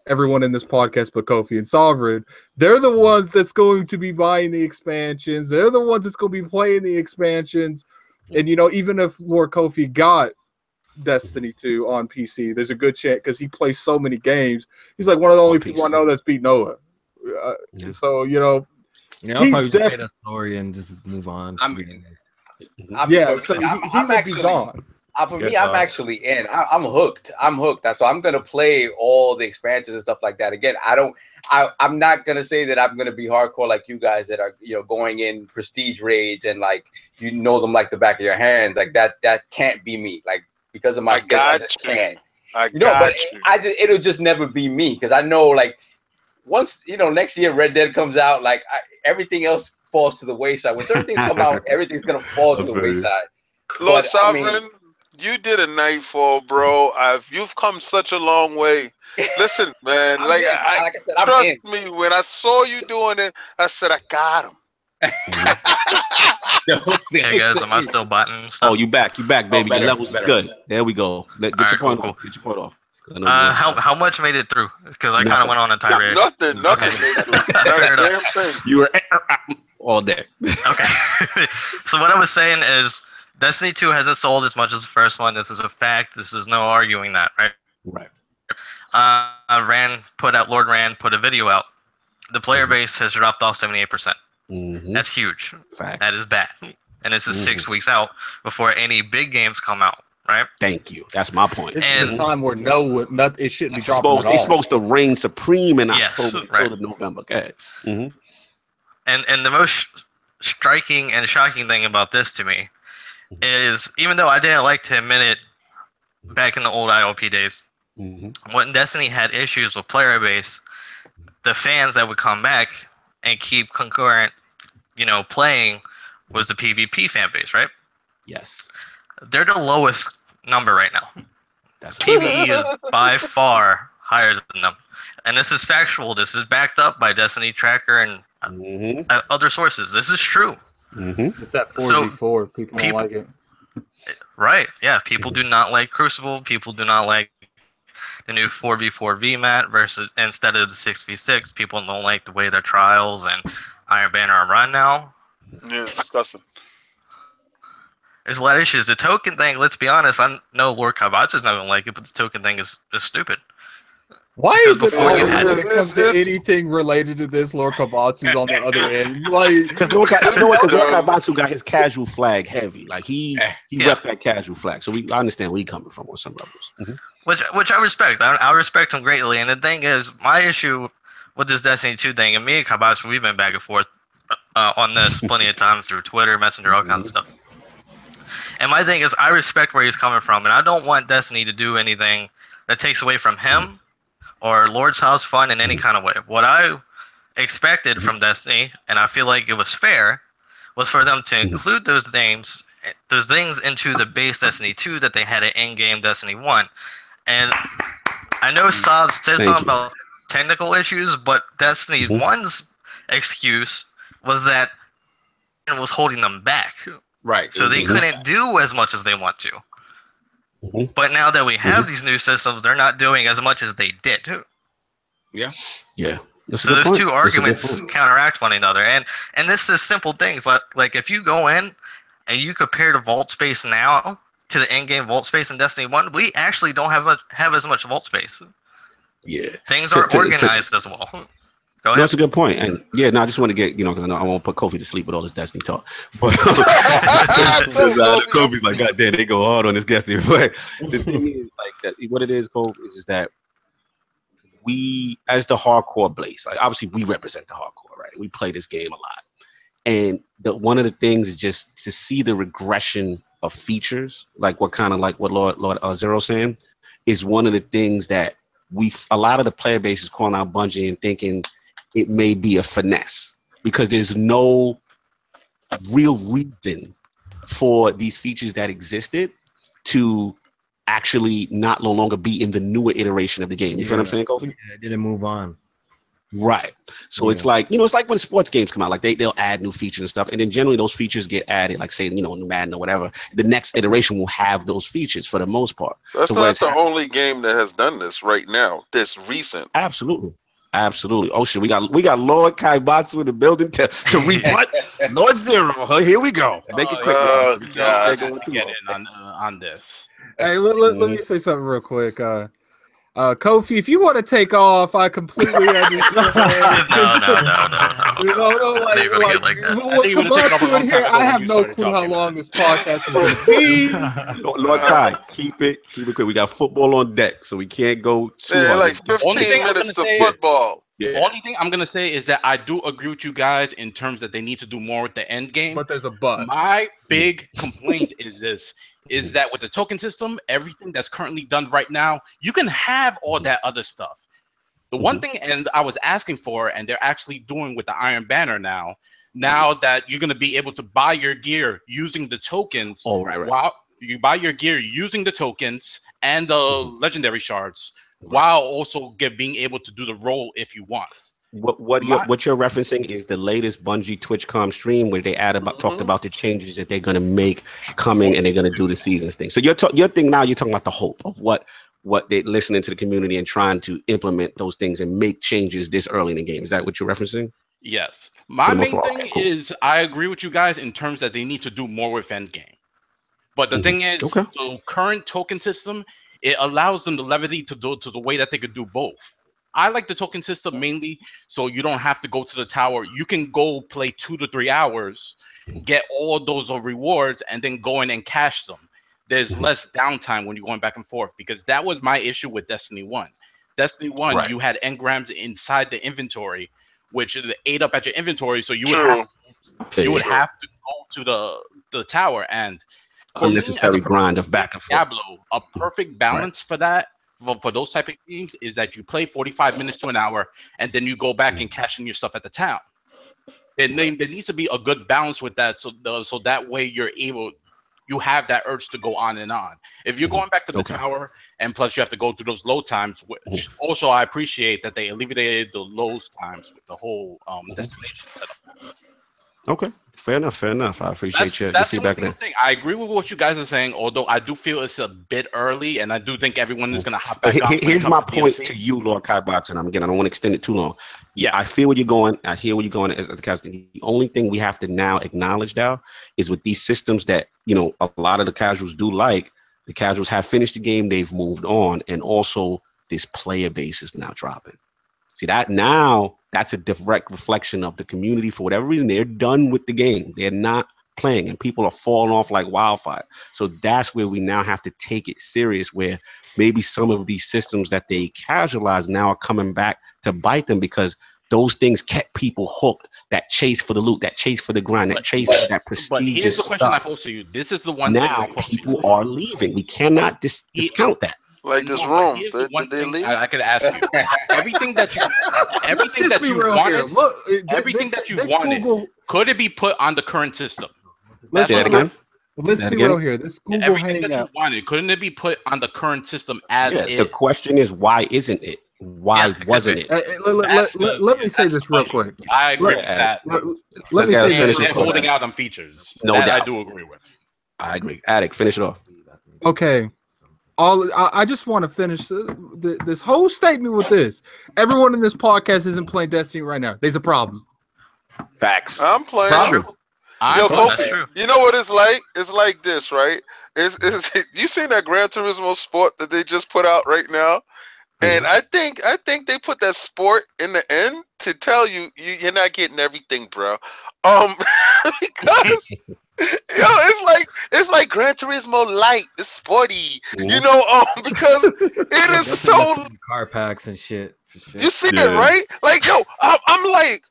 everyone in this podcast but Kofi and Sovereign, they're the ones that's going to be buying the expansions. They're the ones that's going to be playing the expansions. And, even if Lord Kofi got Destiny 2 on PC. There's a good chance because he plays so many games. He's like one of the only people I know that's beat Noah. So I'll he's probably just play the story and just move on. So he I'm would actually be gone. For me, I'm actually in. I'm hooked. I'm hooked. So I'm gonna play all the expansions and stuff like that. Again, I'm not gonna say that I'm gonna be hardcore like you guys that are going in prestige raids and like them like the back of your hands. Like that can't be me. Like because of my schedule, I just can't. It'll just never be me because I know like once next year Red Dead comes out, like everything else falls to the wayside. When certain things come out, everything's gonna fall to the wayside. Lord Sovereign, you did a Nightfall, bro. You've come such a long way. Listen, man, like I said, trust me, when I saw you doing it, I said, I got him. Hey guys, am I still button stuff? Oh, you back, baby. Your levels is good. There we go. Get your point off. Get your point off. How much made it through? Because I kind of went on a tirade. Nothing. Okay. You were all day. Okay. So what I was saying is Destiny 2 hasn't sold as much as the first one. This is a fact. This is no arguing that, right? Right. Lord Rand put a video out. The player base has dropped off 78%. That's huge. Facts. That is bad. And this is 6 weeks out before any big games come out, right? Thank you. That's my point. This is a time where it shouldn't be dropping at all. It's supposed to reign supreme in October until November. Okay. And the most striking and shocking thing about this to me is, even though I didn't like to admit it back in the old ILP days, when Destiny had issues with player base, the fans that would come back and keep concurrent, playing was the PvP fan base, right? Yes. They're the lowest number right now. PvE is by far higher than them. And this is factual. This is backed up by Destiny Tracker and other sources. This is true. It's that 4v4. People don't like it. Right. Yeah. People do not like Crucible. People do not like the new 4v4 VMAT versus instead of the 6v6. People don't like the way their Trials and Iron Banner are run now. Yeah, it's disgusting. There's a lot of issues. The token thing, let's be honest, I know Lord Kaibatsu is not going to like it, but the token thing is stupid. Why is it always when it comes to anything related to this, Lord Kaibatsu's on the other end? Like, because Lord Kaibatsu got his casual flag heavy. Like he rep that casual flag. So I understand where he's coming from on some levels. Which I respect. I respect him greatly. And the thing is, my issue with this Destiny 2 thing, and me and Kaibatsu, we've been back and forth on this plenty of times through Twitter, Messenger, all kinds of stuff. And my thing is, I respect where he's coming from, and I don't want Destiny to do anything that takes away from him or Lord's House fun in any kind of way. What I expected from Destiny, and I feel like it was fair, was for them to include those things into the base Destiny 2 that they had in in-game Destiny 1. And I know Saad said something about technical issues, but Destiny 1's excuse was that it was holding them back. Right. So they couldn't do as much as they want to. But now that we have these new systems, they're not doing as much as they did. Yeah. Yeah. So those two arguments counteract one another. And this is simple things. Like if you go in and you compare the vault space now to the in-game vault space in Destiny 1, we actually don't have as much vault space. Yeah. Things are organized as well. Go ahead. No, that's a good point. And I just want to get, because I know I won't put Kofi to sleep with all this Destiny talk. But Kofi's like, God damn, they go hard on this Destiny. But the thing is, like, that, what it is, Kofi, is that we, as the hardcore Blaze, like, obviously we represent the hardcore, right? We play this game a lot. And one of the things is just to see the regression of features, like what Lord Zero saying, is one of the things that a lot of the player base is calling out Bungie and thinking it may be a finesse because there's no real reason for these features that existed to actually no longer be in the newer iteration of the game. You feel what I'm saying, Kofi? Yeah, it didn't move on. Right. So it's like, it's like when sports games come out, like they'll add new features and stuff. And then generally those features get added, like say, new Madden or whatever. The next iteration will have those features for the most part. That's not the only game that has done this right now. This recent. Absolutely. Oh shit, we got Lord Kaibatsu in the building to rebut Lord Zero. Here we go. Make it quick. Get in on this. Hey, let me say something real quick. Kofi, if you want to take off, I completely understand. No. You know, I didn't even feel like that. I think you would've taken off a Kaibatsu long in time here, ago I when have you no started clue how talking, long man. this podcast is going to be. Lord Kai, keep it quick. We got football on deck, so we can't go too Yeah, hard. like Only 15 thing I'm minutes to gonna say- football. Yeah. Only thing I'm gonna say is that I do agree with you guys in terms that they need to do more with the end game. But there's a but. My big complaint is this: is that with the token system, everything that's currently done right now, you can have all that other stuff. The one thing, and I was asking for, and they're actually doing with the Iron Banner now that you're gonna be able to buy your gear using the tokens. Oh, right. While you buy your gear using the tokens and the legendary shards, while also being able to do the roll if you want. What you're referencing is the latest Bungie TwitchCom stream where they talked about the changes that they're gonna make coming, and they're gonna do the seasons thing. So your thing now, you're talking about the hope of what they're listening to the community and trying to implement those things and make changes this early in the game. Is that what you're referencing? Yes. My main Okay, thing cool. is I agree with you guys in terms that they need to do more with endgame. But the thing is, the current token system, it allows them the levity to do to the way that they could do both. I like the token system mainly so you don't have to go to the tower. You can go play 2 to 3 hours, get all those rewards, and then go in and cash them. There's less downtime when you're going back and forth, because that was my issue with Destiny 1. Destiny 1, you had engrams inside the inventory, which ate up at your inventory, so you would have to go to the tower, and unnecessary grind of back and forth. Diablo, a perfect balance for that, for those type of games, is that you play 45 minutes to an hour, and then you go back and cash in your stuff at the town. And there needs to be a good balance with that, so that way you have that urge to go on and on. If you're going back to the tower, and plus you have to go through those load times, which also I appreciate that they alleviated the load times with the whole destination setup. Okay, fair enough. I appreciate your feedback there. I agree with what you guys are saying, although I do feel it's a bit early, and I do think everyone is going to hop back on. Here's my point to you, Lord Kaibatsu, and again, I don't want to extend it too long. Yeah, I feel where you're going. I hear where you're going as a casual. The only thing we have to now acknowledge now is with these systems that, a lot of the casuals do like, the casuals have finished the game, they've moved on, and also this player base is now dropping. See that now, that's a direct reflection of the community. For whatever reason, they're done with the game. They're not playing, and people are falling off like wildfire. So that's where we now have to take it serious, where maybe some of these systems that they casualize now are coming back to bite them, because those things kept people hooked. That chase for the loot, that chase for the grind, that chase for that prestigious But here's the question stuff. I pose to you. This is the one now thing people are leaving. We cannot discount that. Like this room, did they leave? I could ask you. everything that you wanted, everything that you wanted, could it be put on the current system? Let's be real here. This Google everything that Hangout. you wanted, couldn't it be put on the current system as is? The question is, why isn't it? Why wasn't it? Let me say this real quick. I agree with that. Let me say finish They're this holding out on features. No that doubt. I do agree with. I agree. Addict, finish it off. Okay. I just want to finish this whole statement with this. Everyone in this podcast isn't playing Destiny right now. There's a problem. Facts. I'm playing. Kofi, you know what it's like? It's like this, right? It's you seen that Gran Turismo sport that they just put out right now? And I think they put that sport in the end to tell you're not getting everything, bro. Because it's like Gran Turismo Light. It's sporty, because it is so car packs and shit. For sure. You see it, right? Like, I'm like,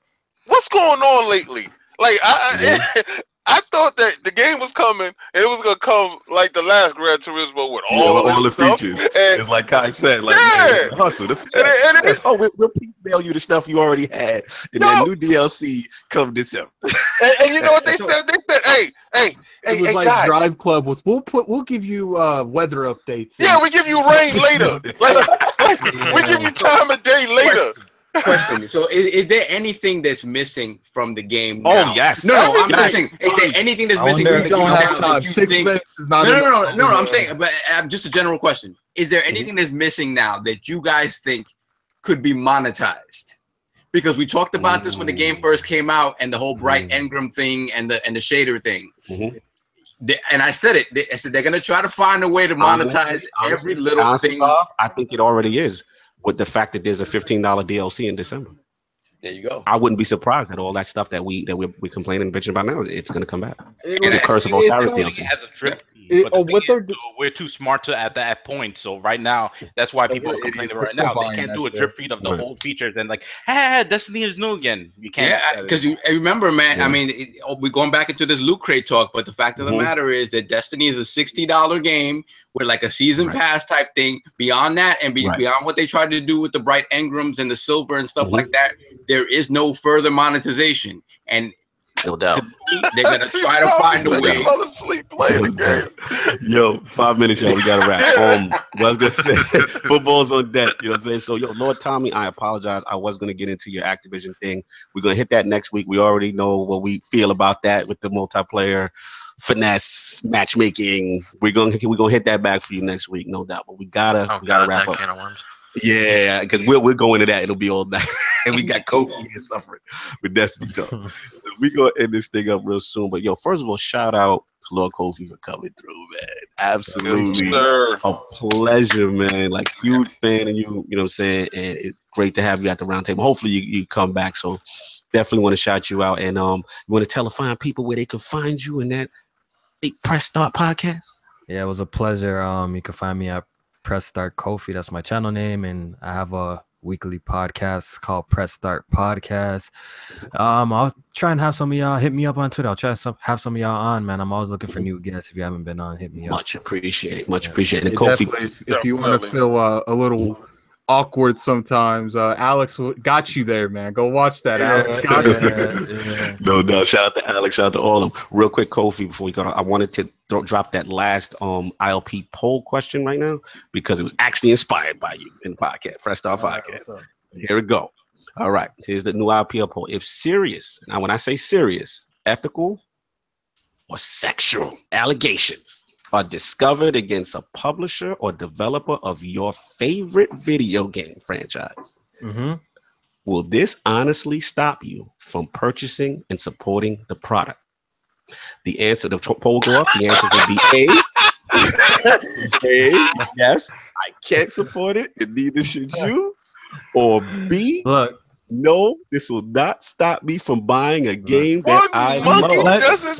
what's going on lately? Like, I thought that the game was coming, and it was gonna come like the last Gran Turismo with all the stuff. features. And it's like Kai said, like hustle. We'll email you the stuff you already had, and then new DLC come December. And you know what they said? They said, hey, it was like guys. Drive Club was. We'll give you weather updates. Yeah, we give you rain later. We give you time of day later. Question. So, is there anything that's missing from the game? Oh now? yes. No, I'm not saying. Is there anything that's missing from the game? Don't have now time. 6 minutes is not. No. I'm saying, but just a general question. Is there anything that's missing now that you guys think could be monetized? Because we talked about this when the game first came out, and the whole bright engram thing and the shader thing. And I said it. I said they're gonna try to find a way to monetize every little thing. I think it already is with the fact that there's a $15 DLC in December. There you go. I wouldn't be surprised at all that stuff that we're complaining and bitching about now. It's going to come back. And the Curse of Osiris doing DLC. it as a drip feed, but the thing is, we're too smart to at that point. So right now, that's why people are complaining right now. They can't do a drip feed of the old features and like, Destiny is new again. You can't. Yeah, because you remember, man. I mean, we're going back into this loot crate talk, but the fact of the matter is that Destiny is a $60 game with like a season pass type thing. Beyond that, and beyond what they tried to do with the bright engrams and the silver and stuff like that, there is no further monetization. And no doubt, they're gonna try to find a way. Fall asleep playing the game. Yo, 5 minutes, y'all. We gotta wrap. What I was gonna say, football's on deck. You know what I'm saying? So, yo, Lord Tommy, I apologize. I was gonna get into your Activision thing. We're gonna hit that next week. We already know what we feel about that with the multiplayer, finesse, matchmaking. We're gonna hit that back for you next week, no doubt. But we gotta wrap up. Can of worms. Yeah, because we'll go into that. It'll be all night. And we got Kofi here suffering with Destiny Talk. So we're going to end this thing up real soon. But, yo, first of all, shout out to Lord Kofi for coming through, man. Absolutely a pleasure, man. Like, huge fan of you, you know what I'm saying? And it's great to have you at the round table. Hopefully you come back. So definitely want to shout you out. And you want to tell the fine people where they can find you in that Press Start podcast? Yeah, it was a pleasure. You can find me at Press Start Kofi. That's my channel name, and I have a weekly podcast called Press Start Podcast. I'll try and have some of y'all hit me up on Twitter. I'll try to have some of y'all on, man. I'm always looking for new guests. If you haven't been on, hit me up. Much appreciate. And Kofi, if you want to feel a little awkward sometimes, Alex got you there, man. Go watch that. Alex got you. No doubt. Shout out to Alex. Shout out to all of them. Real quick, Kofi, before we go, I wanted to drop that last ILP poll question right now because it was actually inspired by you in the podcast, Fresh Start Podcast. Here we go. All right. Here's the new ILP poll. If serious, now when I say serious, ethical or sexual allegations are discovered against a publisher or developer of your favorite video game franchise, will this honestly stop you from purchasing and supporting the product? The answer, the poll will go up. The answer will be A, yes, I can't support it, and neither should you. Or B, look, no, this will not stop me from buying a game that I love.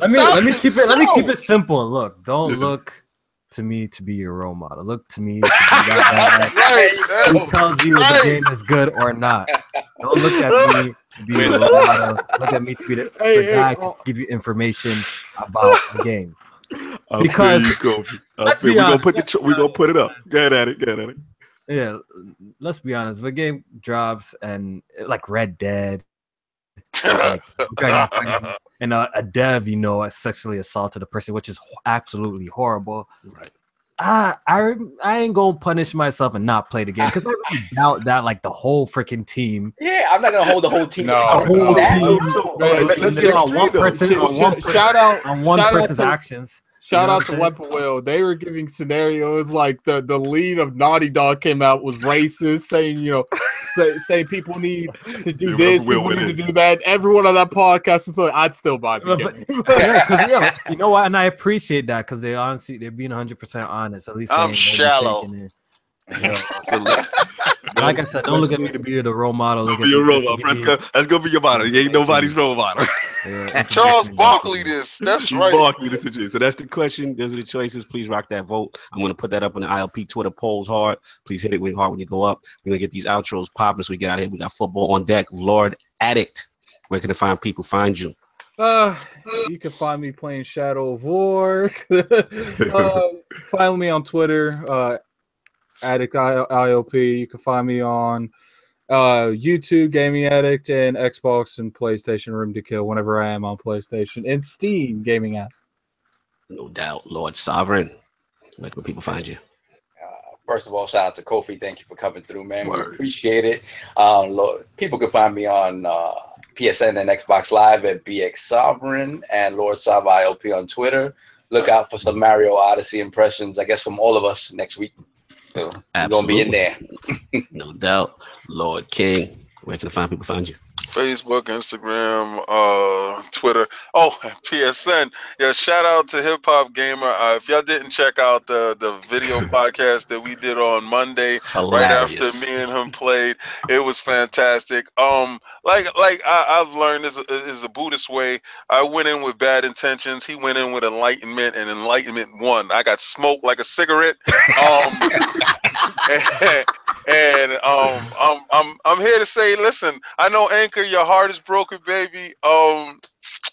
Let me keep it simple. Look, don't look to me to be your role model. Look to me to be that guy who tells you if the game is good or not. Don't look at me to be your role model. Look at me to be the guy to give you information about the game. Because we're gonna put it up. Get at it. Yeah, let's be honest. If a game drops and like Red Dead, like, and a dev, sexually assaulted a person, which is absolutely horrible. Right. I ain't gonna punish myself and not play the game because I really doubt that like the whole freaking team. Yeah, I'm not gonna hold the whole team. Shout out on one person's actions. Shout out to Weapon Will. They were giving scenarios like the lead of Naughty Dog came out was racist, saying saying people need to do this, people need to do that. Everyone on that podcast was like, I'd still buy the game. You know what? And I appreciate that because they're being 100% honest. At least I'm shallow. Like I said, don't look at me to be the role model. Look at your role model. That's gonna be your model. You ain't nobody's role model. Charles Barkley this. That's right. Barkley this situation. So that's the question. Those are the choices. Please rock that vote. I'm gonna put that up on the ILP Twitter polls hard. Please hit it with hard when you go up. We're gonna get these outros popping so we get out of here. We got football on deck. Lord Addict. Where can the find you? You can find me playing Shadow of War. Find me on Twitter. Addict ILP. You can find me on YouTube, Gaming Addict, and Xbox and PlayStation Room to Kill whenever I am on PlayStation, and Steam Gaming app. No doubt, Lord Sovereign. Where can people find you? First of all, shout out to Kofi. Thank you for coming through, man. We appreciate it. Lord, people can find me on PSN and Xbox Live at BX Sovereign and Lord Sav ILP on Twitter. Look out for some Mario Odyssey impressions, I guess, from all of us next week. So we're gonna be in there. No doubt. Lord King, where can the fine people find you? Facebook, Instagram, Twitter. Oh, PSN. Yeah, shout out to Hip Hop Gamer. If y'all didn't check out the video podcast that we did on Monday, right after Hilarious. me and him played, it was fantastic. I've learned this is a Buddhist way. I went in with bad intentions. He went in with enlightenment, and enlightenment won. I got smoked like a cigarette. I'm here to say, listen, I know Anchor, your heart is broken, baby.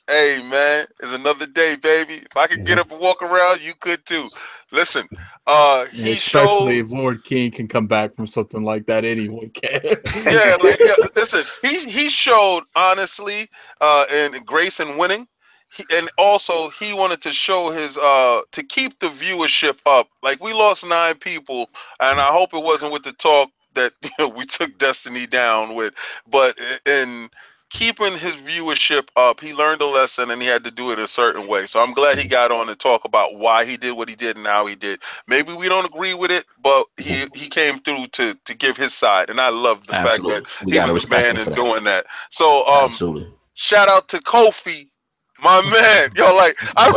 Hey man, it's another day, baby. If I could get up and walk around, you could too. Listen, he especially showed. if Lord King can come back from something like that, anyone can. Listen, he showed honestly, and grace and winning. And also he wanted to show his to keep the viewership up. Like, we lost 9 people, and I hope it wasn't with the talk that we took Destiny down with, but in keeping his viewership up, he learned a lesson, and he had to do it a certain way. So I'm glad he got on to talk about why he did what he did and how he did. Maybe we don't agree with it, but he came through to give his side, and I love the fact that he was a man in doing that. So shout out to Kofi, my man. Yo, like, I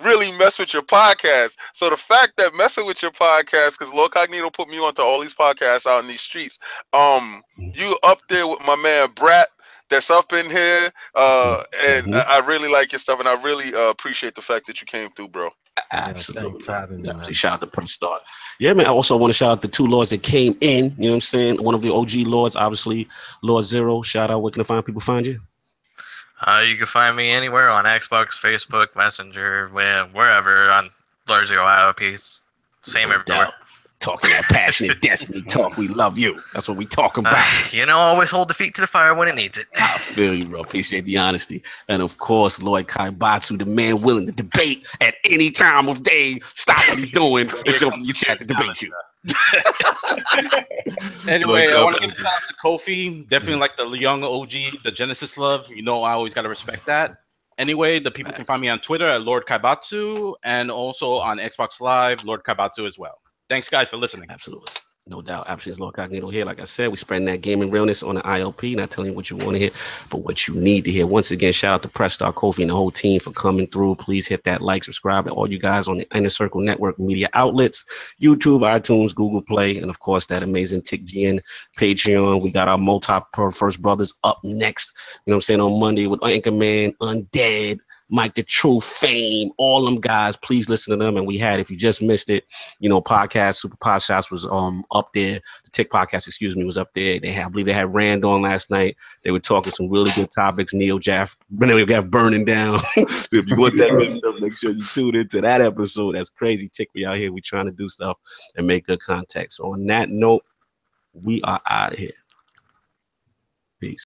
really mess with your podcast. So the fact that messing with your podcast, because Lord Cognito put me onto all these podcasts out in these streets, you up there with my man Brat that's up in here, and I really like your stuff, and I really appreciate the fact that you came through, bro. Absolutely. Thanks for having me, man. Shout out to Press Start. Yeah, man. I also want to shout out the 2 lords that came in. You know what I'm saying? One of the OG lords, obviously, Lord Zero. Shout out. Where can people find you? You can find me anywhere on Xbox, Facebook, Messenger, wherever on Lord Zero ILPs. Same everywhere. Talking that passionate Destiny talk. We love you. That's what we talking about. Always hold the feet to the fire when it needs it. I feel you, bro. Appreciate the honesty. And of course, Lloyd Kaibatsu, the man willing to debate at any time of day. Stop what he's doing and jump in your chat to debate you. Anyway, I want to give a shout out to Kofi. Definitely like the young OG, the Genesis love. I always got to respect that. Anyway, the people can find me on Twitter at Lord Kaibatsu, and also on Xbox Live, Lord Kaibatsu as well. Thanks, guys, for listening. Absolutely. No doubt. Absolutely. Lord Cognito here. Like I said, we spreading that gaming realness on the ILP, not telling you what you want to hear, but what you need to hear. Once again, shout out to Press Start Kofi and the whole team for coming through. Please hit that like, subscribe to all you guys on the Inner Circle Network media outlets, YouTube, iTunes, Google Play, and of course, that amazing TickGN Patreon. We got our Multi-First Brothers up next, you know what I'm saying, on Monday with Anchorman, Undead, Mike the True, Fame, all them guys. Please listen to them. And we had, if you just missed it, podcast Super Pod Shots was up there. The Tick Podcast, was up there. I believe they had Rand on last night. They were talking some really good topics. Neo Gaff burning down. So if you want that good stuff, make sure you tune into that episode. That's crazy. Tick, we out here. We trying to do stuff and make good contact. So on that note, we are out of here. Peace.